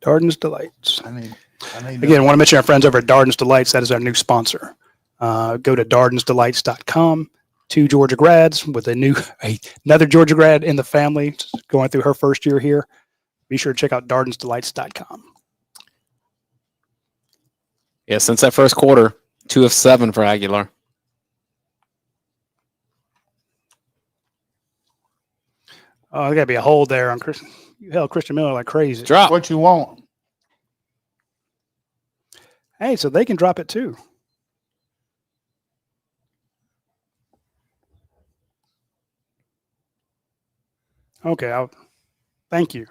Darden's Delights. I need Again, I want to mention our friends over at Darden's Delights. That is our new sponsor. Go to dardensdelights.com. 2 Georgia grads with another Georgia grad in the family going through her first year here. Be sure to check out dardensdelights.com. Yeah, since that first quarter, 2 of 7 for Aguilar. Oh, there got to be a hold there on Christian. You held Christian Miller like crazy. Drop. what you want. Hey, so they can drop it too. Okay, thank you.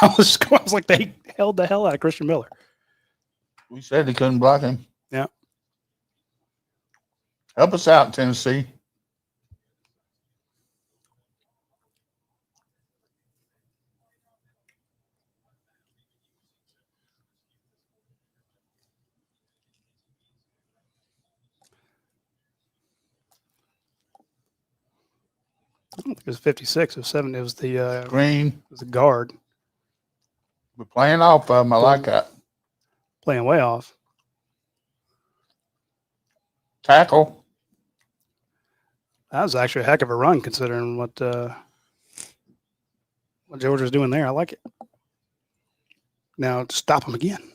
I was like, they held the hell out of Christian Miller. We said they couldn't block him. Yeah. Help us out, Tennessee. I don't think it was 56. It was 7. It was the Green. it was the guard We're playing off of him. I like that. playing way off. Tackle. That was actually a heck of a run considering what Georgia's doing there. I like it. Now stop him again.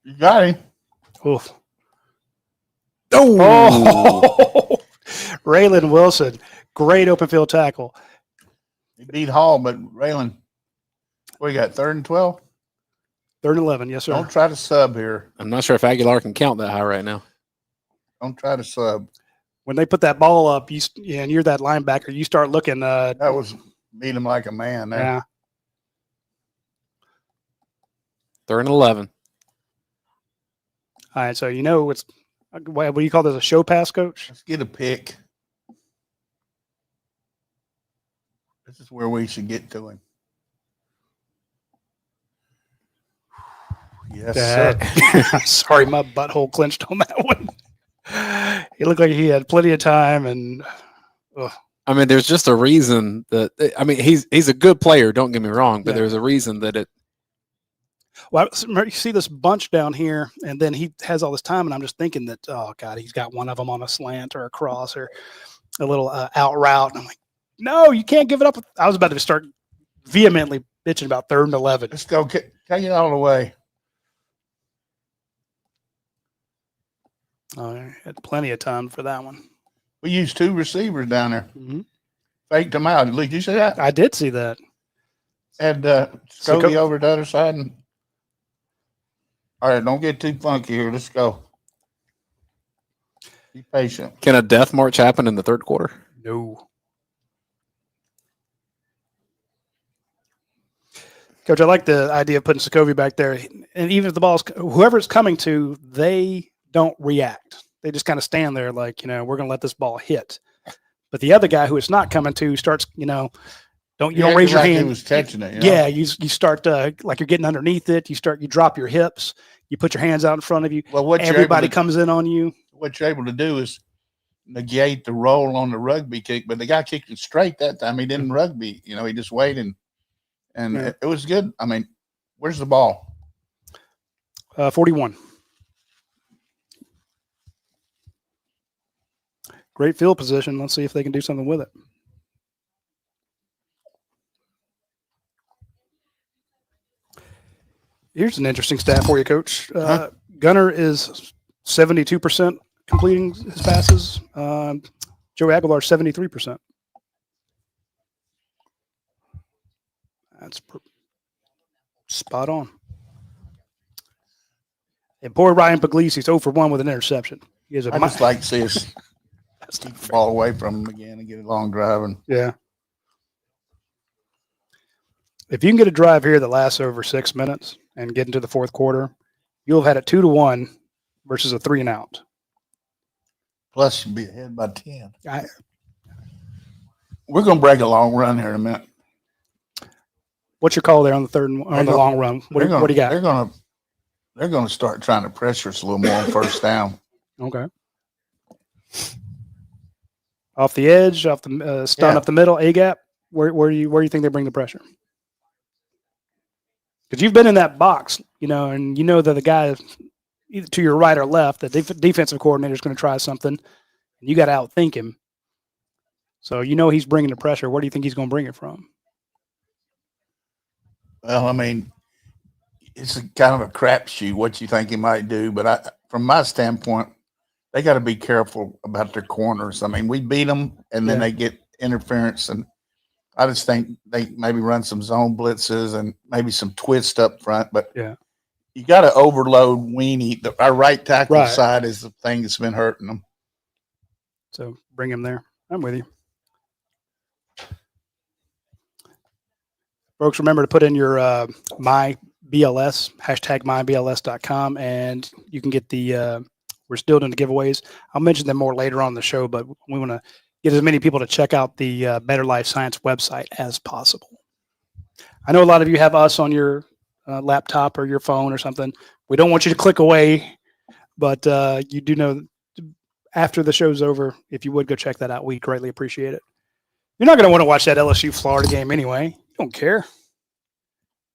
You got him. Oof. Oh, Raylan Wilson. Great open field tackle. He beat Hall, but Raylan, we got 3rd and 12. 3rd and 11. Yes, sir. Don't try to sub here. I'm not sure if Aguilar can count that high right now. Don't try to sub. When they put that ball up, and you're that linebacker, you start looking. That was beat him like a man there. Yeah. 3rd and 11. All right. So it's what do you call this? A show pass, coach? Let's get a pick. This is where we should get to him. Yes, sir. Sorry, my butthole clenched on that one. He looked like he had plenty of time, and I mean, there's just a reason that he's a good player. Don't get me wrong, but Yeah. there's a reason that it. well, you see this bunch down here, and then he has all this time, and I'm just thinking that, oh God, he's got one of them on a slant or a cross or a little out route, and I'm like, no, you can't give it up. I was about to start vehemently bitching about 3rd and 11. Let's go. Take it all the way. I had plenty of time for that one. We used 2 receivers down there. Mm-hmm. Faked them out. Did you see that? I did see that. Had Scobie over the other side. All right, don't get too funky here. Let's go. Be patient. Can a death march happen in the 3rd quarter? No. Coach, I like the idea of putting Sokovia back there. And even if the ball's whoever it's coming to, they don't react. they just kind of stand there like, we're going to let this ball hit. But the other guy who it's not coming to starts, you don't raise your like hand. He was catching it. Yeah, you start like you're getting underneath it. You drop your hips. You put your hands out in front of you. Well, Everybody comes in on you. What you're able to do is negate the roll on the rugby kick, but the guy kicked it straight that time. He didn't rugby. He just waited, and it was good. I mean, where's the ball? 41. Great field position. Let's see if they can do something with it. Here's an interesting stat for you, Coach. Gunner is 72% completing his passes. Joe Aguilar, 73%. That's spot on. And poor Ryan Puglisi's 0 for 1 with an interception. He has I just like to see us keep the ball away from him again and get a long drive. Yeah. If you can get a drive here that lasts over 6 minutes and get into the fourth quarter, you'll have had it 2-1 versus a 3 and out. Plus, you'll be ahead by 10. We're going to break a long run here in a minute. What's your call there on the third on the long run? What do you got? They're going to start trying to pressure us a little more on first down. Okay. Off the edge, off the stun up the middle, A gap. Where do you think they bring the pressure? Because you've been in that box, and that the guy either to your right or left, the defensive coordinator is going to try something, and you got to outthink him. So he's bringing the pressure. Where do you think he's going to bring it from? Well, I mean, it's kind of a crapshoot what you think he might do, but from my standpoint, they got to be careful about their corners. I mean, we beat them, and then they get interference, and I just think they maybe run some zone blitzes and maybe some twist up front. But you got to overload Weenie. Our right tackle side is the thing that's been hurting them. So bring him there. I'm with you. Folks, remember to put in your MyBLS, #MyBLS.com, and you can get we're still doing the giveaways. I'll mention them more later on in the show, but we want to get as many people to check out the Better Life Science website as possible. I know a lot of you have us on your laptop or your phone or something. We don't want you to click away, but you do know after the show's over, if you would go check that out, we greatly appreciate it. You're not going to want to watch that LSU-Florida game anyway. You don't care.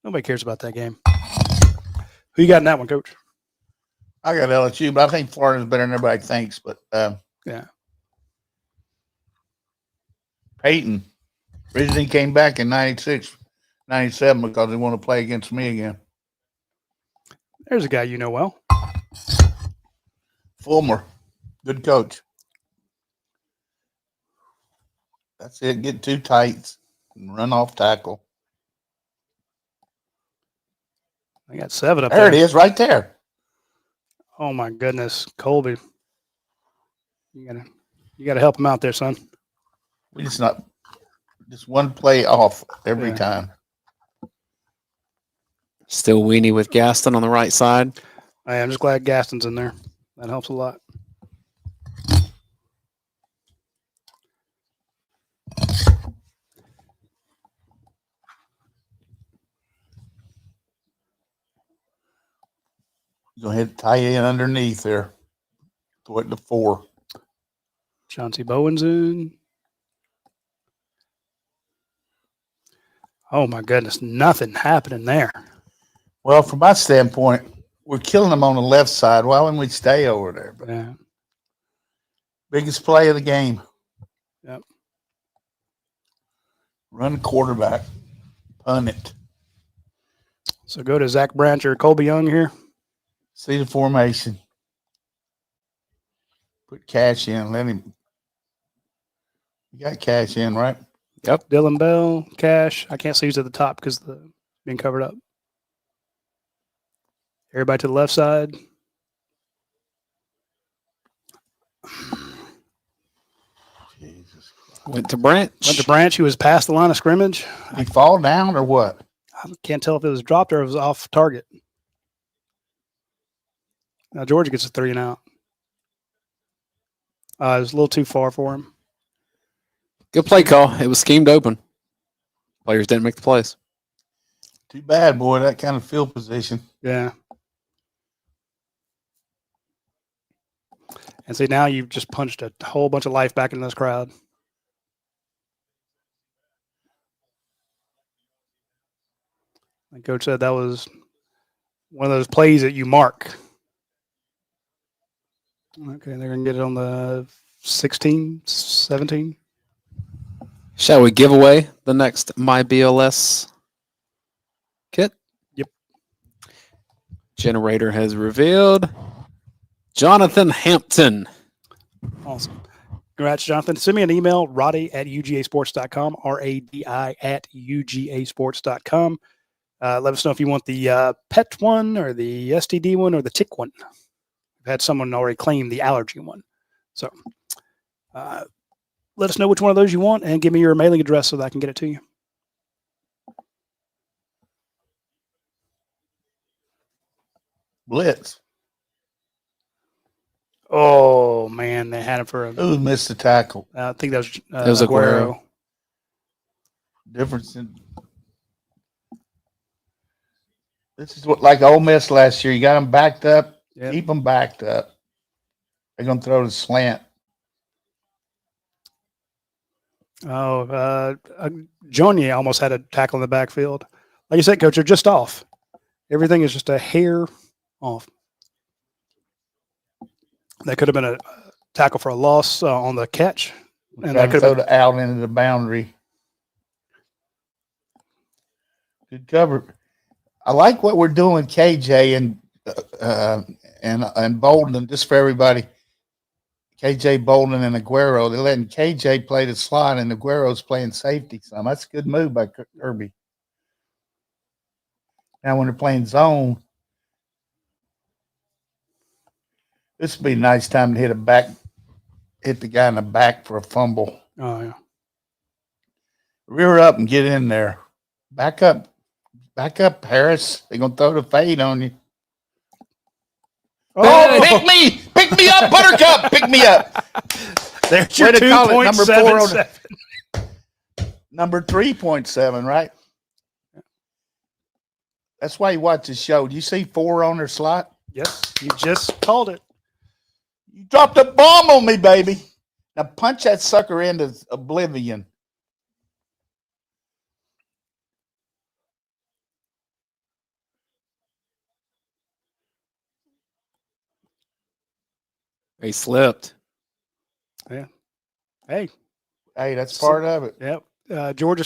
Nobody cares about that game. Who you got in that one, Coach? I got LSU, but I think Florida's better than everybody thinks. But Peyton originally came back in 96, 97 because they want to play against me again. There's a guy you know well. Fulmer, good coach. That's it. Get too tight and run off tackle. I got 7 up there. There it is, right there. Oh my goodness, Colby, you gotta help him out there, son. We just one play off every time. Still Weenie with Gaston on the right side. I'm just glad Gaston's in there. That helps a lot. Go ahead and tie in underneath there. Throw it to 4. Chauncey Bowen's in. Oh my goodness, nothing happening there. Well, from my standpoint, we're killing them on the left side. Why wouldn't we stay over there? But biggest play of the game. Yep. Run the quarterback. Punt it. So go to Zach Branch or Colby Young here. See the formation. Put Cash in. Let him. You got Cash in, right? Yep. Dylan Bell, Cash. I can't see who's at the top because the being covered up. Everybody to the left side. Jesus Christ. Went to Branch. He was past the line of scrimmage. Did he fall down or what? I can't tell if it was dropped or it was off target. Now Georgia gets a 3 and out. It was a little too far for him. Good play call. It was schemed open. Players didn't make the plays. Too bad, boy, that kind of field position. Yeah. And see, now you've just punched a whole bunch of life back in this crowd. Like Coach said, that was one of those plays that you mark. Okay, they're going to get it on the 16, 17. Shall we give away the next My BLS kit? Yep. Generator has revealed Jonathan Hampton. Awesome. Congrats, Jonathan. Send me an email, Radi@UGASports.com, RADI@UGASports.com. Let us know if you want the pet one or the STD one or the tick one. We've had someone already claim the allergy one. So let us know which one of those you want and give me your mailing address so that I can get it to you. Blitz. Oh, man, they had him for a. Who missed the tackle? I think that was, It was Aguero. Difference in this is what like Ole Miss last year. You got them backed up. Yep. Keep them backed up. They're gonna throw the slant. Oh, Johnny almost had a tackle in the backfield. Like you said, Coach, they're just off. Everything is just a hair off. That could have been a tackle for a loss on the catch. And that could throw have been it out into the boundary. Good cover. I like what we're doing, KJ and Bolden. Just for everybody, KJ, Bolden, and Aguero. They're letting KJ play the slot, and Aguero's playing safety. Some that's a good move by Kirby. Now when they're playing zone, this would be a nice time to hit the guy in the back for a fumble. Oh, yeah. Rear up and get in there. Back up, Harris. They're gonna throw the fade on you. Oh, Pick me up, Buttercup, pick me up. There's your Way to call it, number 4 on 2.77. number 3.7, right? That's why you watch the show. Do you see 4 on their slot? Yes, you just called it. You dropped a bomb on me, baby. Now punch that sucker into oblivion. He slipped. Yeah. Hey, That's part of it. yep. Georgia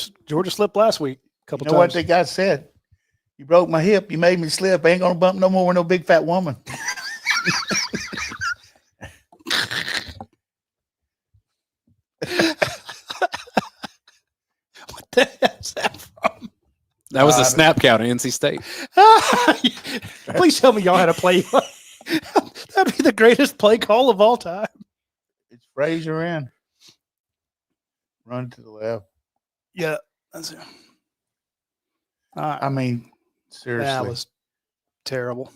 slipped last week a couple You know what times. the guy said? You broke my hip. You made me slip. I ain't gonna bump no more with no big fat woman. What the hell's that from? That was a snap count at NC State. Please tell me y'all had a play. That'd be the greatest play call of all time. It's Frazier in. Run to the left. Yeah, that's it. I mean, seriously. That was terrible.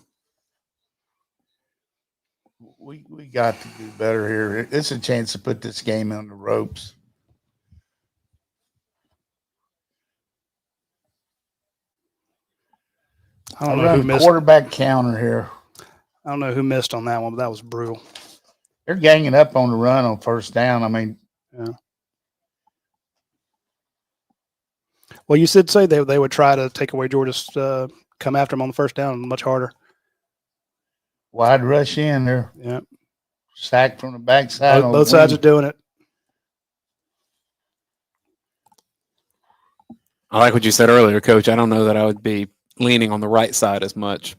We got to do better here. It's a chance to put this game on the ropes. I don't know who missed. Quarterback counter here. I don't know who missed on that one, but that was brutal. They're ganging up on the run on first down. I mean, yeah. Well, you did say they would try to take away Georgia's come after them on the first down much harder. Wide rush in there. Yeah. Sack from the backside. Both sides are doing it. I like what you said earlier, Coach. I don't know that I would be leaning on the right side as much.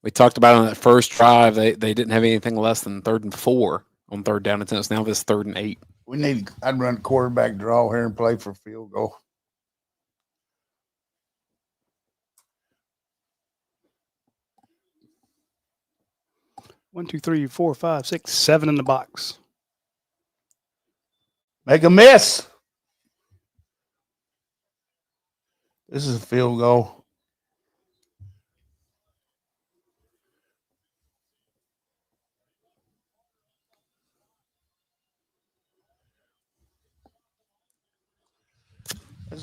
We talked about on that first drive, they didn't have anything less than 3rd and 4 on 3rd down attempts. Now this 3rd and 8. I'd run quarterback draw here and play for field goal. One, two, three, 4, 5, 6, 7 in the box. Make a miss. This is a field goal.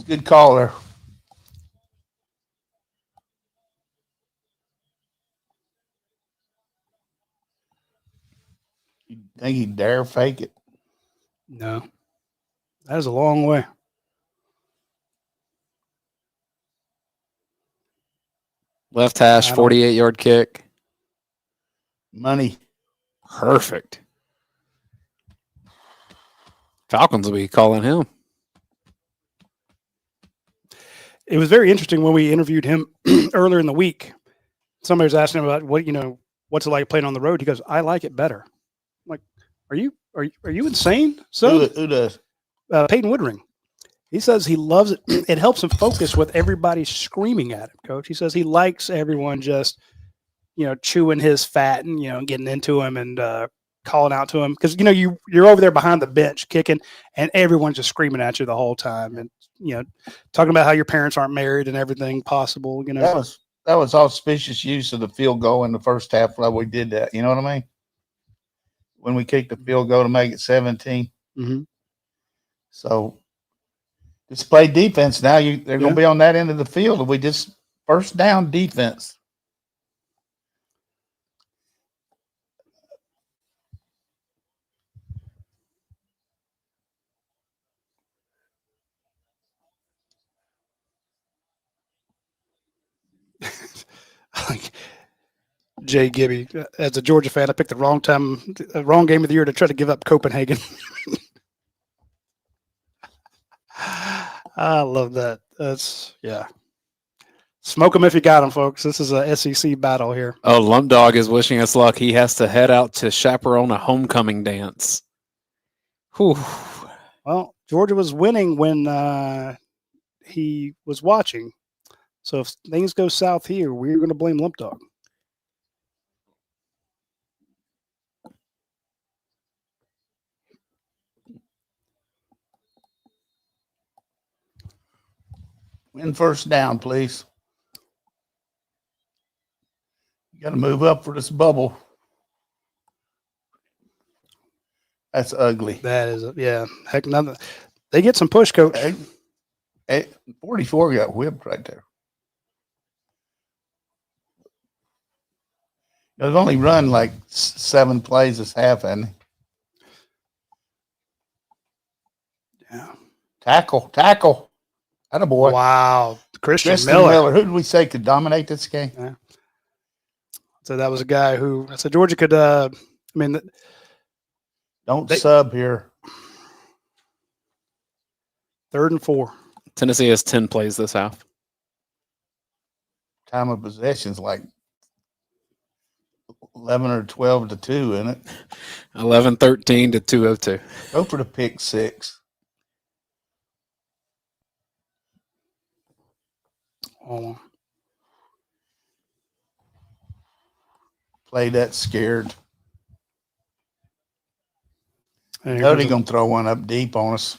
It's a good call there. You think he'd dare fake it? No. That is a long way. Left hash, 48-yard kick. Money. Perfect. Falcons will be calling him. It was very interesting when we interviewed him earlier in the week. Somebody was asking him about what's it like playing on the road. He goes, "I like it better." I'm like, are you insane? So Who does? Peyton Woodring. He says he loves it. It helps him focus with everybody screaming at him, Coach. He says he likes everyone just, chewing his fat and, getting into him and calling out to him. Because, you're over there behind the bench kicking and everyone's just screaming at you the whole time. And, talking about how your parents aren't married and everything possible, That was auspicious use of the field goal in the first half. Like we did that. You know what I mean? When we kicked the field goal to make it 17. Mm-hmm. So just play defense now. They're going to be on that end of the field. We just first down defense. Jay Gibby, as a Georgia fan, I picked the wrong game of the year to try to give up Copenhagen. I love that. Smoke them if you got them, folks. This is a SEC battle here. Oh, Lump Dog is wishing us luck. He has to head out to chaperone a homecoming dance. Whew. Well, Georgia was winning when he was watching. So if things go south here, we're going to blame Lump Dog. Win first down, please. You got to move up for this bubble. That's ugly. That is, heck, nothing. They get some push, Coach. 44 got whipped right there. They've only run like 7 plays this half, hasn't he? Yeah. Tackle. Attaboy. Wow. Christian Miller. Miller. Who did we say could dominate this game? Yeah. So that was a guy who I said Georgia could. Don't sub here. 3rd and 4. Tennessee has 10 plays this half. Time of possession's like 11 or 12 to 2, isn't it? 11-13 to 2:02. Go for the pick 6. Oh. Play that scared. And Cody gonna throw one up deep on us.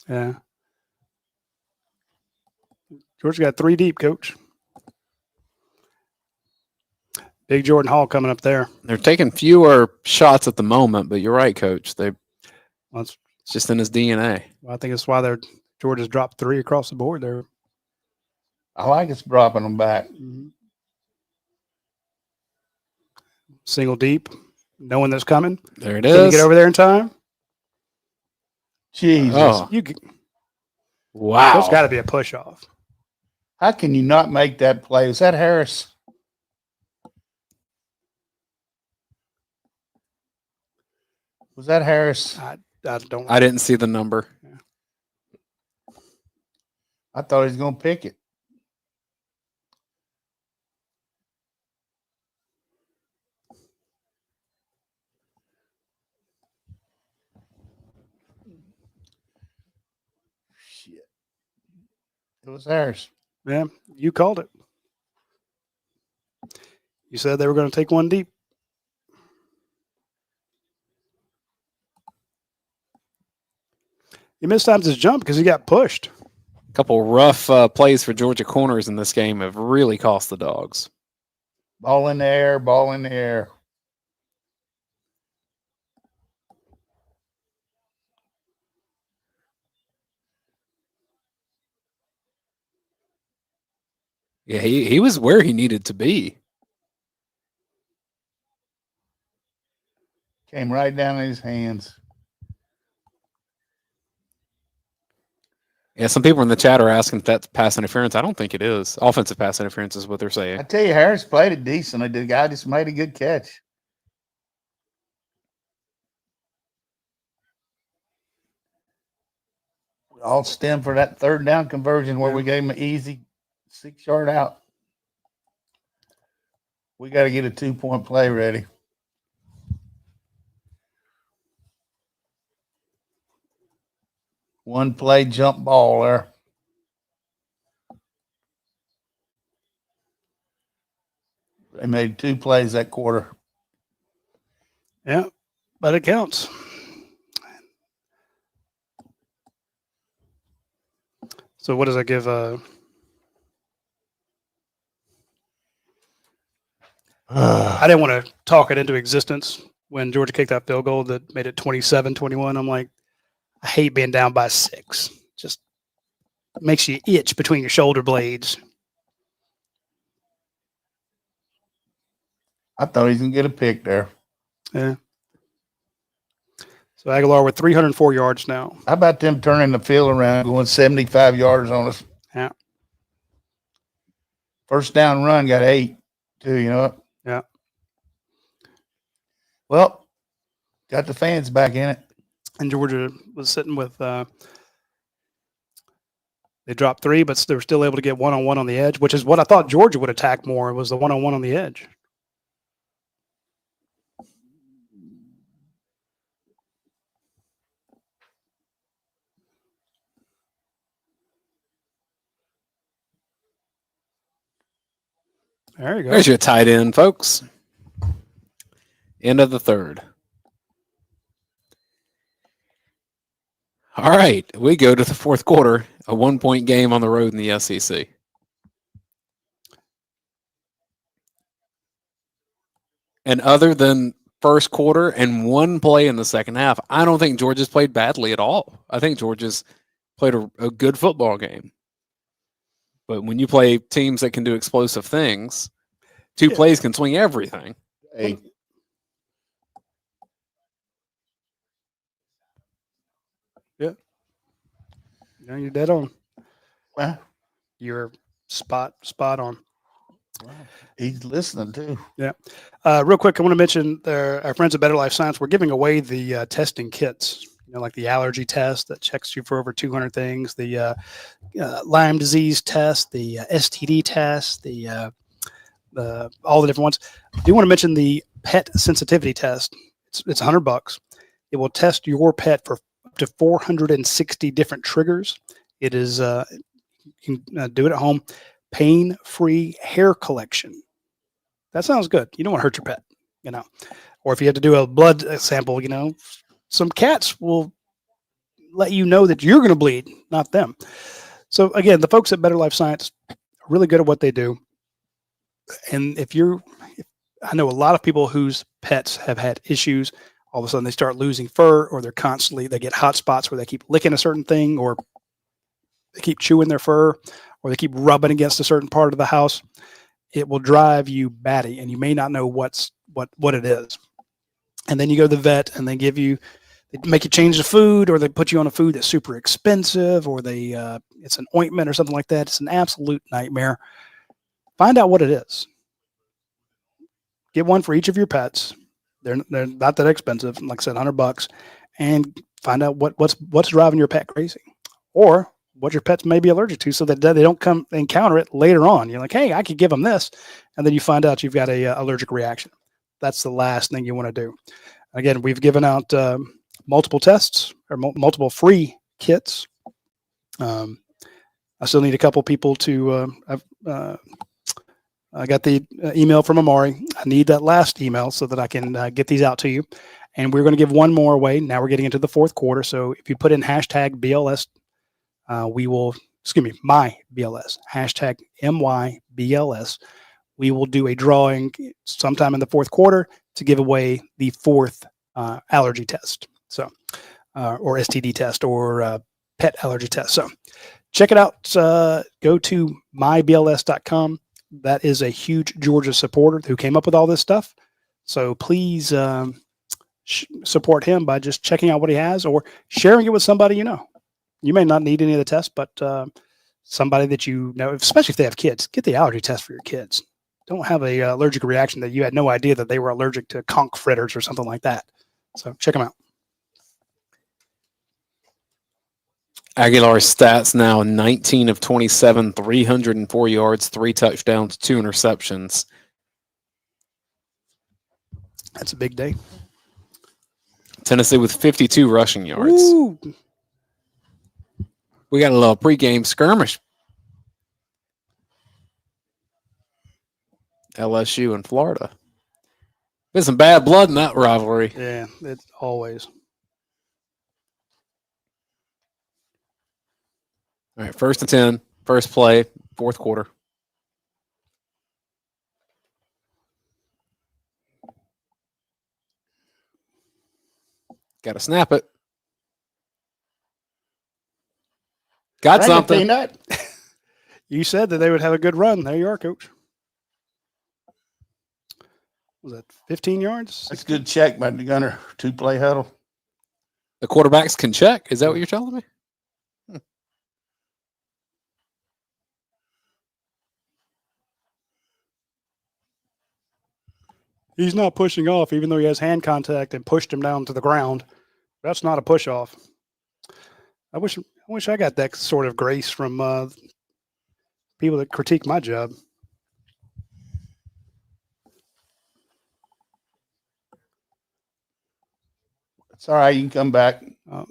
Yeah. Georgia got 3 deep, Coach. Big Jordan Hall coming up there. They're taking fewer shots at the moment, but you're right, Coach. It's just in his DNA. Well, I think that's why Georgia's dropped 3 across the board there. I like us dropping them back. Mm-hmm. Single deep, knowing that's coming. There it Can you is. get over there in time? Jesus. Oh. Wow. There's got to be a push off. How can you not make that play? Is that Harris? Was that Harris? I don't. I didn't see the number. I thought he was going to pick it. Shit. It was Harris. Yeah, you called it. You said they were going to take one deep. He missed times his jump because he got pushed. A couple rough plays for Georgia corners in this game have really cost the Dogs. Ball in the air, ball in the air. Yeah, he was where he needed to be. Came right down in his hands. Yeah, some people in the chat are asking if that's pass interference. I don't think it is. Offensive pass interference is what they're saying. I tell you, Harris played it decently. The guy just made a good catch. All stem for that third down conversion where we gave him an easy 6-yard out. We got to get a 2-point play ready. One play jump ball there. They made 2 plays that quarter. Yeah, but it counts. So what does that give? I didn't want to talk it into existence when Georgia kicked that field goal that made it 27-21. I'm like, I hate being down by 6. Just makes you itch between your shoulder blades. I thought he was going to get a pick there. Yeah. So Aguilar with 304 yards now. How about them turning the field around, going 75 yards on us? Yeah. First down run got 8, too, you know? Yeah. Well, got the fans back in it. And Georgia was sitting with they dropped 3, but they were still able to get one-on-one on the edge, which is what I thought Georgia would attack more, was the one-on-one on the edge. There you go. There's your tight end, folks. End of the third. All right, we go to the fourth quarter, a 1-point game on the road in the SEC. And other than first quarter and one play in the second half, I don't think Georgia's played badly at all. I think Georgia's played a good football game. But when you play teams that can do explosive things, 2 plays can swing everything. Hey. Yeah. No, you're dead on. Well, You're spot on. wow. He's listening, too. Yeah. Real quick, I want to mention our friends at Better Life Science. We're giving away the testing kits, like the allergy test that checks you for over 200 things, the Lyme disease test, the STD test, the all the different ones. I do want to mention the pet sensitivity test. It's $100. It will test your pet for up to 460 different triggers. It is you can do it at home. Pain-free hair collection. That sounds good. You don't want to hurt your pet, Or if you have to do a blood sample, some cats will let you know that you're going to bleed, not them. So again, the folks at Better Life Science are really good at what they do. And I know a lot of people whose pets have had issues. All of a sudden they start losing fur, or they get hot spots where they keep licking a certain thing, or they keep chewing their fur, or they keep rubbing against a certain part of the house. It will drive you batty, and you may not know what it is. And then you go to the vet, and they make you change the food, or they put you on a food that's super expensive, or it's an ointment or something like that. It's an absolute nightmare. Find out what it is. Get one for each of your pets. They're not that expensive. Like I said, $100, and find out what's driving your pet crazy, or what your pets may be allergic to, so that they don't come encounter it later on. You're like, hey, I could give them this, and then you find out you've got a allergic reaction. That's the last thing you want to do. Again, we've given out multiple tests, or multiple free kits. I still need a couple people to. I got the email from Amari. I need that last email so that I can get these out to you. And we're going to give one more away. Now we're getting into the fourth quarter. So if you put in hashtag BLS, my BLS, hashtag MYBLS, we will do a drawing sometime in the fourth quarter to give away the 4th allergy test. So, or STD test, or pet allergy test. So check it out. Go to mybls.com. That is a huge Georgia supporter who came up with all this stuff. So please support him by just checking out what he has or sharing it with somebody you know. You may not need any of the tests, but somebody that you know, especially if they have kids, get the allergy test for your kids. Don't have a allergic reaction that you had no idea that they were allergic to conch fritters or something like that. So check them out. Aguilar's stats now 19 of 27, 304 yards, 3 touchdowns, 2 interceptions. That's a big day. Tennessee with 52 rushing yards. Ooh. We got a little pregame skirmish. LSU and Florida. There's some bad blood in that rivalry. Yeah, it's always. All right, 1st and 10, first play, 4th quarter. Got to snap it. Got Bring it, something. Peanut. You said that they would have a good run. There you are, Coach. Was that 15 yards? That's a good check by the Gunner. 2-play huddle. The quarterbacks can check. Is that what you're telling me? He's not pushing off, even though he has hand contact and pushed him down to the ground. That's not a push off. I wish I got that sort of grace from people that critique my job. It's all right. You can come back. Um,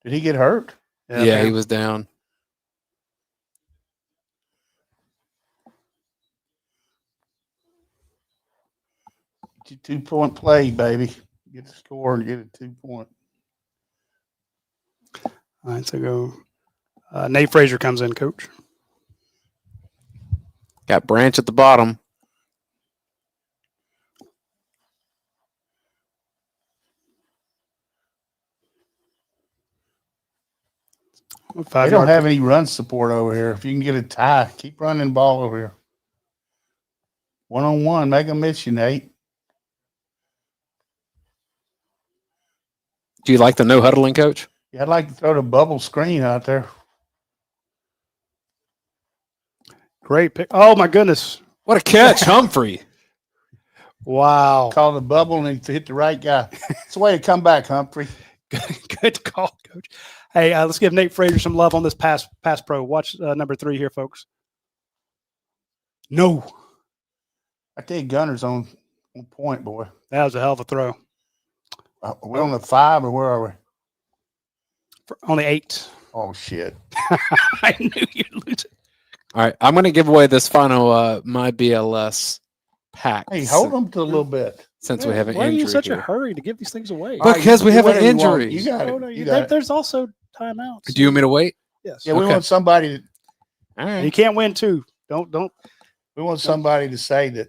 Did he get hurt? Yeah, he was down. Get your 2-point play, baby. Get the score and get a 2-point. All right, so go. Nate Frazier comes in, Coach. Got Branch at the bottom. They don't have any run support over here. If you can get a tie, keep running the ball over here. 1-on-1, make them miss you, Nate. Do you like the no huddling, Coach? Yeah, I'd like to throw the bubble screen out there. Great pick. Oh, my goodness. What a catch, Humphrey. Wow. Call the bubble and hit the right guy. It's a way to come back, Humphrey. Good call, Coach. Hey, let's give Nate Frazier some love on this pass pro. Watch number 3 here, folks. No. I tell you, Gunner's on point, boy. That was a hell of a throw. Are we on the 5 or where are we? On the 8. Oh, shit. I knew you'd lose it. All right, I'm going to give away this final My BLS pack. Hey, hold them to a little bit. Since we have an Why injury are you in such here. a hurry to give these things away? Because we have an injury. You got Oh, it. no, You got it. there's also timeouts. Do you want me to wait? Yes. Yeah, we Okay. want somebody to, All right. You can't win two. Don't. we want somebody to say that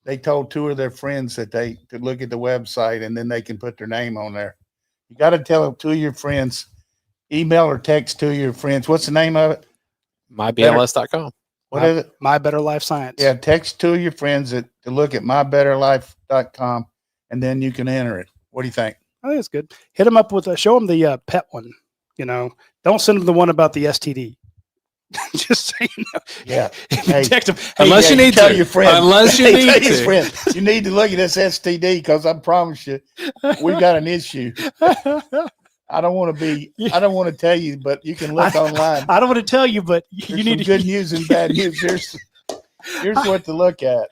they told 2 of their friends that they could look at the website and then they can put their name on there. You got to tell 2 of your friends, email or text 2 of your friends. What's the name of it? MyBLS.com. What is it? My Better Life Science. Yeah, text 2 of your friends to look at mybetterlife.com and then you can enter it. What do you think? I think it's good. Hit them up with show them the pet one. You know, don't send them the one about the STD. Just so you know. Yeah. If you Hey, text them, Unless you need tell to. your friend. Unless you Hey, need tell your to. friend, you need to look at this STD because I promise you, we got an issue. I don't want to tell you, but you can look online. I don't want to tell you, but There's you some need to. good news and bad news. Here's what to look at.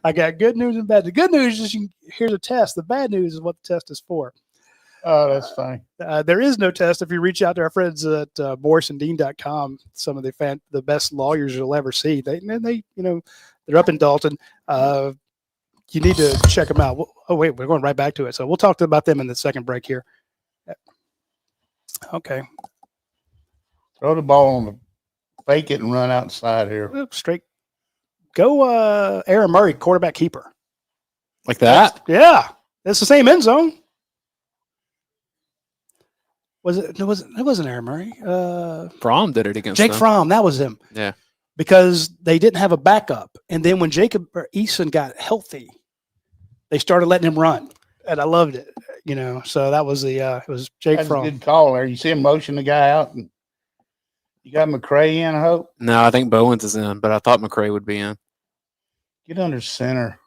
I got good news and bad. The good news is here's a test. The bad news is what the test is for. Oh, that's fine. There is no test if you reach out to our friends at morrisanddean.com. Some of the best lawyers you'll ever see. They they're up in Dalton. You need to check them out. Oh wait, we're going right back to it. So we'll talk about them in the second break here. Okay. Throw the ball on the fake it and run outside here. Straight. Go Aaron Murray, quarterback keeper. Like that? Yeah. It's the same end zone. Was it? No, it wasn't Aaron Murray. Fromm did it against Jake them. Fromm. That was him. Yeah. Because they didn't have a backup, and then when Jacob Eason got healthy, they started letting him run, and I loved it. So that was it was Jake That's Fromm. a good call there. You see him motion the guy out, and you got McCray in, I hope. No, I think Bowens is in, but I thought McCray would be in. Get under center.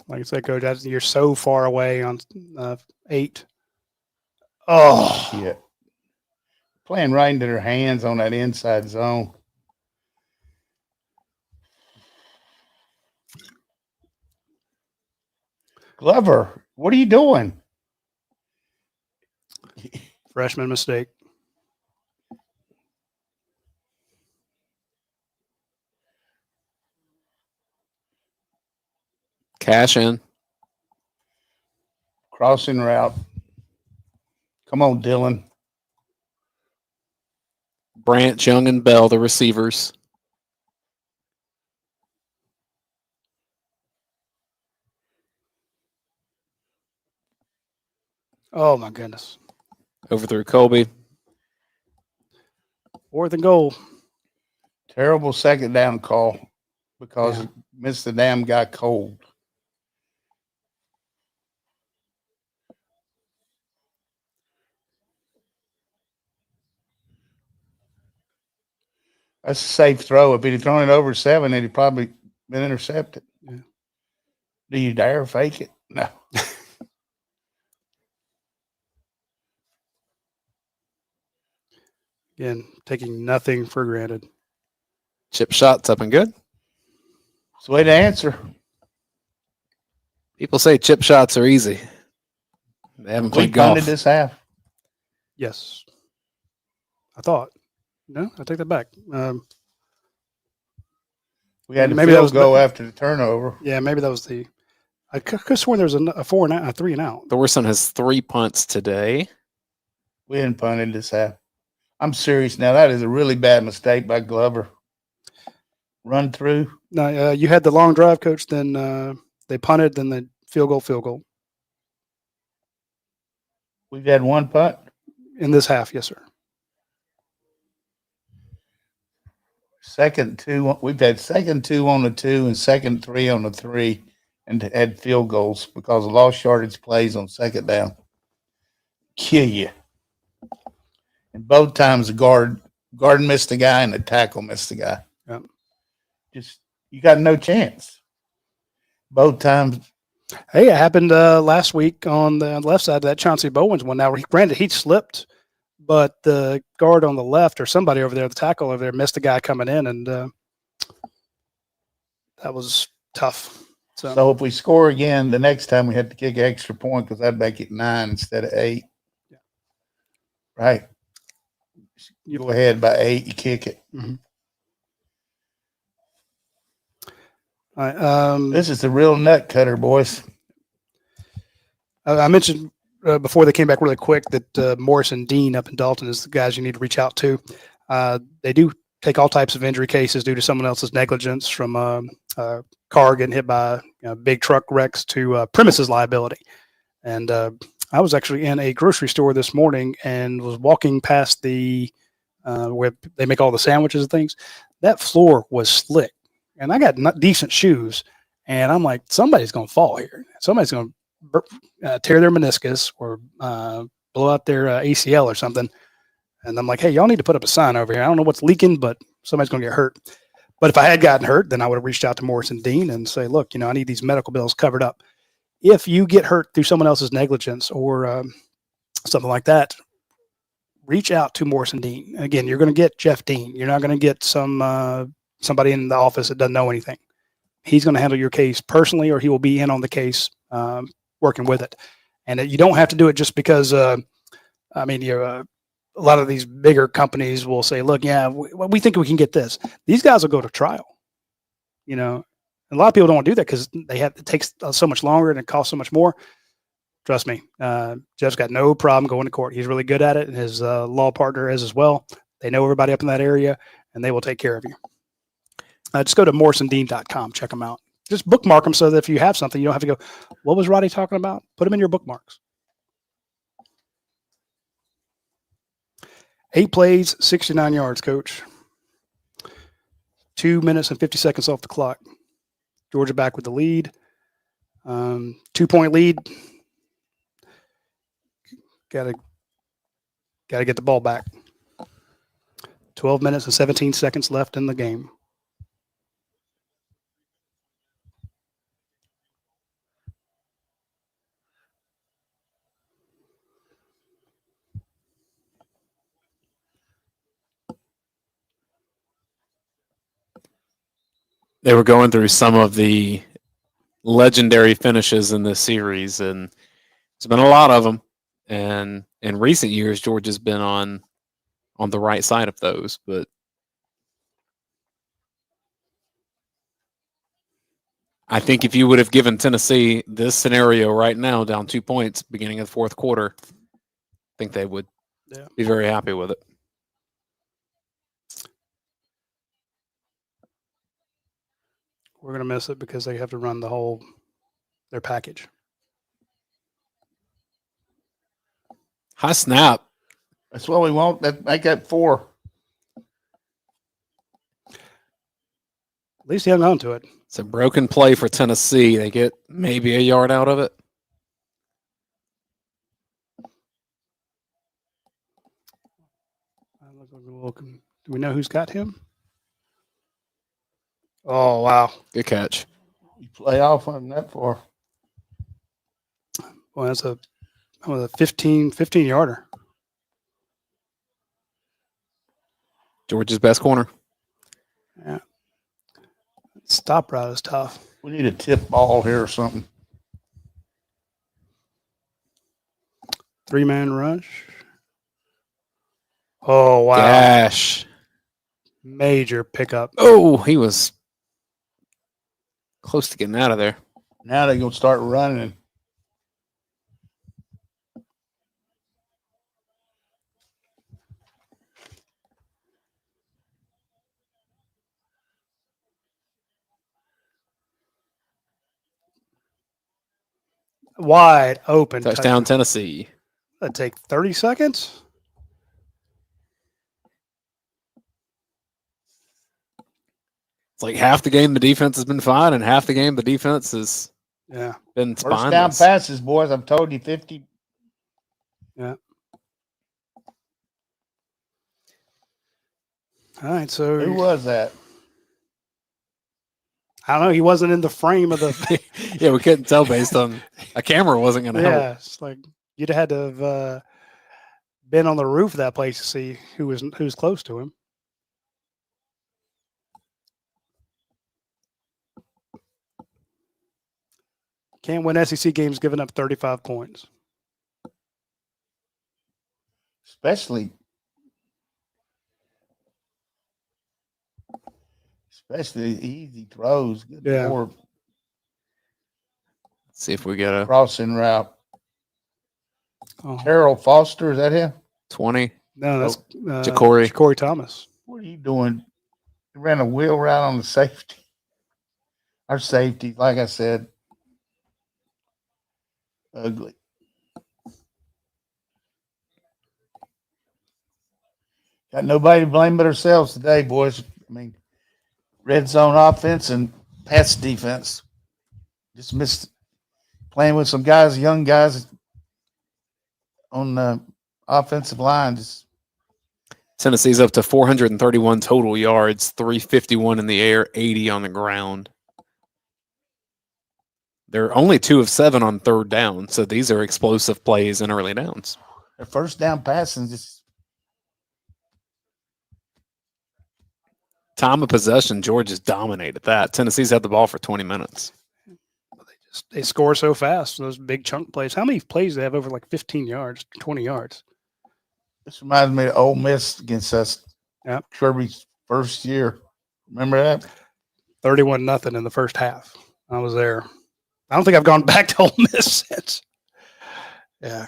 Like I said, Coach, you're so far away on 8. Oh, Shit. Playing right into their hands on that inside zone. Glover, what are you doing? freshman mistake. Cash in. Crossing route. Come on, Dylan. Branch, Young, and Bell, the receivers. Oh my goodness. Overthrew Colby. 4th and goal. Terrible second down call because Yeah. it missed the damn guy cold. That's a safe throw. If he'd have thrown it over 7, it'd probably been intercepted. Yeah. Do you dare fake it? No. Again, taking nothing for granted. Chip shots up and good. It's the way to answer. People say chip shots are easy. They haven't We played golf. punted this half. Yes. I thought. No, I take that back. We had to Maybe that field was goal the- after the turnover. Yeah, maybe that was the. I could have sworn there was a 4 and out, a 3 and out. Thorson has 3 punts today. We hadn't punted this half. I'm serious now. That is a really bad mistake by Glover. Run through. No, you had the long drive, Coach. Then they punted. Then the field goal. We've had one punt. In this half, yes, sir. Second 2. We've had second 2 on the 2 and second 3 on the 3 and had field goals because of lost yardage plays on second down. Kill you. And both times the guard missed the guy and the tackle missed the guy. Yep. Just you got no chance. Both times. Hey, it happened last week on the left side of that Chauncey Bowens one. Now, granted, he slipped, but the guard on the left or somebody over there, the tackle over there, missed the guy coming in, and that was tough. So if we score again, the next time we had to kick an extra point because I'd make it 9 instead of 8. Yeah. Right. You go ahead by 8, you kick it. Mm-hmm. All right, This is the real nut cutter, boys. I mentioned before they came back really quick that Morris and Dean up in Dalton is the guys you need to reach out to. They do take all types of injury cases due to someone else's negligence, from a car getting hit by big truck wrecks to premises liability. And I was actually in a grocery store this morning and was walking past the where they make all the sandwiches and things. That floor was slick, and I got decent shoes, and I'm like, somebody's going to fall here. Somebody's going to tear their meniscus or blow out their ACL or something. And I'm like, hey, y'all need to put up a sign over here. I don't know what's leaking, but somebody's going to get hurt. But if I had gotten hurt, then I would have reached out to Morris and Dean and say, look, I need these medical bills covered up. If you get hurt through someone else's negligence or something like that, reach out to Morris and Dean. Again, you're going to get Jeff Dean. You're not going to get somebody in the office that doesn't know anything. He's going to handle your case personally, or he will be in on the case working with it. And you don't have to do it just because, you're a lot of these bigger companies will say, look, yeah, we think we can get this. These guys will go to trial. And a lot of people don't want to do that because it takes so much longer and it costs so much more. Trust me, Jeff's got no problem going to court. He's really good at it, and his law partner is as well. They know everybody up in that area, and they will take care of you. Just go to morrisanddean.com. Check them out. Just bookmark them so that if you have something, you don't have to go, what was Radi talking about? Put them in your bookmarks. 8 plays, 69 yards, Coach. 2 minutes and 50 seconds off the clock. Georgia back with the lead. 2-point lead. Got to get the ball back. 12 minutes and 17 seconds left in the game. They were going through some of the legendary finishes in this series, and there's been a lot of them. And in recent years, Georgia's been on the right side of those. But I think if you would have given Tennessee this scenario right now, down 2 points, beginning of the fourth quarter, I think they would be very happy with it. We're going to miss it because they have to run their package. High snap. That's what we want. Make that 4. At least he hung on to it. It's a broken play for Tennessee. They get maybe a yard out of it. Do we know who's got him? Oh, wow. Good catch. You play off on that 4. Well, that's a 15-yarder. Georgia's best corner. Yeah. Stop route is tough. We need a tip ball here or something. 3-man rush. Oh, wow. Dash. Major pickup. Oh, he was close to getting out of there. Now they're going to start running. Wide open. Touchdown, Tennessee. That'd take 30 seconds. It's like half the game the defense has been fine, and half the game the defense has been First spineless. down passes, boys. I've told you 50. Yeah. All right, so Who was that? I don't know. He wasn't in the frame of the. Yeah, we couldn't tell based on a camera wasn't going to help. Yeah, it's like you'd had to have been on the roof of that place to see who was close to him. Can't win SEC games giving up 35 points. Especially easy throws. Good Yeah. Lord. See if we get a Crossing route. Oh, Terrell Foster, is that him? 20. no, that's Ja'Cory Thomas. What are you doing? He ran a wheel route on the safety. Our safety, like I said, ugly. Got nobody to blame but ourselves today, boys. I mean, red zone offense and pass defense. Just missed playing with some guys, young guys on the offensive line. Just Tennessee's up to 431 total yards, 351 in the air, 80 on the ground. They're only 2 of 7 on third down, so these are explosive plays in early downs. their first down passing just Time of possession, Georgia's dominated that. Tennessee's had the ball for 20 minutes. They score so fast. Those big chunk plays. How many plays do they have over like 15 yards, 20 yards? this reminds me of Ole Miss against us. Yep. Kirby's first year. Remember that? 31-0 in the first half. I was there. I don't think I've gone back to Ole Miss since. Yeah.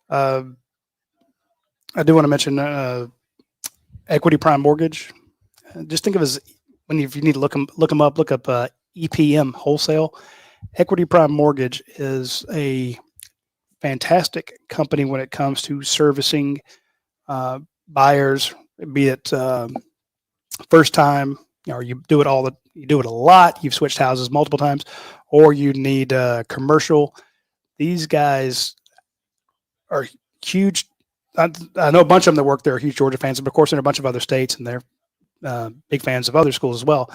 I do want to mention Equity Prime Mortgage. Just think of it as if you need to look them up, look up EPM Wholesale. Equity Prime Mortgage is a fantastic company when it comes to servicing buyers, be it first time, or you do it a lot. You've switched houses multiple times, or you need commercial. These guys are huge. I know a bunch of them that work there are huge Georgia fans, but of course, in a bunch of other states, and they're big fans of other schools as well.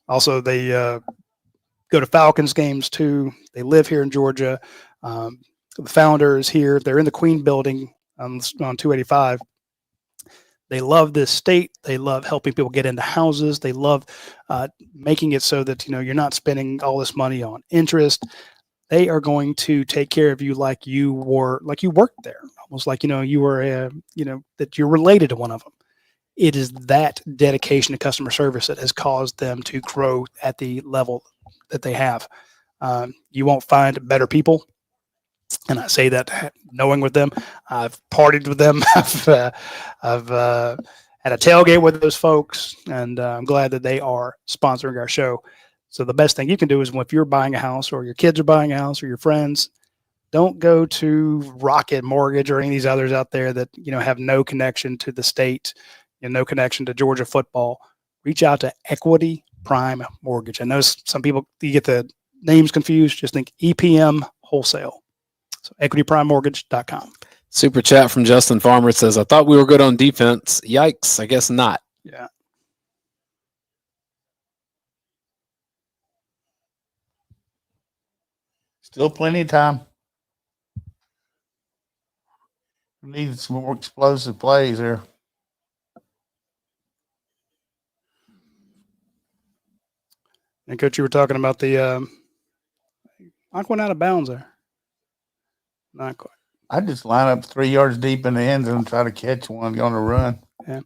Also, they go to Falcons games too. They live here in Georgia. The founder is here. They're in the Queen Building on 285. They love this state. They love helping people get into houses. They love making it so that you're not spending all this money on interest. They are going to take care of you like you worked there, almost like you were that you're related to one of them. It is that dedication to customer service that has caused them to grow at the level that they have. You won't find better people. And I say that knowing with them. I've partied with them. I've had a tailgate with those folks, and I'm glad that they are sponsoring our show. So the best thing you can do is if you're buying a house, or your kids are buying a house, or your friends, don't go to Rocket Mortgage or any of these others out there that have no connection to the state and no connection to Georgia football. Reach out to Equity Prime Mortgage. I know some people, you get the names confused. Just think EPM Wholesale. So equityprimemortgage.com. Super chat from Justin Farmer says, I thought we were good on defense. Yikes, I guess not. Yeah. Still plenty of time. We need some more explosive plays there. And Coach, you were talking about the I went out of bounds there. Not quite. I just line up 3 yards deep in the end zone and try to catch one on a run. Yeah.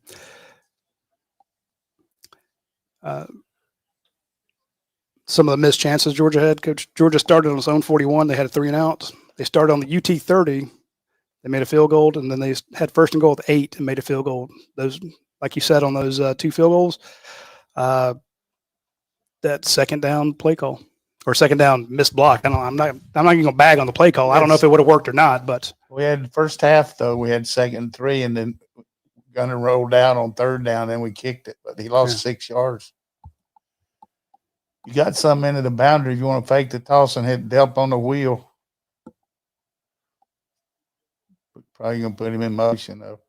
Some of the missed chances Georgia had. Coach, Georgia started on its own 41. They had a 3 and out. They started on the UT 30. They made a field goal, and then they had first and goal with 8 and made a field goal. Those, like you said, on those 2 field goals, that second down play call or second down missed block. I'm not even going to bag on the play call. I don't know if it would have worked or not, but we had the first half though. We had 2nd and 3, and then Gunner rolled out on 3rd down. Then we kicked it, but he lost 6 yards. You got some into the boundary if you want to fake the toss and hit Delp on the wheel. Probably going to put him in motion, though.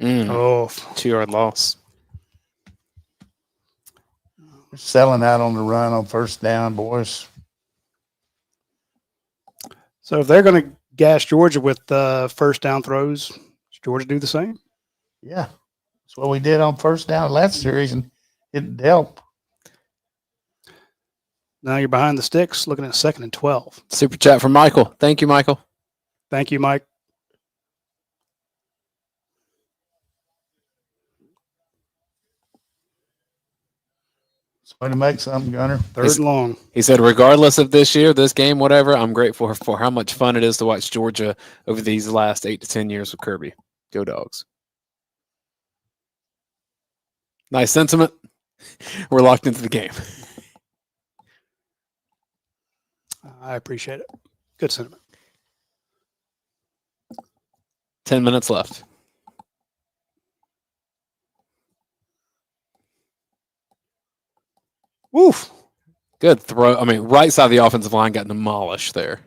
Oh, 2-yard loss. We're selling out on the run on 1st down, boys. So if they're going to gas Georgia with first down throws, does Georgia do the same? Yeah. That's what we did on 1st down last series, and it didn't help. Now you're behind the sticks looking at 2nd and 12. Super chat from Michael. Thank you, Michael. Thank you, Mike. Way to make something, Gunner. 3rd and long. He said, regardless of this year, this game, whatever, I'm grateful for how much fun it is to watch Georgia over these last 8 to 10 years with Kirby. Go Dogs. Nice sentiment. We're locked into the game. I appreciate it. Good sentiment. 10 minutes left. Woof. Good throw. I mean, right side of the offensive line got demolished there.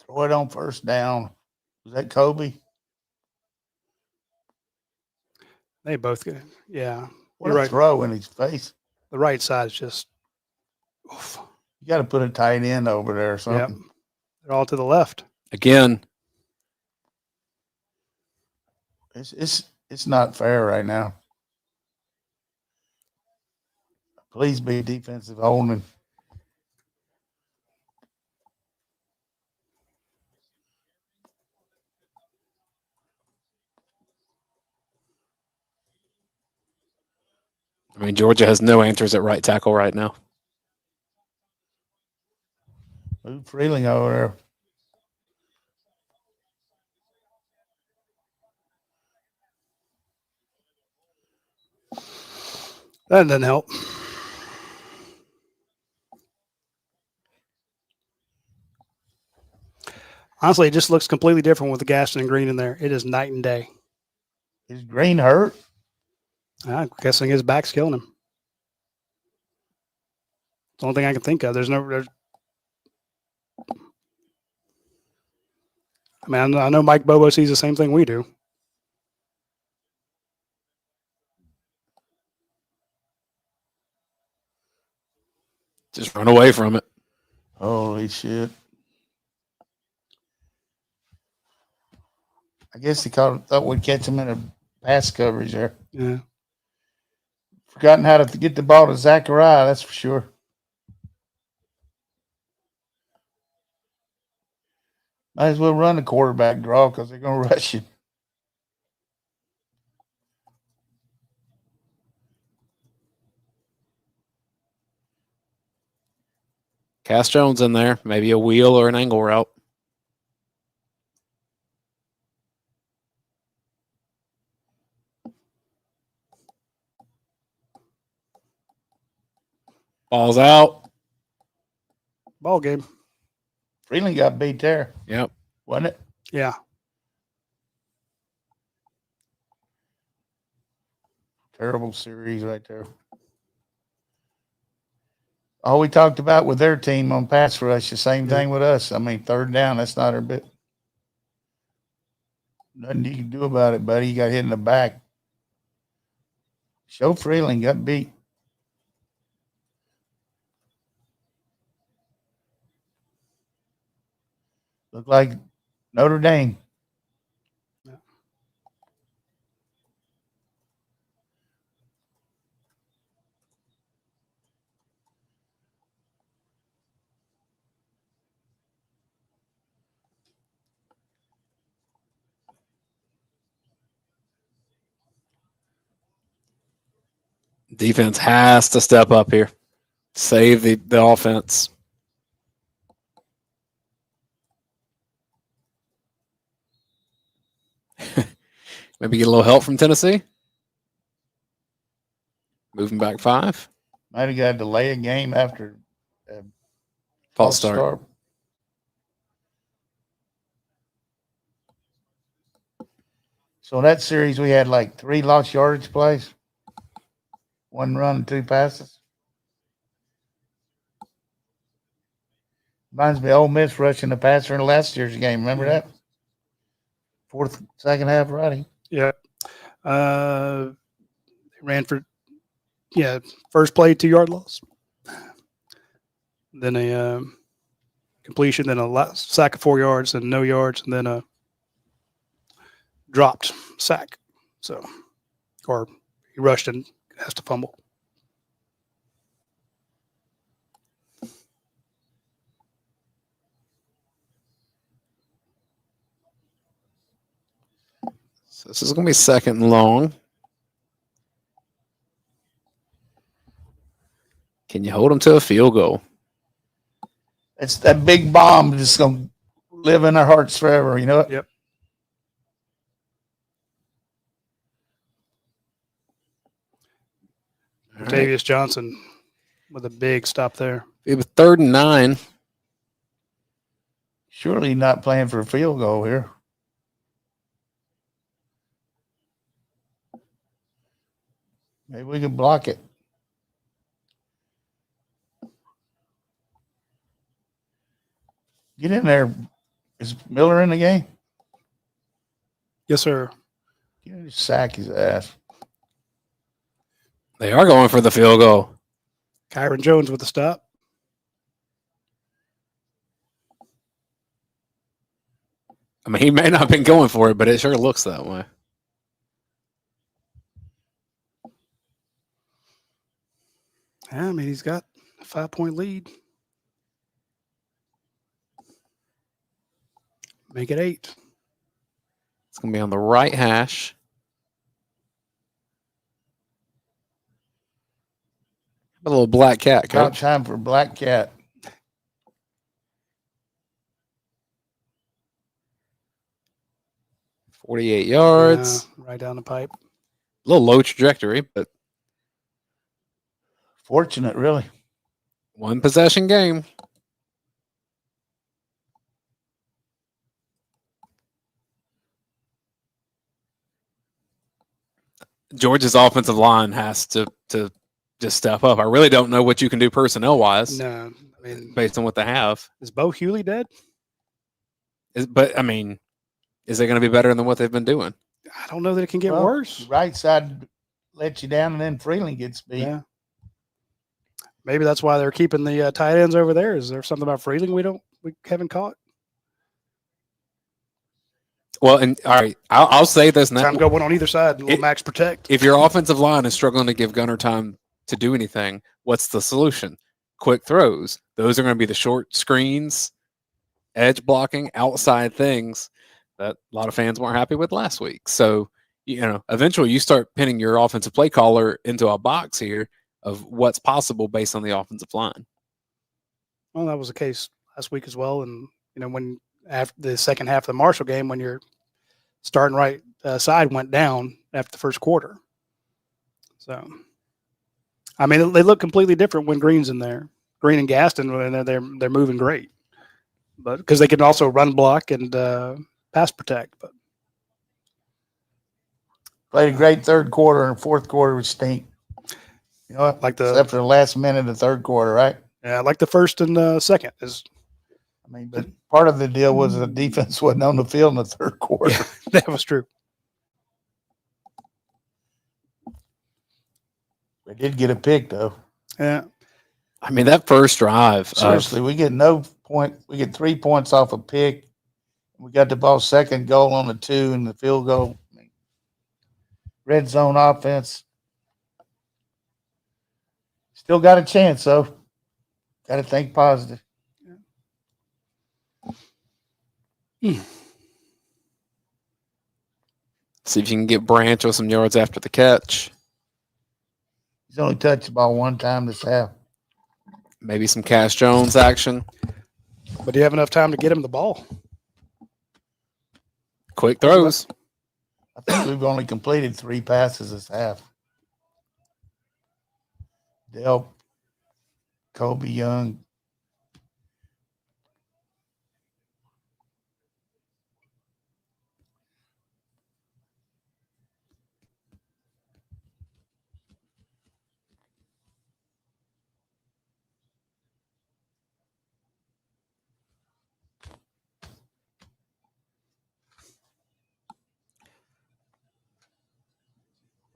Throw it on 1st down. Was that Kobe? They both good. Yeah. What You're a right. throw in his face. The right side is just oof. You got to put a tight end over there or something. Yep. They're all to the left. Again. It's not fair right now. Please be defensive holding. I mean, Georgia has no answers at right tackle right now. Move Freeling over there. That doesn't help. Honestly, it just looks completely different with the Gaston and Green in there. It is night and day. Is Green hurt? I'm guessing his back's killing him. It's the only thing I can think of. There's I mean, I know Mike Bobo sees the same thing we do. Just run away from it. Holy shit. I guess he thought we'd catch him in a pass coverage there. Yeah. Forgotten how to get the ball to Zachariah, that's for sure. Might as well run the quarterback draw because they're going to rush you. Cass Jones in there. Maybe a wheel or an angle route. Ball's out. Ball game. Freeland got beat there. Yep. Wasn't it? Yeah. Terrible series right there. All we talked about with their team on pass rush, the same thing with us. I mean, third down, that's not our bit. Nothing you can do about it, buddy. You got hit in the back. Joe Freeland got beat. Looked like Notre Dame. Defense has to step up here. Save the offense. Maybe get a little help from Tennessee. Moving back 5. Might have got to delay a game after False start. So in that series, we had like 3 lost yardage plays. 1 run and 2 passes. Reminds me of Ole Miss rushing the passer in last year's game. Remember that? Second half, Radi. Yeah. Ran for, first play, 2-yard loss. Then a completion, then a sack of 4 yards, and no yards, and then a dropped sack. So, or he rushed and has to fumble. So this is going to be second and long. Can you hold them to a field goal? It's that big bomb just going to live in our hearts forever, you know it? Yep. Tavius Johnson with a big stop there. It was 3rd and 9. Surely not playing for a field goal here. Maybe we can block it. Get in there. Is Miller in the game? Yes, sir. Get in, sack his ass. They are going for the field goal. Kyron Jones with the stop. I mean, he may not have been going for it, but it sure looks that way. Yeah, I mean, he's got a 5-point lead. Make it 8. It's going to be on the right hash. A little black cat, About coach. time for black cat. $48 yards. Right down the pipe. A little low trajectory, but Fortunate, really. 1 possession game. Georgia's offensive line has to just step up. I really don't know what you can do personnel wise. No, I mean, based on what they have. is Bo Hewley dead? But I mean, is it going to be better than what they've been doing? I don't know that it can get Well, worse. the right side lets you down, and then Freeland gets beat. Yeah. Maybe that's why they're keeping the tight ends over there. Is there something about Freeling we haven't caught? Well, and all right, I'll say this now. Time to go one on either side. A little max protect. If your offensive line is struggling to give Gunner time to do anything, what's the solution? Quick throws. Those are going to be the short screens, edge blocking, outside things that a lot of fans weren't happy with last week. So, eventually you start pinning your offensive play caller into a box here of what's possible based on the offensive line. Well, that was the case last week as well. And, when after the second half of the Marshall game, when your starting right side went down after the first quarter. So, I mean, they look completely different when Green's in there. Green and Gaston, and they're moving great. But because they can also run block and pass protect. But Played a great third quarter, and fourth quarter was stink. Except for the last minute of the third quarter, right? Yeah, like the first and second is. But part of the deal was the defense wasn't on the field in the third quarter. Yeah, that was true. They did get a pick, though. Yeah. I mean, that first drive. Seriously, we get no point. We get 3 points off a pick. We got the ball second goal on the 2 and the field goal. Red zone offense. Still got a chance, though. Got to think positive. See if you can get Branch with some yards after the catch. He's only touched the ball one time this half. Maybe some Cash Jones action. But do you have enough time to get him the ball? Quick throws. I think we've only completed 3 passes this half. Delp, Kobe Young.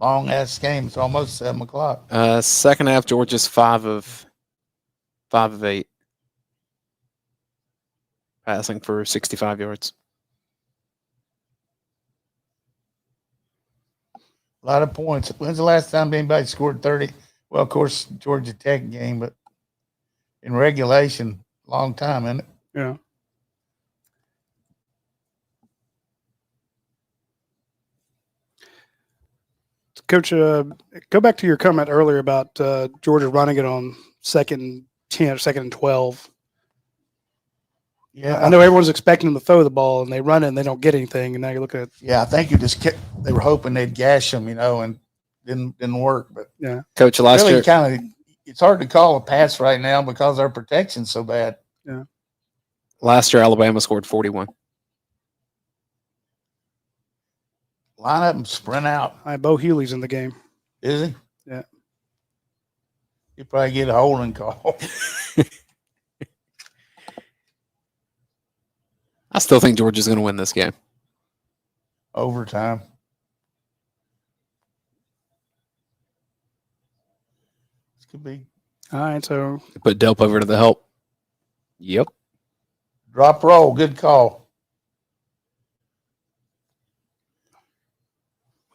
Long ass game. It's almost 7 o'clock. Second half, Georgia's 5 of 8, passing for 65 yards. A lot of points. When's the last time anybody scored 30? Well, of course, Georgia Tech game, but in regulation, long time, isn't it? Yeah. Coach, go back to your comment earlier about Georgia running it on second and 10 or second and 12. Yeah, I know everyone's expecting them to throw the ball, and they run it and they don't get anything. And now you look at I think they were hoping they'd gash them, and didn't work. But yeah, Coach, last really year, it's hard to call a pass right now because our protection's so bad. Yeah. Last year, Alabama scored 41. Line up and sprint out. Bo Hewley's in the game. Is he? Yeah. You probably get a holding call. I still think Georgia's going to win this game. Overtime. This could be. All right, so Put Delp over to the help. Yep. Drop roll. Good call.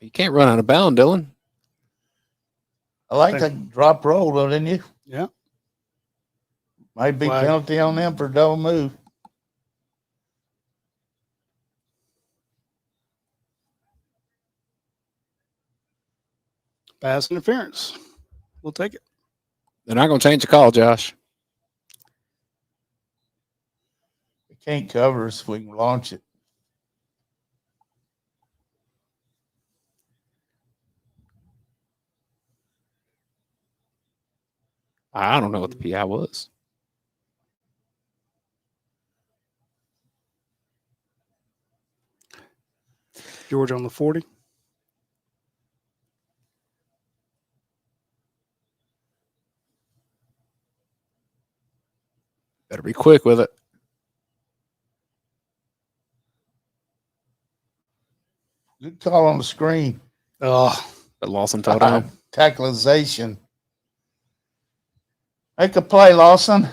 You can't run out of bound, Dylan. I like the drop roll, though, didn't you? Yeah. Might be Flag. penalty on them for double move. pass interference. We'll take it. They're not going to change the call, Josh. We can't cover us if we can launch it. I don't know what the PI was. Georgia on the 40. be quick with it. Good call on the screen. Oh, But Lawson fell down. Tackleization. Make a play, Lawson.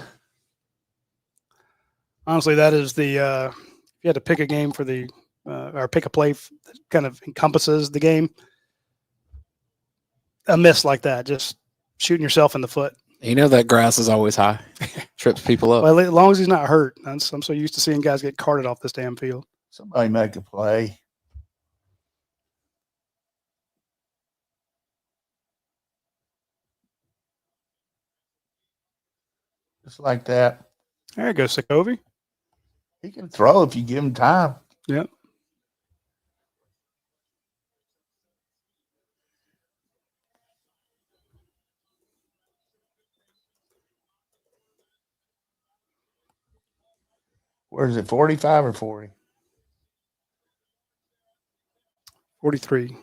honestly, that is the if you had to pick a game for the or pick a play that kind of encompasses the game, a miss like that, just shooting yourself in the foot. You know that grass is always high. Trips people up. Well, as long as he's not hurt. I'm so used to seeing guys get carted off this damn field. Somebody make a play. Just like that. There you go, Sokovy. He can throw if you give him time. Yep. Where is it, 45 or 40? 43.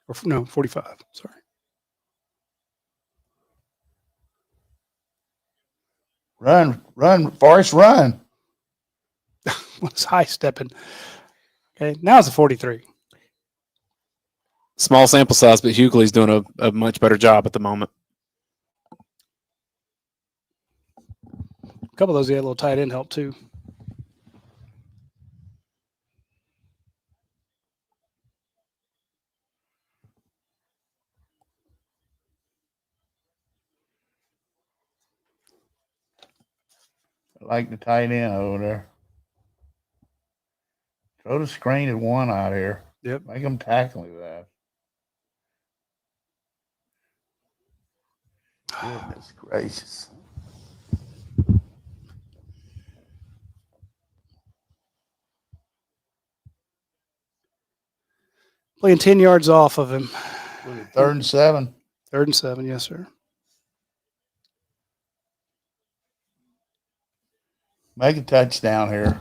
Or no, 45. Sorry. Run, Forrest, run. Was high stepping. Okay, now it's a 43. Small sample size, but Hughley's doing a much better job at the moment. A couple of those he had a little tight end help too. I like the tight end over there. Throw the screen at one out here. Yep. Make them tackle with that. Goodness gracious. Playing 10 yards off of him. Was it 3rd and 7? 3rd and 7, yes, sir. Make a touchdown here.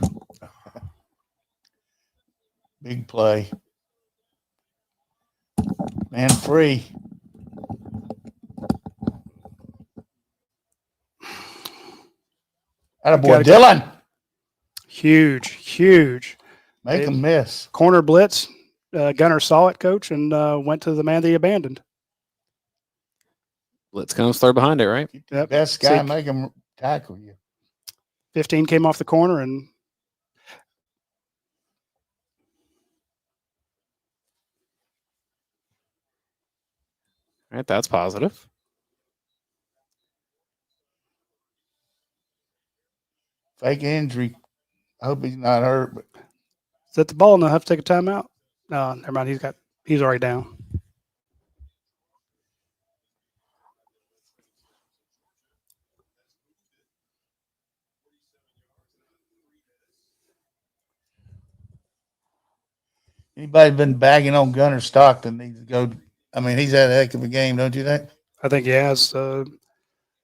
Big play. Man free. Attaboy, Dylan. Huge. Make him miss. Corner blitz. Gunner saw it, coach, and went to the man that he abandoned. Blitz comes third behind it, right? Yep. Best guy, make him tackle you. 15 came off the corner, and All right, that's positive. Fake injury. I hope he's not hurt. But is that the ball? No, have to take a timeout. No, never mind. He's already down. anybody been bagging on Gunner Stockton needs to go. I mean, he's had a heck of a game, don't you think? I think he has. The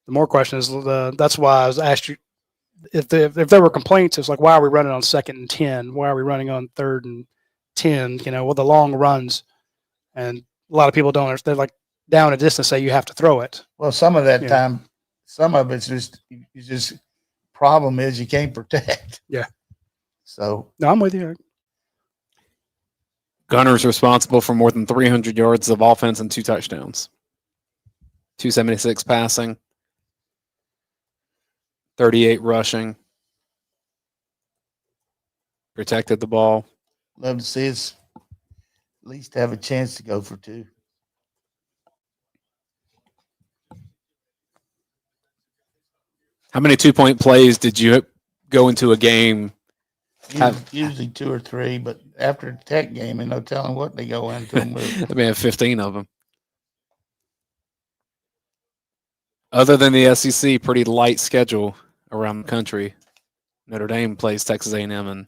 more question is that's why I was asked you if there were complaints. It's like, why are we running on 2nd and 10? Why are we running on 3rd and 10? You know, with the long runs, and a lot of people don't understand. They're like down a distance, say you have to throw it. Well, some of that time, some of it's just problem is you can't protect. Yeah. So No, I'm with you. Gunner's responsible for more than 300 yards of offense and 2 touchdowns. 276 passing, 38 rushing, protected the ball. love to see us at least have a chance to go for 2. How many 2-point plays did you go into a game? Usually 2 or 3, but after a Tech game, ain't no telling what they go into. I mean, 15 of them. Other than the SEC, pretty light schedule around the country. Notre Dame plays Texas A&M in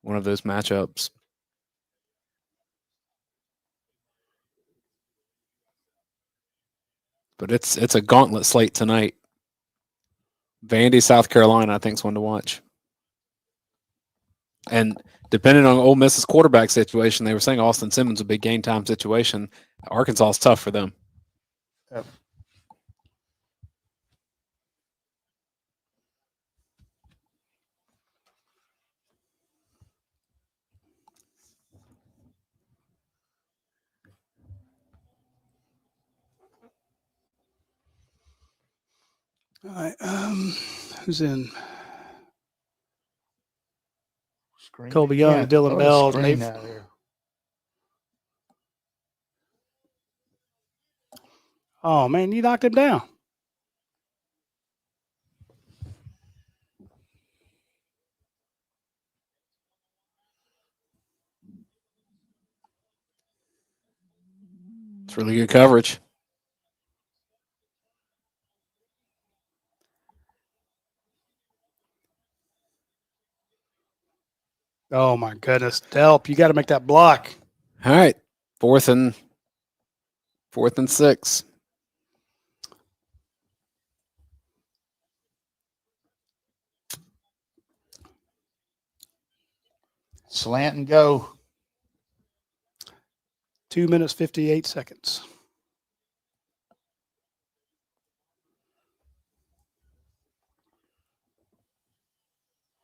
one of those matchups. But it's a gauntlet slate tonight. Vandy, South Carolina, I think, is one to watch. And depending on Ole Miss's quarterback situation, they were saying Austin Simmons would be game time situation. Arkansas is tough for them. All right. Who's in? Screen Colby Young, again. Dylan Throw the Bell, screen they've- out here. Oh man, you knocked him down. It's really good coverage. Oh my goodness, Delp, you got to make that block. All right. Fourth and 6. Slant and go. 2 minutes 58 seconds.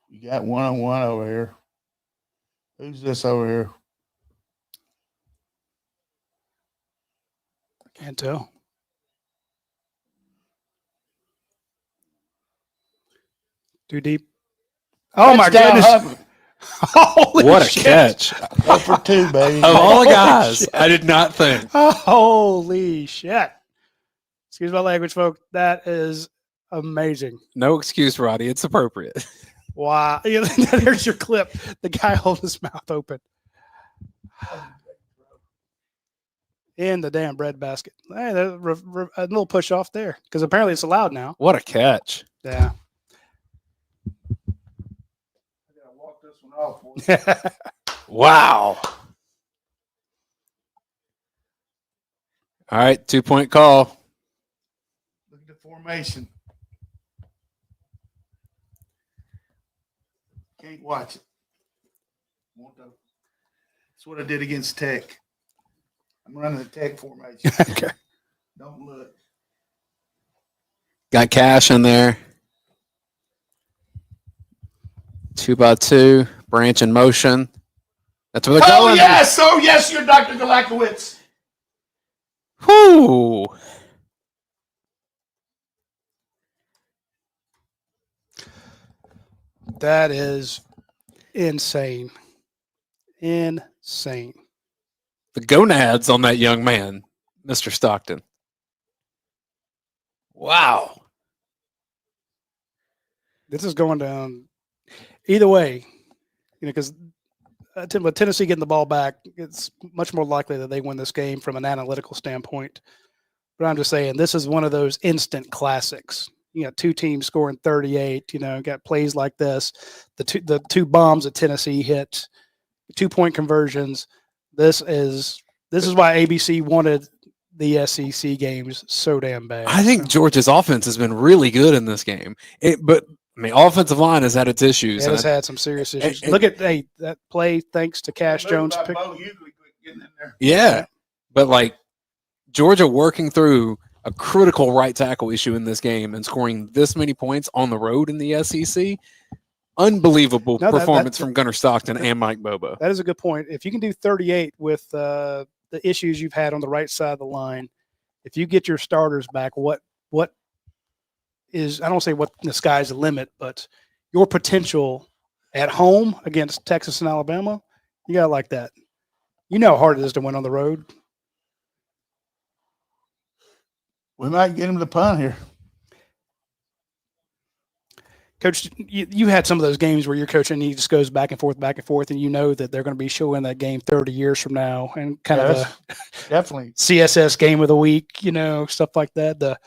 You got 1-on-1 over here. Who's this over here? Can't tell. Too deep. Oh my Touchdown, goodness. Hubbard. Holy What a shit. catch. Go for 2, baby. Of all the Holy guys, shit. I did not think. Holy shit. Excuse my language, folks. That is amazing. No excuse, Roddy. It's appropriate. Wow. There's your clip. The guy holding his mouth open. In the damn bread basket. Hey, a little push off there because apparently it's allowed now. What a catch. Yeah. I gotta walk this one off. Boy. Wow. All right. 2-point call. Look at the formation. Can't watch it. That's what I did against Tech. I'm running the Tech formation. Okay. Don't look. Got Cash in there. 2x2. Branch in motion. That's where they're going. Oh yes, you're Dr. Galakowicz. Whoo. That is insane. Insane. The gonads on that young man, Mr. Stockton. Wow. This is going down either way, because with Tennessee getting the ball back, it's much more likely that they win this game from an analytical standpoint. But I'm just saying, this is one of those instant classics. You got two teams scoring 38, got plays like this. The two bombs that Tennessee hit, 2-point conversions. This is why ABC wanted the SEC games so damn bad. I think Georgia's offense has been really good in this game. But offensive line has had its issues. It has had some serious issues. Look at that play, thanks to Cash Jones. Yeah, but Georgia working through a critical right tackle issue in this game and scoring this many points on the road in the SEC. Unbelievable performance from Gunnar Stockton and Mike Bobo. That is a good point. If you can do 38 with the issues you've had on the right side of the line, if you get your starters back, what is, I don't say what the sky's the limit, but your potential at home against Texas and Alabama, you got to like that. You know how hard it is to win on the road. We might get him to punt here. Coach, you had some of those games where your coach and he just goes back and forth, and you know that they're going to be showing that game 30 years from now, and kind of a definitely CSS game of the week, stuff like that. The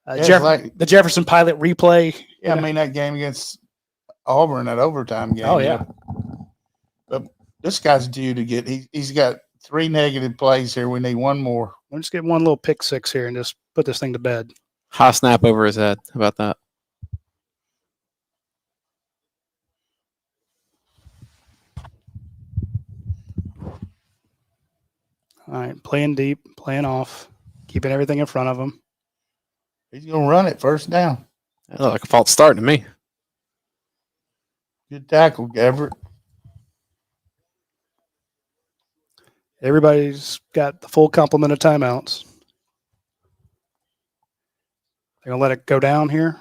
the Jefferson Pilot replay. Yeah, I mean that game against Auburn, that overtime game. Oh yeah. But this guy's due to get. He's got 3 negative plays here. We need one more. We'll just get one little pick six here and just put this thing to bed. High snap over his head. How about that? All right, playing deep, playing off, keeping everything in front of him. He's going to run it first down. That looked like a false start to me. Good tackle, Everett. Everybody's got the full complement of timeouts. They're going to let it go down here.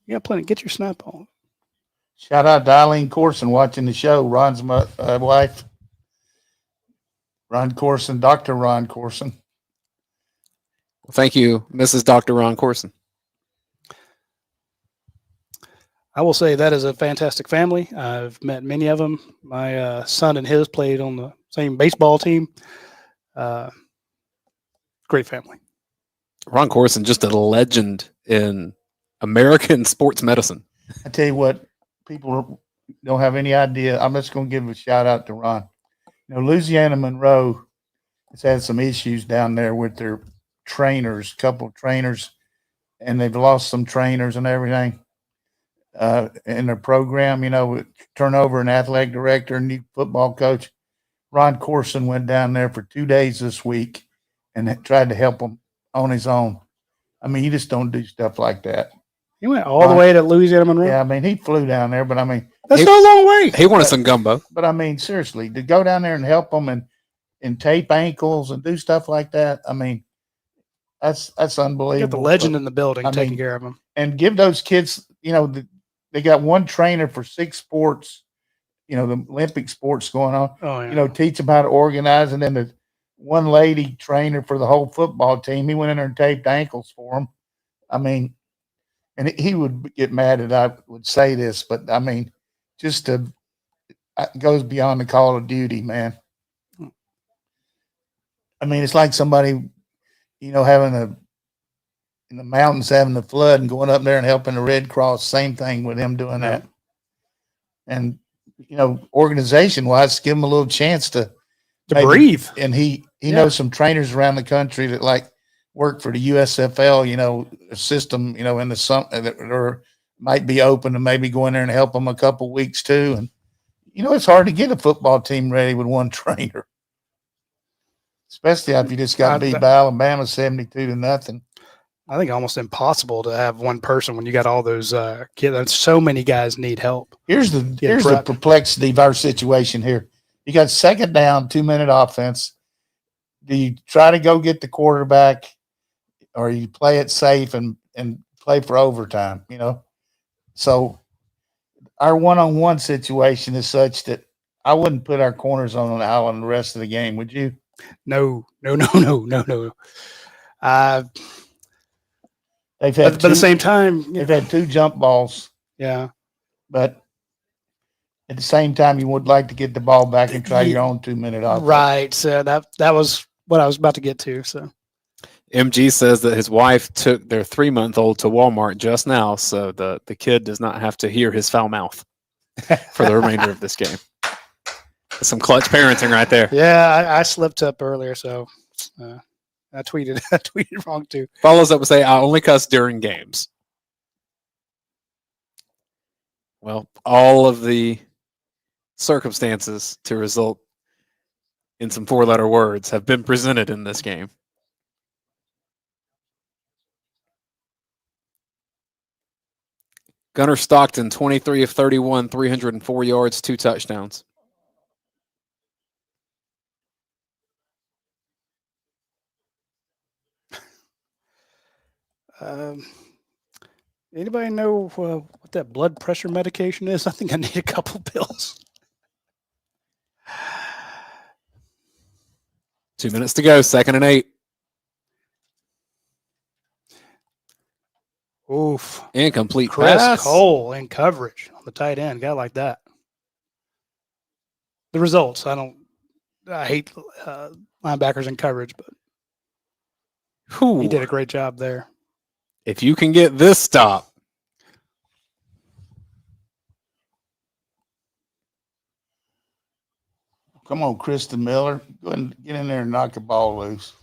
You got plenty. Get your snap on. Shout out to Eileen Corson watching the show. Ron's my wife. Ron Corson, Dr. Ron Corson. Well, thank you, Mrs. Dr. Ron Corson. I will say that is a fantastic family. I've met many of them. My son and his played on the same baseball team. Great family. Ron Corson, just a legend in American sports medicine. I tell you what, people don't have any idea. I'm just going to give a shout out to Ron. Louisiana Monroe has had some issues down there with their trainers, couple of trainers, and they've lost some trainers and everything in their program. With turnover an athletic director and new football coach. Ron Corson went down there for 2 days this week and tried to help them on his own. I mean, you just don't do stuff like that. He went all the way to Louisiana Monroe? Yeah, I mean, he flew down there, but I mean, that's no long way. He wanted some gumbo. But I mean, seriously, to go down there and help them and tape ankles and do stuff like that, I mean, that's unbelievable. Get the legend in the building taking care of them. And give those kids, they got one trainer for 6 sports, the Olympic sports going on. Oh, yeah. Teach them how to organize. And then the one lady trainer for the whole football team, he went in there and taped ankles for them. I mean, and he would get mad that I would say this, but I mean, it goes beyond the call of duty, man. I mean, it's like somebody, having in the mountains, having the flood and going up there and helping the Red Cross. Same thing with him doing that. And, organization wise, give him a little chance to breathe. And he knows some trainers around the country that work for the USFL, a system, in the summer or might be open to maybe go in there and help them a couple weeks too. And, it's hard to get a football team ready with one trainer, especially if you just got beat by Alabama 72-0. I think almost impossible to have one person when you got all those kids. So many guys need help. Here's the perplexity of our situation here. You got second down, 2-minute offense. Do you try to go get the quarterback, or you play it safe and play for overtime? So our one-on-one situation is such that I wouldn't put our corners on an island the rest of the game. Would you? No. They've had but at the same time, they've had 2 jump balls. Yeah, but at the same time, you would like to get the ball back and try your own 2-minute offense. Right. So that was what I was about to get to. So MG says that his wife took their 3-month-old to Walmart just now, so the kid does not have to hear his foul mouth for the remainder of this game. Some clutch parenting right there. Yeah, I slipped up earlier, so I tweeted wrong too. Follows up with say, I only cuss during games. Well, all of the circumstances to result in some 4-letter words have been presented in this game. Gunnar Stockton, 23 of 31, 304 yards, 2 touchdowns. Anybody know what that blood pressure medication is? I think I need a couple pills. 2 minutes to go, 2nd and 8. Oof. Incomplete Chris pass. Cole in coverage on the tight end. Guy like that. The results. I hate linebackers in coverage, but he did a great job there. If you can get this stop. Come on, Kristen Miller. Go ahead and get in there and knock the ball loose.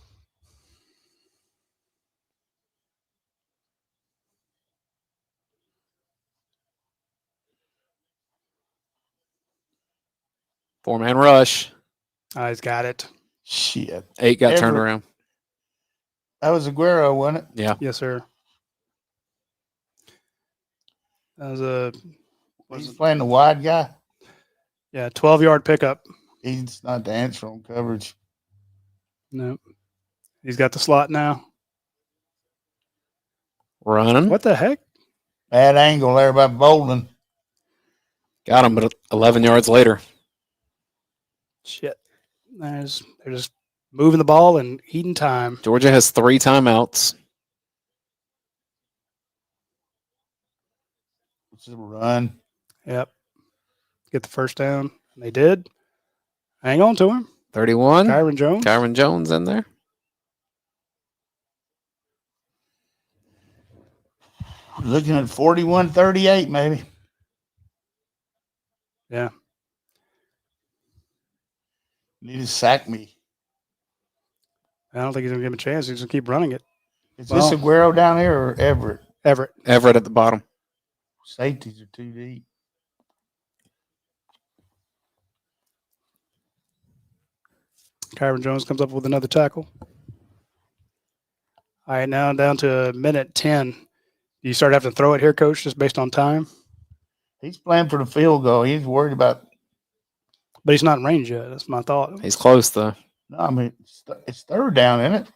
Four-man rush. Oh, he's got it. Shit. 8 got turned around. That was Aguero, wasn't it? Yeah. Yes, sir. That was He's playing the wide guy. Yeah, 12-yard pickup. He's not the answer on coverage. No. He's got the slot now. Running. What the heck? Bad angle there by Bolden. Got him, but 11 yards later. Shit. They're just moving the ball and eating time. Georgia has 3 timeouts. It's a run. Yep. Get the first down. They did. Hang on to him. 31. Kyron Jones. Kyron Jones in there. Looking at 41-38, maybe. Yeah. Need to sack me. I don't think he's going to give him a chance. He's going to keep running it. Is this Aguero down here or Everett? Everett. Everett at the bottom. Safeties are too deep. Kyron Jones comes up with another tackle. All right, now down to minute 10. Do you start having to throw it here, Coach, just based on time? He's playing for the field goal. He's worried about. But he's not in range yet. That's my thought. He's close, though. No, I mean, it's third down, isn't it?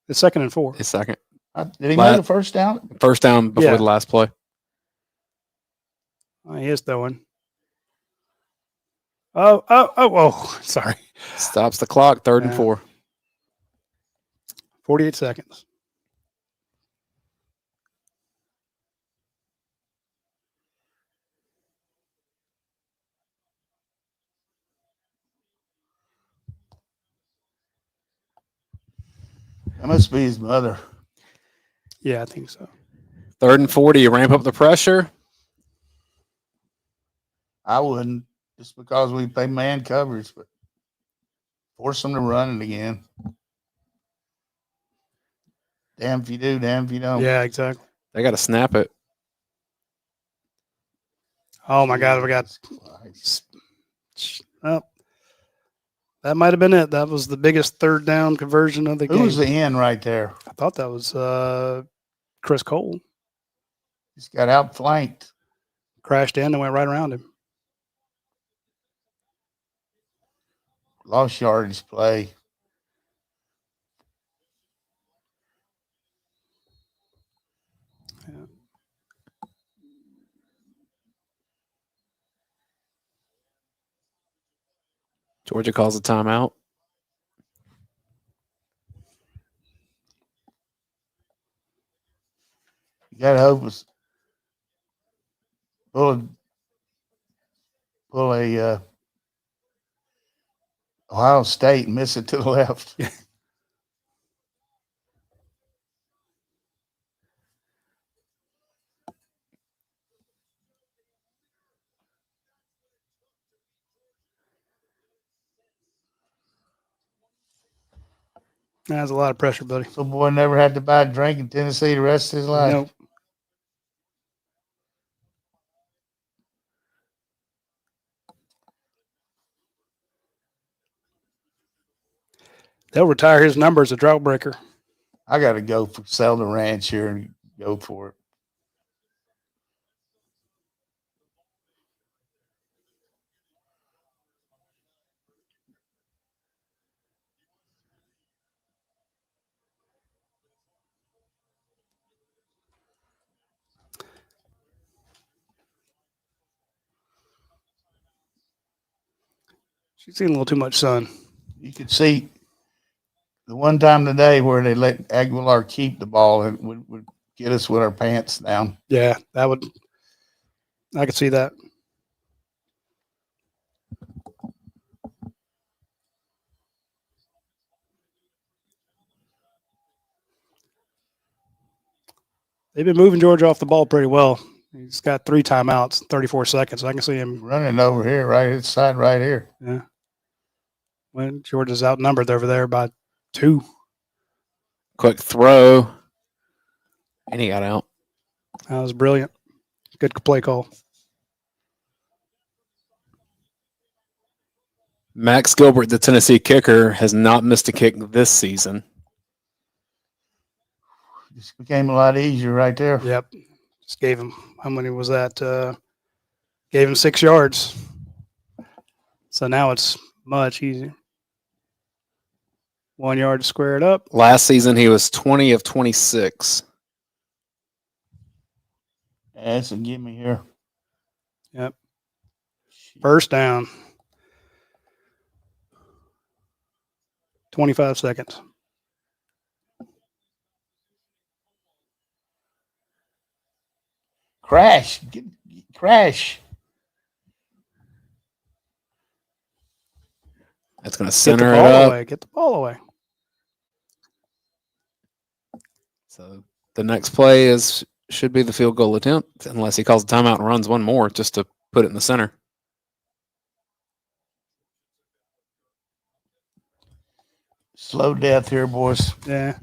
It's 2nd and 4. His second. Did he make a first down? First down before Yeah. the last play. Oh, he is throwing. Oh, sorry. Stops the clock, 3rd and Yeah. 4. 48 seconds. That must be his mother. Yeah, I think so. 3rd and 40. You ramp up the pressure. I wouldn't, just because we play man coverage, but force them to run it again. Damn if you do, damn if you don't. Yeah, exactly. They got to snap it. Oh, my God. We got. Oh, that might have been it. That was the biggest 3rd down conversion of the game. Who was the end right there? I thought that was Chris Cole. He's got outflanked. Crashed in and went right around him. Lost yardage play. Yeah. Georgia calls a timeout. You got to hope it's pull a Ohio State and miss it to the left. That's a lot of pressure, buddy. So boy never had to buy a drink in Tennessee the rest of his life. Nope. They'll retire his number as a drought breaker. I got to go sell the ranch here and go for it. She's seen a little too much sun. You could see the one time today where they let Aguilar keep the ball and would get us with our pants down. Yeah, that would. I could see that. They've been moving Georgia off the ball pretty well. He's got 3 timeouts, 34 seconds. I can see him Running over here, right inside, right here. Yeah. When Georgia's outnumbered over there by 2. Quick throw. And he got out. That was brilliant. Good play call. Max Gilbert, the Tennessee kicker, has not missed a kick this season. Just became a lot easier right there. Yep. Just gave him, how many was that? Gave him 6 yards. So now it's much easier. 1 yard to square it up. Last season, he was 20 of 26. That's a gimme here. Yep. First down. 25 seconds. Crash. Crash. That's going to Get the center it ball up. away. Get the ball away. So the next play should be the field goal attempt, unless he calls a timeout and runs one more just to put it in the center. Slow death here, boys. Yeah.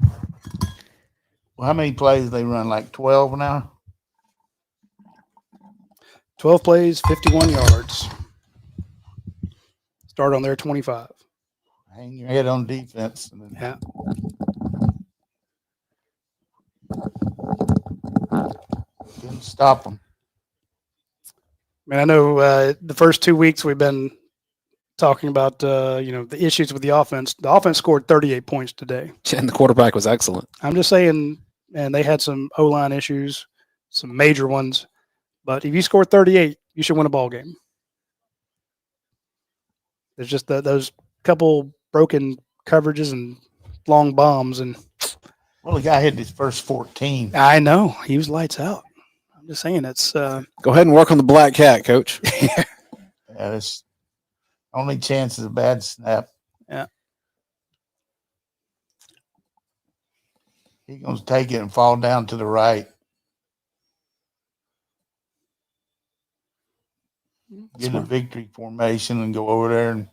Well, how many plays they run? Like 12 now? 12 plays, 51 yards. Start on their 25. Hang your head on defense. Yeah. Couldn't stop them. I mean, I know the first 2 weeks we've been talking about, the issues with the offense. The offense scored 38 points today. And the quarterback was excellent. I'm just saying, and they had some O-line issues, some major ones. But if you score 38, you should win a ball game. There's just those couple broken coverages and long bombs. And Well, the guy hit his first 14. I know. He was lights out. I'm just saying it's Go ahead and work on the black cat, Coach. Yeah, that's only chance is a bad snap. Yeah. He's going to take it and fall down to the right. Get a victory formation and go over there and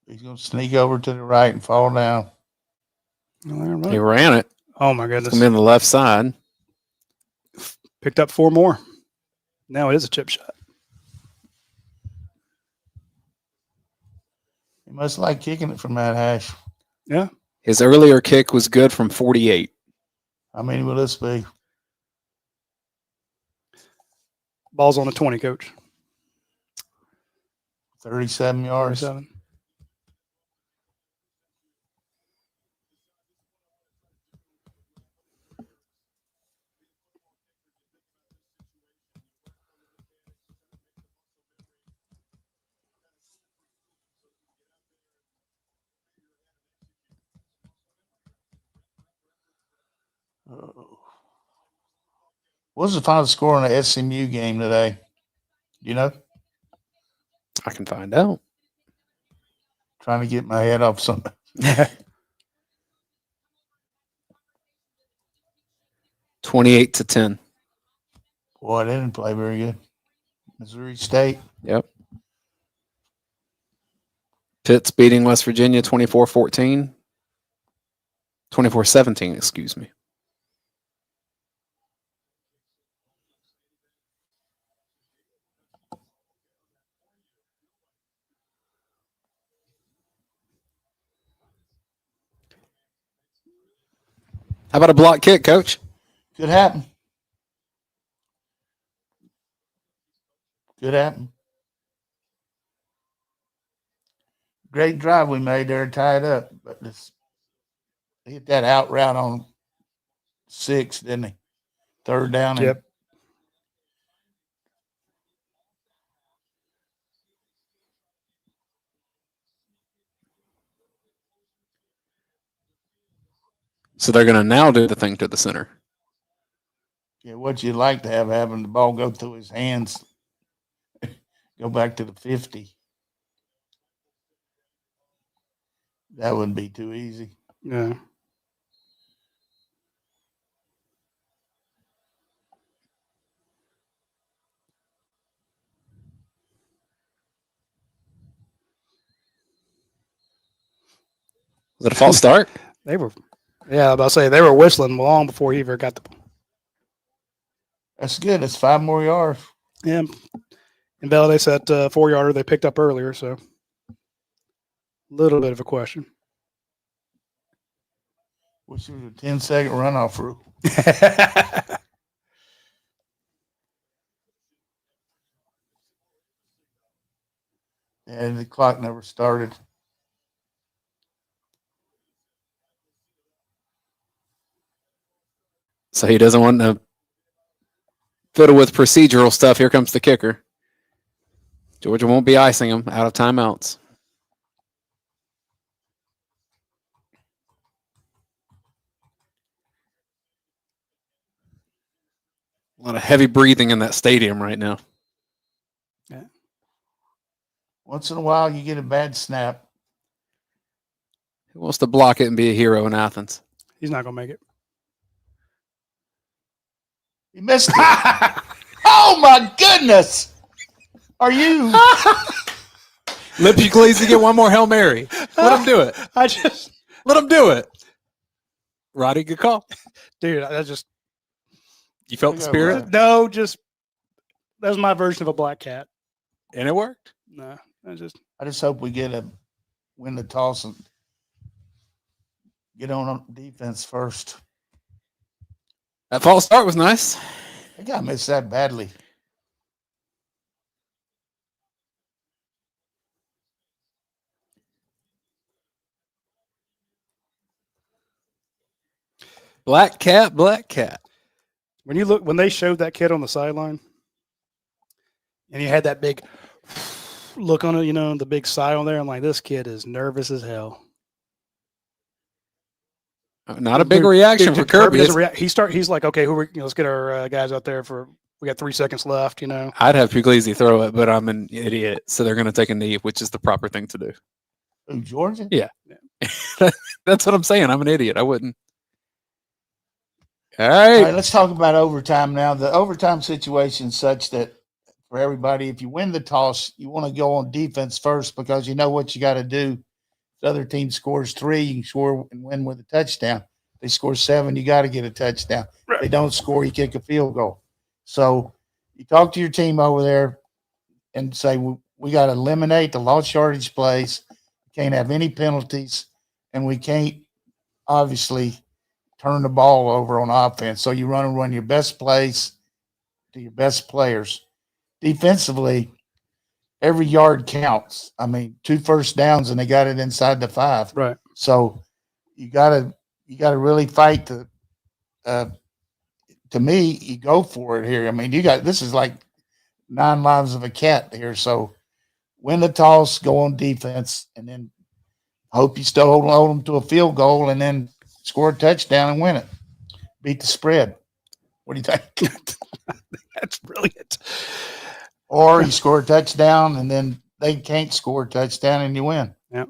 he's going to sneak over to the right and fall down. He ran it. Oh, my It's goodness. going to be on the left side. Picked up 4 more. Now it is a chip shot. He must like kicking it from that hash. Yeah. His earlier kick was good from 48. How many will this be? Ball's on the 20, Coach. 37 yards. 37. What was the final score in the SMU game today? You know, I can find out. trying to get my head off something. 28-10. Boy, they didn't play very good. Missouri State. Yep. Pitt's beating West Virginia 24-14. 24-17, excuse me. How about a block kick, Coach? Could happen. Could happen. Great drive we made there, tied up, but this he hit that out route on 6, didn't he? Third down. Yep. So they're going to now do the thing to the center. Yeah, what you'd like to have having the ball go through his hands, go back to the 50. That wouldn't be too easy. Yeah. Was it a false start? They were, yeah, I was about to say they were whistling long before he ever got the ball. That's good. That's 5 more yards. Yeah. Invalidates that 4-yarder they picked up earlier, so a little bit of a question. Wish there was a 10-second runoff rule. And the clock never started. So he doesn't want to fiddle with procedural stuff. Here comes the kicker. Georgia won't be icing him out of timeouts. A lot of heavy breathing in that stadium right now. Yeah. Once in a while, you get a bad snap. Who wants to block it and be a hero in Athens? He's not going to make it. He missed it. Oh, my goodness. Are you? Let Puglisi get one more Hail Mary. Let him do it. Let him do it. Radi, good call. Dude, I just. You felt the spirit? No, that was my version of a black cat. And it worked? No, I just hope we win the toss and get on defense first. That false start was nice. I think I missed that badly. Black cat, black cat. When they showed that kid on the sideline, and he had that big look on it, the big sigh on there, I'm like, this kid is nervous as hell. Not a big reaction for Kirby. He's like, okay, let's get our guys out there we got 3 seconds left, I'd have Puglisi throw it, but I'm an idiot, so they're going to take a knee, which is the proper thing to do. Who, Georgia? Yeah. That's what I'm saying. I'm an idiot. I wouldn't. All right, let's talk about overtime now. The overtime situation is such that for everybody, if you win the toss, you want to go on defense first because you know what you got to do. If the other team scores 3, you can score and win with a touchdown. If they score 7, you got to get a touchdown. If they don't score, you kick a field goal. So you talk to your team over there and say, we got to eliminate the lost yardage plays. We can't have any penalties, and we can't obviously turn the ball over on offense. So you run your best plays to your best players. Defensively, every yard counts. 2 first downs and they got it inside the 5. Right. So you gotta really fight to me, you go for it here. This is like 9 lives of a cat here. So win the toss, go on defense, and then hope you still hold them to a field goal and then score a touchdown and win it. Beat the spread. What do you think? That's brilliant. Or you score a touchdown and then they can't score a touchdown and you win. Yeah.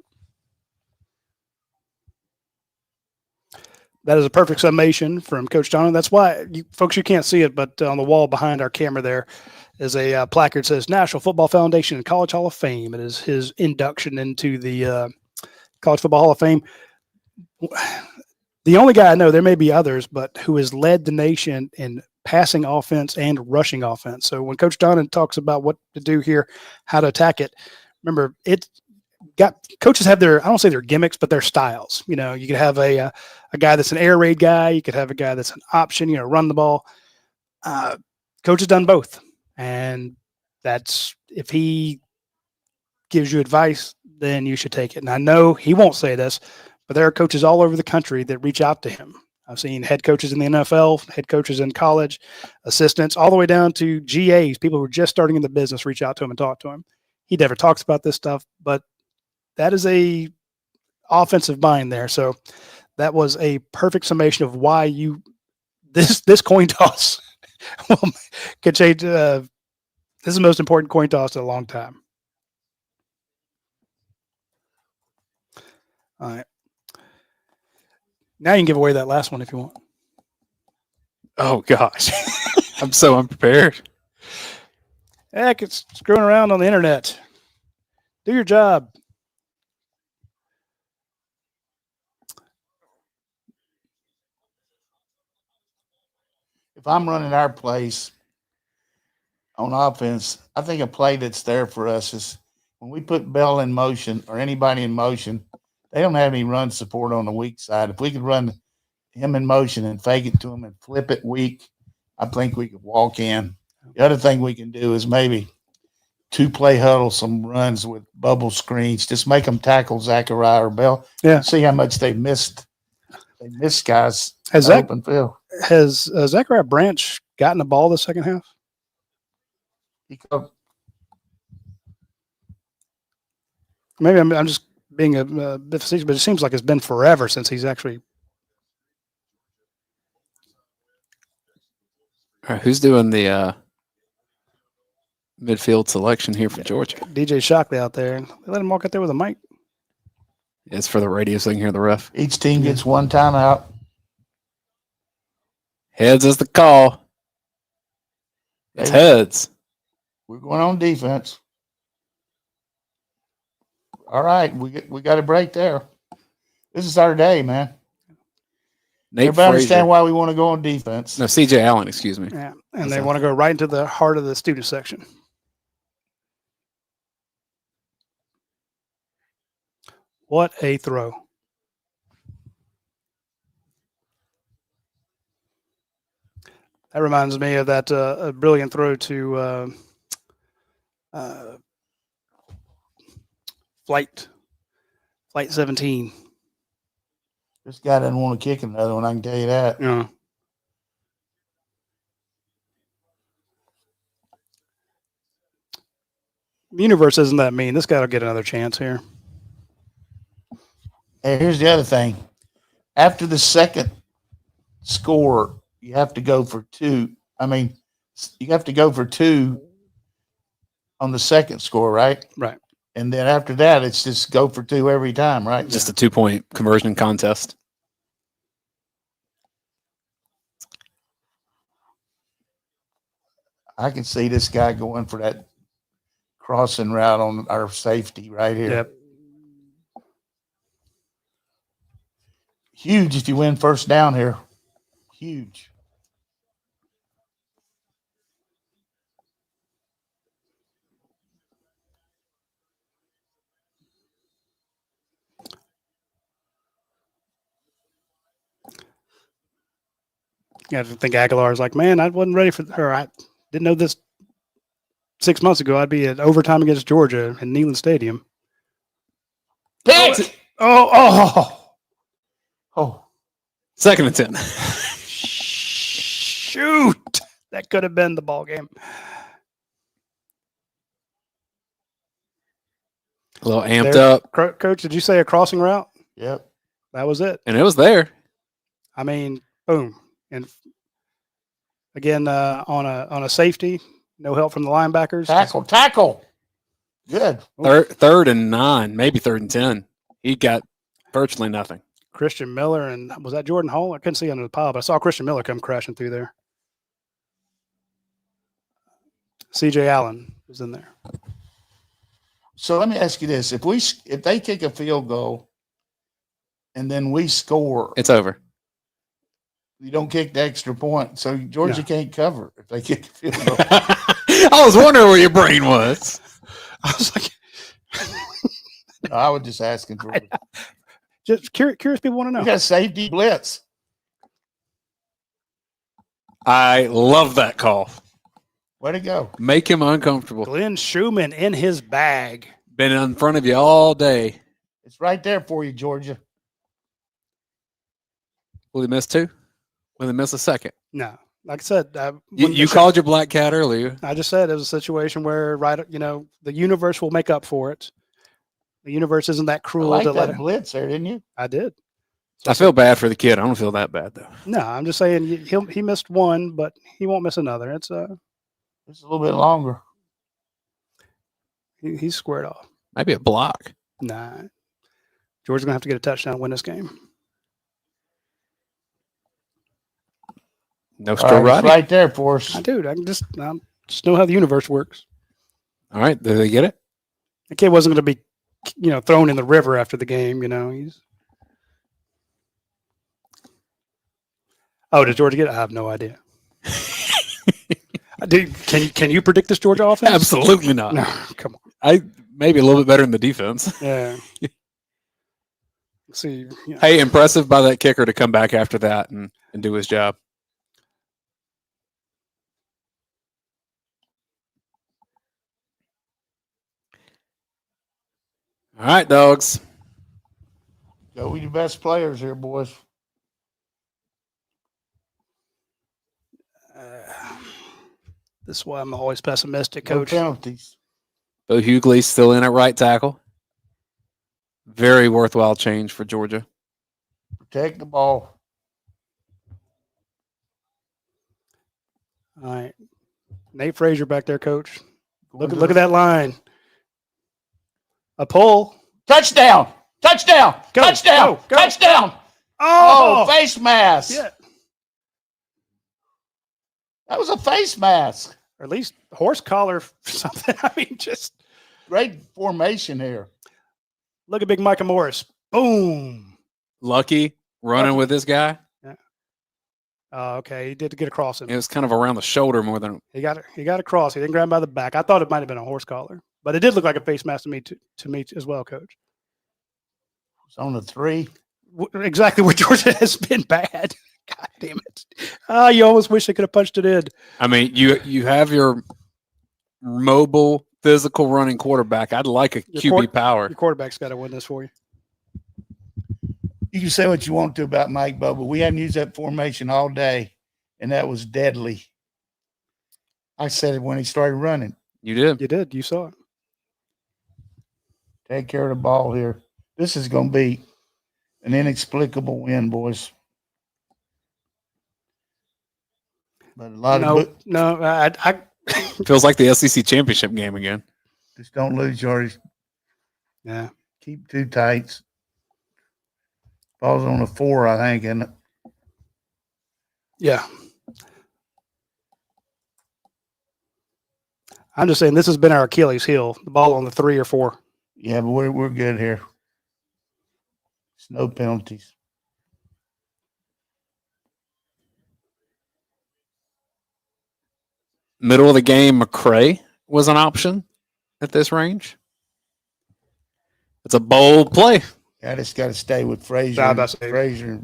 That is a perfect summation from Coach Donnan. That's why, folks, you can't see it, but on the wall behind our camera there is a placard that says National Football Foundation and College Hall of Fame. It is his induction into the College Football Hall of Fame. The only guy I know, there may be others, but who has led the nation in passing offense and rushing offense. So when Coach Donnan talks about what to do here, how to attack it, remember, coaches have I don't say their gimmicks, but their styles. You could have a guy that's an air raid guy. You could have a guy that's an option, run the ball. Coach has done both. And that's, if he gives you advice, then you should take it. And I know he won't say this, but there are coaches all over the country that reach out to him. I've seen head coaches in the NFL, head coaches in college, assistants, all the way down to GAs, people who are just starting in the business, reach out to him and talk to him. He never talks about this stuff, but that is a offensive mind there. So that was a perfect summation of why this coin toss could change. This is the most important coin toss in a long time. All right. Now you can give away that last one if you want. Oh, gosh. I'm so unprepared. Heck, it's screwing around on the internet. Do your job. If I'm running our plays on offense, I think a play that's there for us is when we put Bell in motion or anybody in motion, they don't have any run support on the weak side. If we could run him in motion and fake it to him and flip it weak, I think we could walk in. The other thing we can do is maybe 2-play huddle, some runs with bubble screens. Just make them tackle Zachariah or Bell. Yeah. See how much they missed. They missed guys Has in the open field. Has Zachariah Branch gotten the ball the second half? He covered. Maybe I'm just being a bit facetious, but it seems like it's been forever since he's actually. All right, who's doing the midfield selection here for Georgia? DJ Shockley out there. They let him walk out there with a mic. It's for the radio so you can hear the ref. Each team gets one timeout. Heads is the call. It's heads. We're going on defense. All right, we got a break there. This is our day, man. Nate Everybody Frazier. understand why we want to go on defense. No, CJ Allen, excuse me. Yeah, and they want to go right into the heart of the student section. What a throw. That reminds me of that a brilliant throw to Flight 17. This guy doesn't want to kick another one, I can tell you that. Yeah. The universe isn't that mean. This guy will get another chance here. Hey, here's the other thing. After the second score, you have to go for two. I mean, you have to go for two on the second score, right? Right. And then after that, it's just go for two every time, right? Just a 2-point conversion contest. I can see this guy going for that crossing route on our safety right here. Yep. Huge if you win first down here. Huge. Yeah, I think Aguilar's like, man, I wasn't ready for her. I didn't know this 6 months ago. I'd be at overtime against Georgia in Neyland Stadium. Pick! Oh. Second and 10. Shoot. That could have been the ball game. A little amped up. Coach, did you say a crossing route? Yep. That was it. And it was there. I mean, boom. And again, on a safety, no help from the linebackers. Tackle. Good. Third and 9, maybe third and 10. He got virtually nothing. Christian Miller, and was that Jordan Hall? I couldn't see under the pile, but I saw Christian Miller come crashing through there. CJ Allen was in there. So let me ask you this: if they kick a field goal and then we score, It's over. you don't kick the extra point. So Georgia can't cover if they kick a field goal. I was wondering where your brain was. I was like, No, I was just asking for it. just curious people want to We know. got a safety blitz. I love that call. Way to go. Make him uncomfortable. Glenn Schumann in his bag. Been in front of you all day. It's right there for you, Georgia. Will he miss 2? Will he miss a second? No, like I said, You called your black cat earlier. I just said it was a situation where, the universe will make up for it. The universe isn't that I cruel like to let that it. blitz there, didn't you? I did. I feel bad for the kid. I don't feel that bad though. No, I'm just saying he missed one, but he won't miss another. It's It's a little bit longer. he's squared off. Maybe a block. Nah, Georgia's gonna have to get a touchdown to win this game. No All straw right, it's Roddy. right there for us. I just know how the universe works. All right, did they get it? The kid wasn't going to be, thrown in the river after the game. He's. Oh, did Georgia get it? I have no idea. Can you predict this Georgia offense? Absolutely not. No, come on. I maybe a little bit better in the defense. Yeah. See, Hey, impressive by that kicker to come back after that and do his job. All right, dogs. Go with your best players here, boys. this is why I'm always pessimistic, No Coach. penalties. Bo Hughley's still in at right tackle. Very worthwhile change for Georgia. Protect the ball. All right, Nate Frazier back there, Coach. Going to Look the- at that line. A pull. Touchdown! Touchdown! Go, Touchdown! go, go. Touchdown! Oh, face mask. Yeah, That was a face mask. or at least horse collar or something. I mean, just Great formation here. look at Big Micah Morris. Boom. Lucky running Lucky. with this guy. Okay, he did get across him. It was kind of around the shoulder more than He got across. He didn't grab him by the back. I thought it might have been a horse collar, but it did look like a face mask to me as well, Coach. It's on the 3. Exactly where Georgia has been bad. God damn it! You almost wish they could have punched it in. I mean, you have your mobile, physical running quarterback. I'd like a QB power. Your quarterback's got to win this for you. You can say what you want to about Mike Bobo. We haven't used that formation all day, and that was deadly. I said it when he started running. You did. You did. You saw it. Take care of the ball here. This is going to be an inexplicable win, boys. But a lot of I Feels like the SEC championship game again. just don't lose yards. yeah. Keep 2 tights. Ball's on the 4, I think, isn't it? Yeah. I'm just saying this has been our Achilles heel. The ball on the 3 or 4. Yeah, but we're good here. It's no penalties. Middle of the game, McCray was an option at this range. It's a bold play. I just got to stay with Frazier. Nah, that's it. Frazier.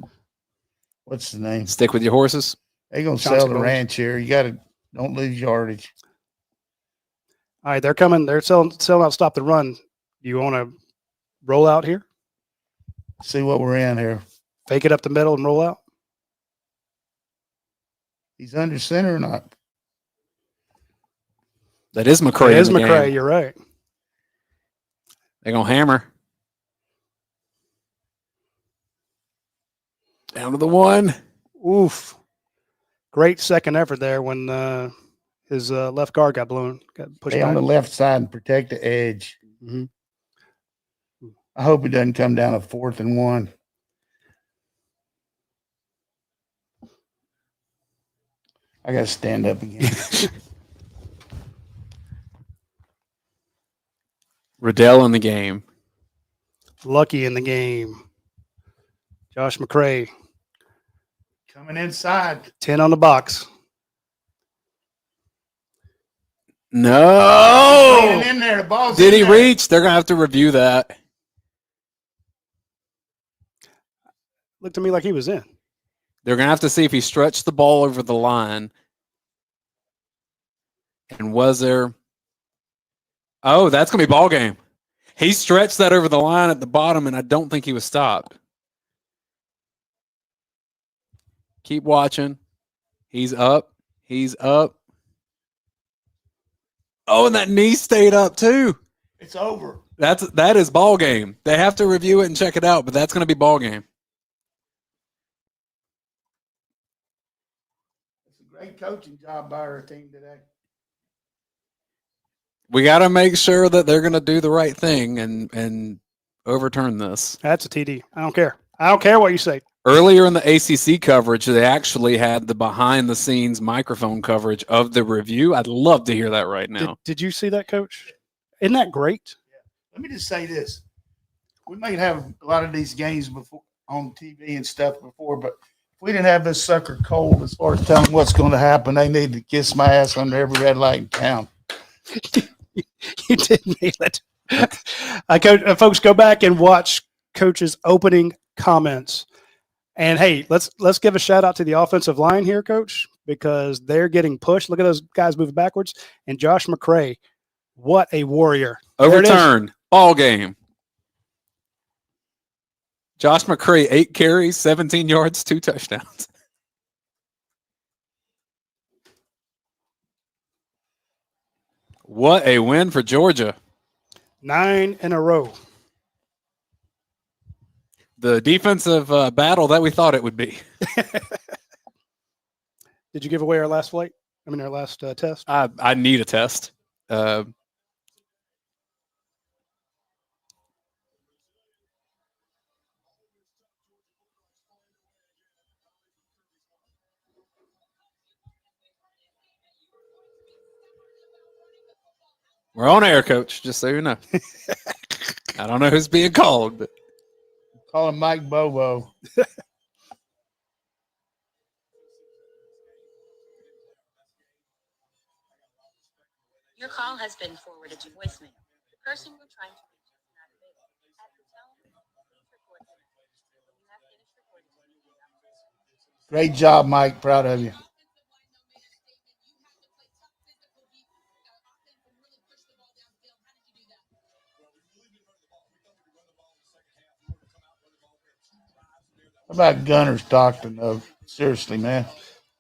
What's the name? Stick with your horses. They're going to Johnson sell the Brothers. ranch here. You got to don't lose yardage. All right, they're coming. They're selling out. Stop the run. You want to roll out here? See what we're in here. Fake it up the middle and roll out. He's under center or not? That is McCray. It is in the McCray. game. You're right. They're going to hammer. Down to the 1. Oof. Great second effort there when his left guard got pushed Stay on back. the left side and protect the edge. Mhm. I hope it doesn't come down to 4th and 1. I got to stand up again. Riddell in the game. Lucky in the game. Josh McCray, Coming inside. 10 on the box. No. Getting in there. The ball's Did in he there. reach? They're going to have to review that. Looked to me like he was in. They're going to have to see if he stretched the ball over the line. And was there? Oh, that's going to be ball game. He stretched that over the line at the bottom, and I don't think he was stopped. Keep watching. He's up. He's up. Oh, and that knee stayed up too. It's over. That is ball game. They have to review it and check it out, but that's going to be ball game. It's a great coaching job by our team today. We got to make sure that they're going to do the right thing and overturn this. That's a TD. I don't care. I don't care what you say. Earlier in the ACC coverage, they actually had the behind-the-scenes microphone coverage of the review. I'd love to hear that right now. Did you see that, Coach? Isn't that great? Let me just say this. We might have a lot of these games before on TV and stuff before, but if we didn't have this sucker cold as far as telling what's going to happen, they need to kiss my ass under every red light in town. You did nail it. Folks, go back and watch Coach's opening comments. And hey, let's give a shout out to the offensive line here, Coach, because they're getting pushed. Look at those guys moving backwards. And Josh McCray, what a warrior! Overturn ball game. Josh McCray, 8 carries, 17 yards, 2 touchdowns. What a win for Georgia. 9 in a row. The defensive battle that we thought it would be. Did you give away our last flight? I mean, our last test? I need a test. We're on air, Coach, just so you know. I don't know who's being called, but Call him Mike Bobo. Your call has been forwarded to voicemail. The person you're trying to reach is not available. At the tone, please record the message. When you have finished recording, you may hang up. Great job, Mike. Proud of you. How about Gunner Stockton, though? Seriously, man.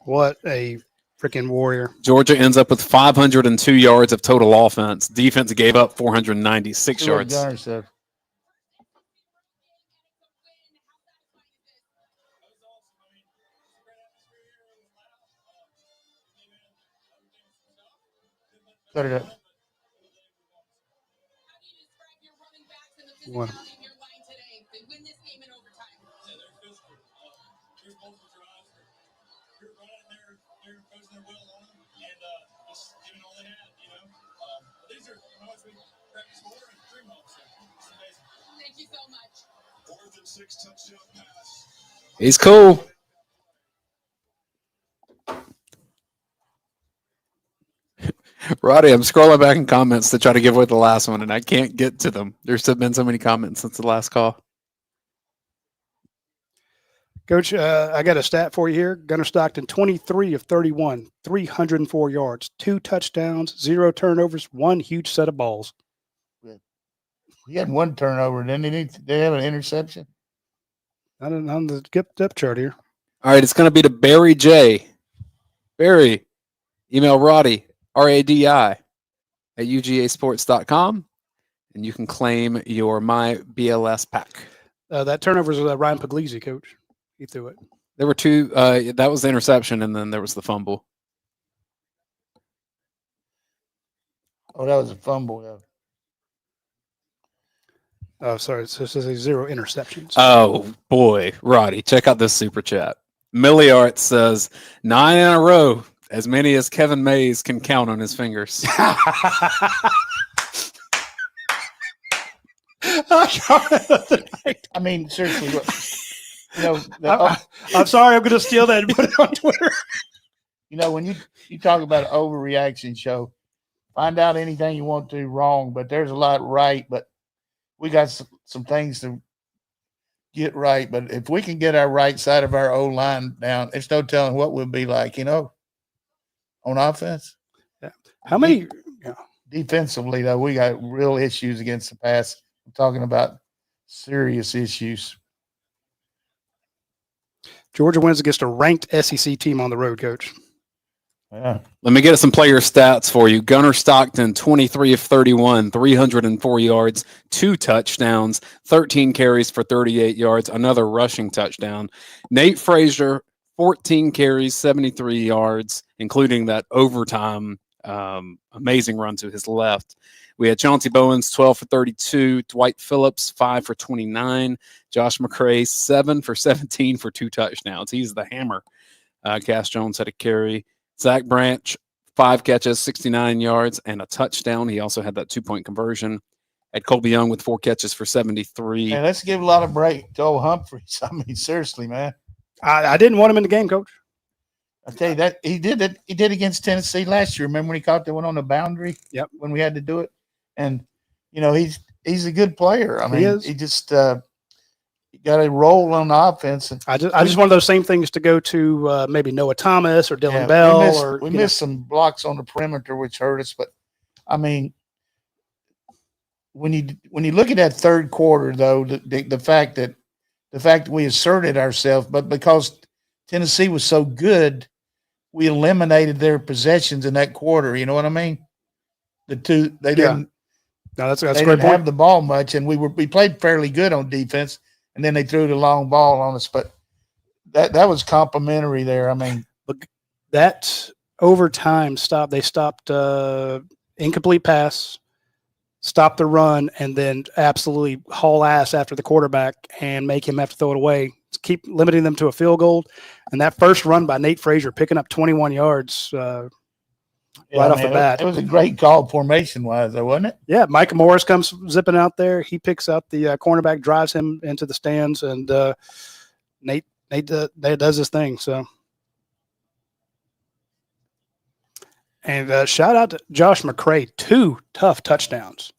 What a freaking warrior. Georgia ends up with 502 yards of total offense. Defense gave up 496 See what yards. Gunner said. Cut it up. What? He's cool. Roddy, I'm scrolling back in comments to try to give away the last one, and I can't get to them. There's been so many comments since the last call. Coach, I got a stat for you here. Gunner Stockton, 23 of 31, 304 yards, 2 touchdowns, 0 turnovers, 1 huge set of balls. He had 1 turnover, didn't he? Did they have an interception? On the depth chart here. All right, it's going to be to Barry J. Barry, email Roddy, RADI, at UGAsports.com, and you can claim your My BLS pack. That turnover was Ryan Puglisi, Coach. He threw it. There were 2. That was the interception, and then there was the fumble. Oh, that was a fumble. Yeah. Oh, sorry. It says 0 interceptions. Oh, boy. Roddy, check out this super chat. Milliart says, 9 in a row, as many as Kevin Mays can count on his fingers. I mean, seriously, I'm sorry. I'm going to steal that and put it on Twitter. When you talk about an overreaction show, find out anything you want to wrong, but there's a lot right, but we got some things to get right. But if we can get our right side of our O-line down, it's no telling what we'll be like, on offense. Yeah. How many? Yeah. Defensively, though, we got real issues against the pass. I'm talking about serious issues. Georgia wins against a ranked SEC team on the road, Coach. Yeah. Let me get some player stats for you. Gunner Stockton, 23 of 31, 304 yards, 2 touchdowns, 13 carries for 38 yards, another rushing touchdown. Nate Frazier, 14 carries, 73 yards, including that overtime amazing run to his left. We had Chauncey Bowens, 12 for 32, Dwight Phillips, 5 for 29, Josh McCray, 7 for 17 for 2 touchdowns. He's the hammer. Cass Jones had a carry. Zach Branch, 5 catches, 69 yards, and a touchdown. He also had that 2-point conversion. Had Colby Young with 4 catches for 73. Hey, let's give a lot of break to old Humphreys. I mean, seriously, man. I didn't want him in the game, Coach. I tell you that he did it. He did against Tennessee last year. Remember when he caught the one on the boundary? Yep. When we had to do it, and he's a good player. I mean, he just got a roll on the offense. I just wanted those same things to go to maybe Noah Thomas or Dylan Bell. We missed some blocks on the perimeter, which hurt us. But I mean, when you look at that third quarter, though, the fact that we asserted ourselves, but because Tennessee was so good, we eliminated their possessions in that quarter. You know what I mean? They didn't. No, that's they a great didn't point. have the ball much, and we played fairly good on defense, and then they threw the long ball on us. But that was complimentary there. I mean, that overtime stop. They stopped incomplete pass, stopped the run, and then absolutely haul ass after the quarterback and make him have to throw it away. Keep limiting them to a field goal. And that first run by Nate Frazier, picking up 21 yards right off the bat. It was a great call formation-wise, though, wasn't it? Yeah, Micah Morris comes zipping out there. He picks up the cornerback, drives him into the stands, and Nate does his thing. So, and shout out to Josh McCray, 2 tough touchdowns.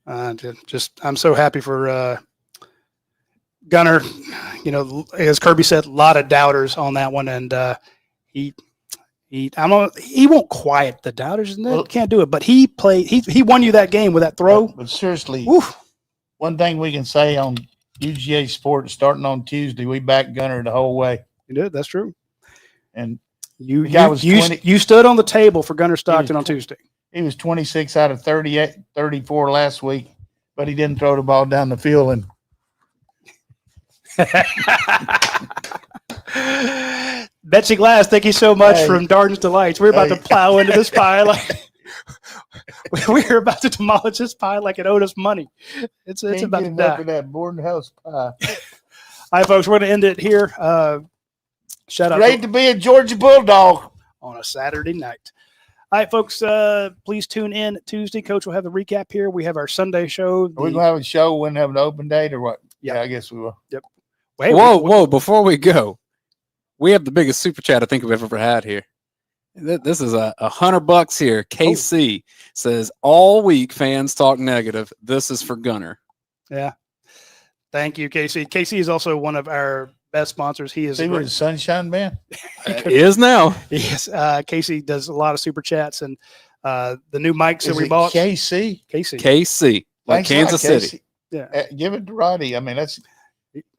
I'm so happy for Gunner. You know, as Kirby said, a lot of doubters on that one, and he won't quiet the doubters. Can't do it, but he won you that game with that throw. But seriously, Oof. One thing we can say on UGASports starting on Tuesday, we backed Gunner the whole way. You did. That's true. And you stood on the table for Gunner Stockton on Tuesday. He was 26 out of 34 last week, but he didn't throw the ball down the field. And Betsy Glass, thank you so much from Darden's Delights. We're about to plow into this pie we're about to demolish this pie like it owed us money. It's about to die. For that boarding house pie. All right, folks, we're going to end it here. Shout out. Great to be a Georgia Bulldog on a Saturday night. All right, folks, please tune in Tuesday. Coach will have the recap here. We have our Sunday show. Are we going to have a show when we have an open date or what? Yeah, I guess we will. Yep. Whoa, before we go, we have the biggest super chat I think we've ever had here. This is $100 here. KC says, all week fans talk negative. This is for Gunner. Yeah. Thank you, KC. KC is also one of our best sponsors. He is a Sunshine Band. He is now. Yes. Casey does a lot of super chats, and the new mics that we bought. KC, like Kansas City. Yeah. Give it to Radi. I mean,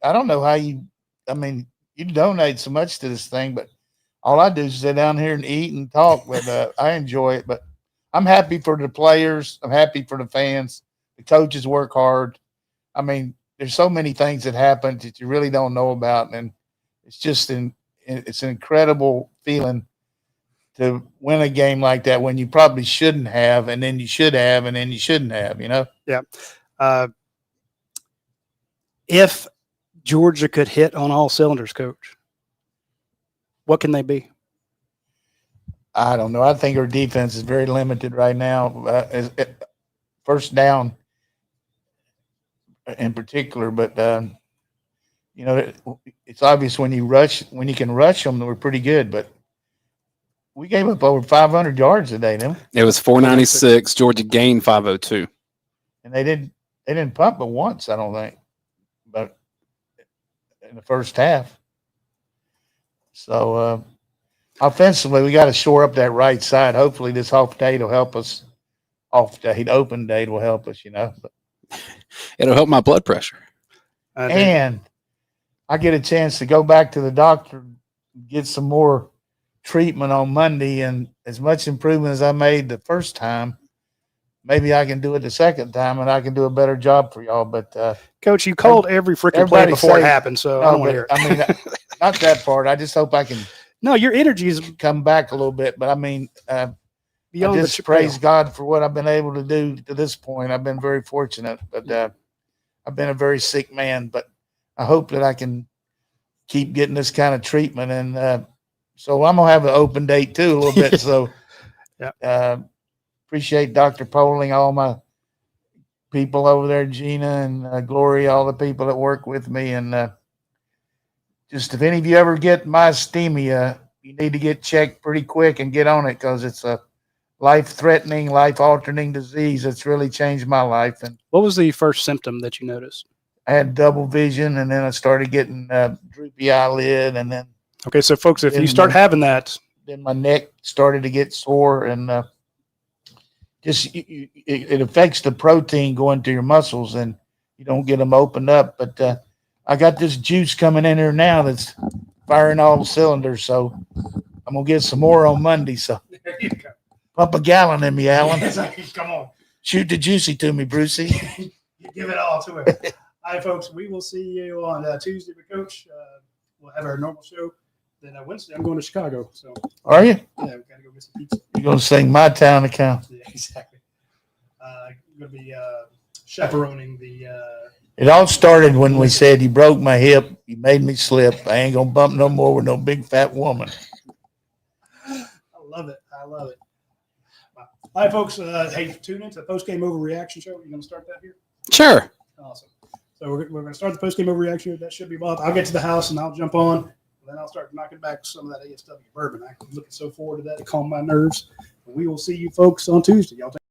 I don't know how you donate so much to this thing, but all I do is sit down here and eat and talk. But I enjoy it. But I'm happy for the players. I'm happy for the fans. The coaches work hard. I mean, there's so many things that happen that you really don't know about, and it's just it's an incredible feeling to win a game like that when you probably shouldn't have, and then you should have, and then you shouldn't have. You know? Yeah. If Georgia could hit on all cylinders, Coach, what can they be? I don't know. I think our defense is very limited right now. First down in particular, but it's obvious when you can rush them, we're pretty good. But we gave up over 500 yards today, didn't we? It was 496. Georgia gained 502, and they didn't punt but once, I don't think, but in the first half. So offensively, we got to shore up that right side. Hopefully, this off date will help us. Open date will help us, But it'll help my blood pressure. And I get a chance to go back to the doctor, get some more treatment on Monday, and as much improvement as I made the first time, maybe I can do it the second time, and I can do a better job for y'all. But Coach, you called every freaking play before it happened, so I don't want to hear it. I mean, not that part. I just hope I can. No, your energy is come back a little bit, but I mean, beyond I just praise God for what I've been able to do to this point. I've been very fortunate, but I've been a very sick man. But I hope that I can keep getting this kind of treatment, and so I'm gonna have an open date too a little bit. So, appreciate Dr. Poling, all my people over there, Gina and Gloria, all the people that work with me, and just if any of you ever get myasthenia, you need to get checked pretty quick and get on it because it's a life-threatening, life-altering disease that's really changed my life. And What was the first symptom that you noticed? I had double vision, and then I started getting droopy eyelid, and then Okay, so folks, if you Then start my- having that, my neck started to get sore, and it affects the protein going to your muscles, and you don't get them opened up. But I got this juice coming in here now that's firing all cylinders, so I'm gonna get some more on Monday. So There you go. pump a gallon in me, Alan. Come on. Shoot the juicy to me, Brucey. You give it all to him. All right, folks, we will see you on Tuesday with Coach. We'll have our normal show. Then Wednesday, I'm going to Chicago. So, Are you? yeah, we got to go get some pizza. You're gonna sing my town account. Yeah, exactly. Going to be chaperoning the. It all started when we said you broke my hip, you made me slip. I ain't gonna bump no more with no big fat woman. I love it. I love it. All right, folks. Hey, tune into the post game overreaction show. You're going to start that here? Sure. Awesome. So we're going to start the post game overreaction. That should be Bob. I'll get to the house and I'll jump on. And then I'll start knocking back some of that ASW bourbon. I'm looking so forward to that to calm my nerves. We will see you folks on Tuesday. Y'all take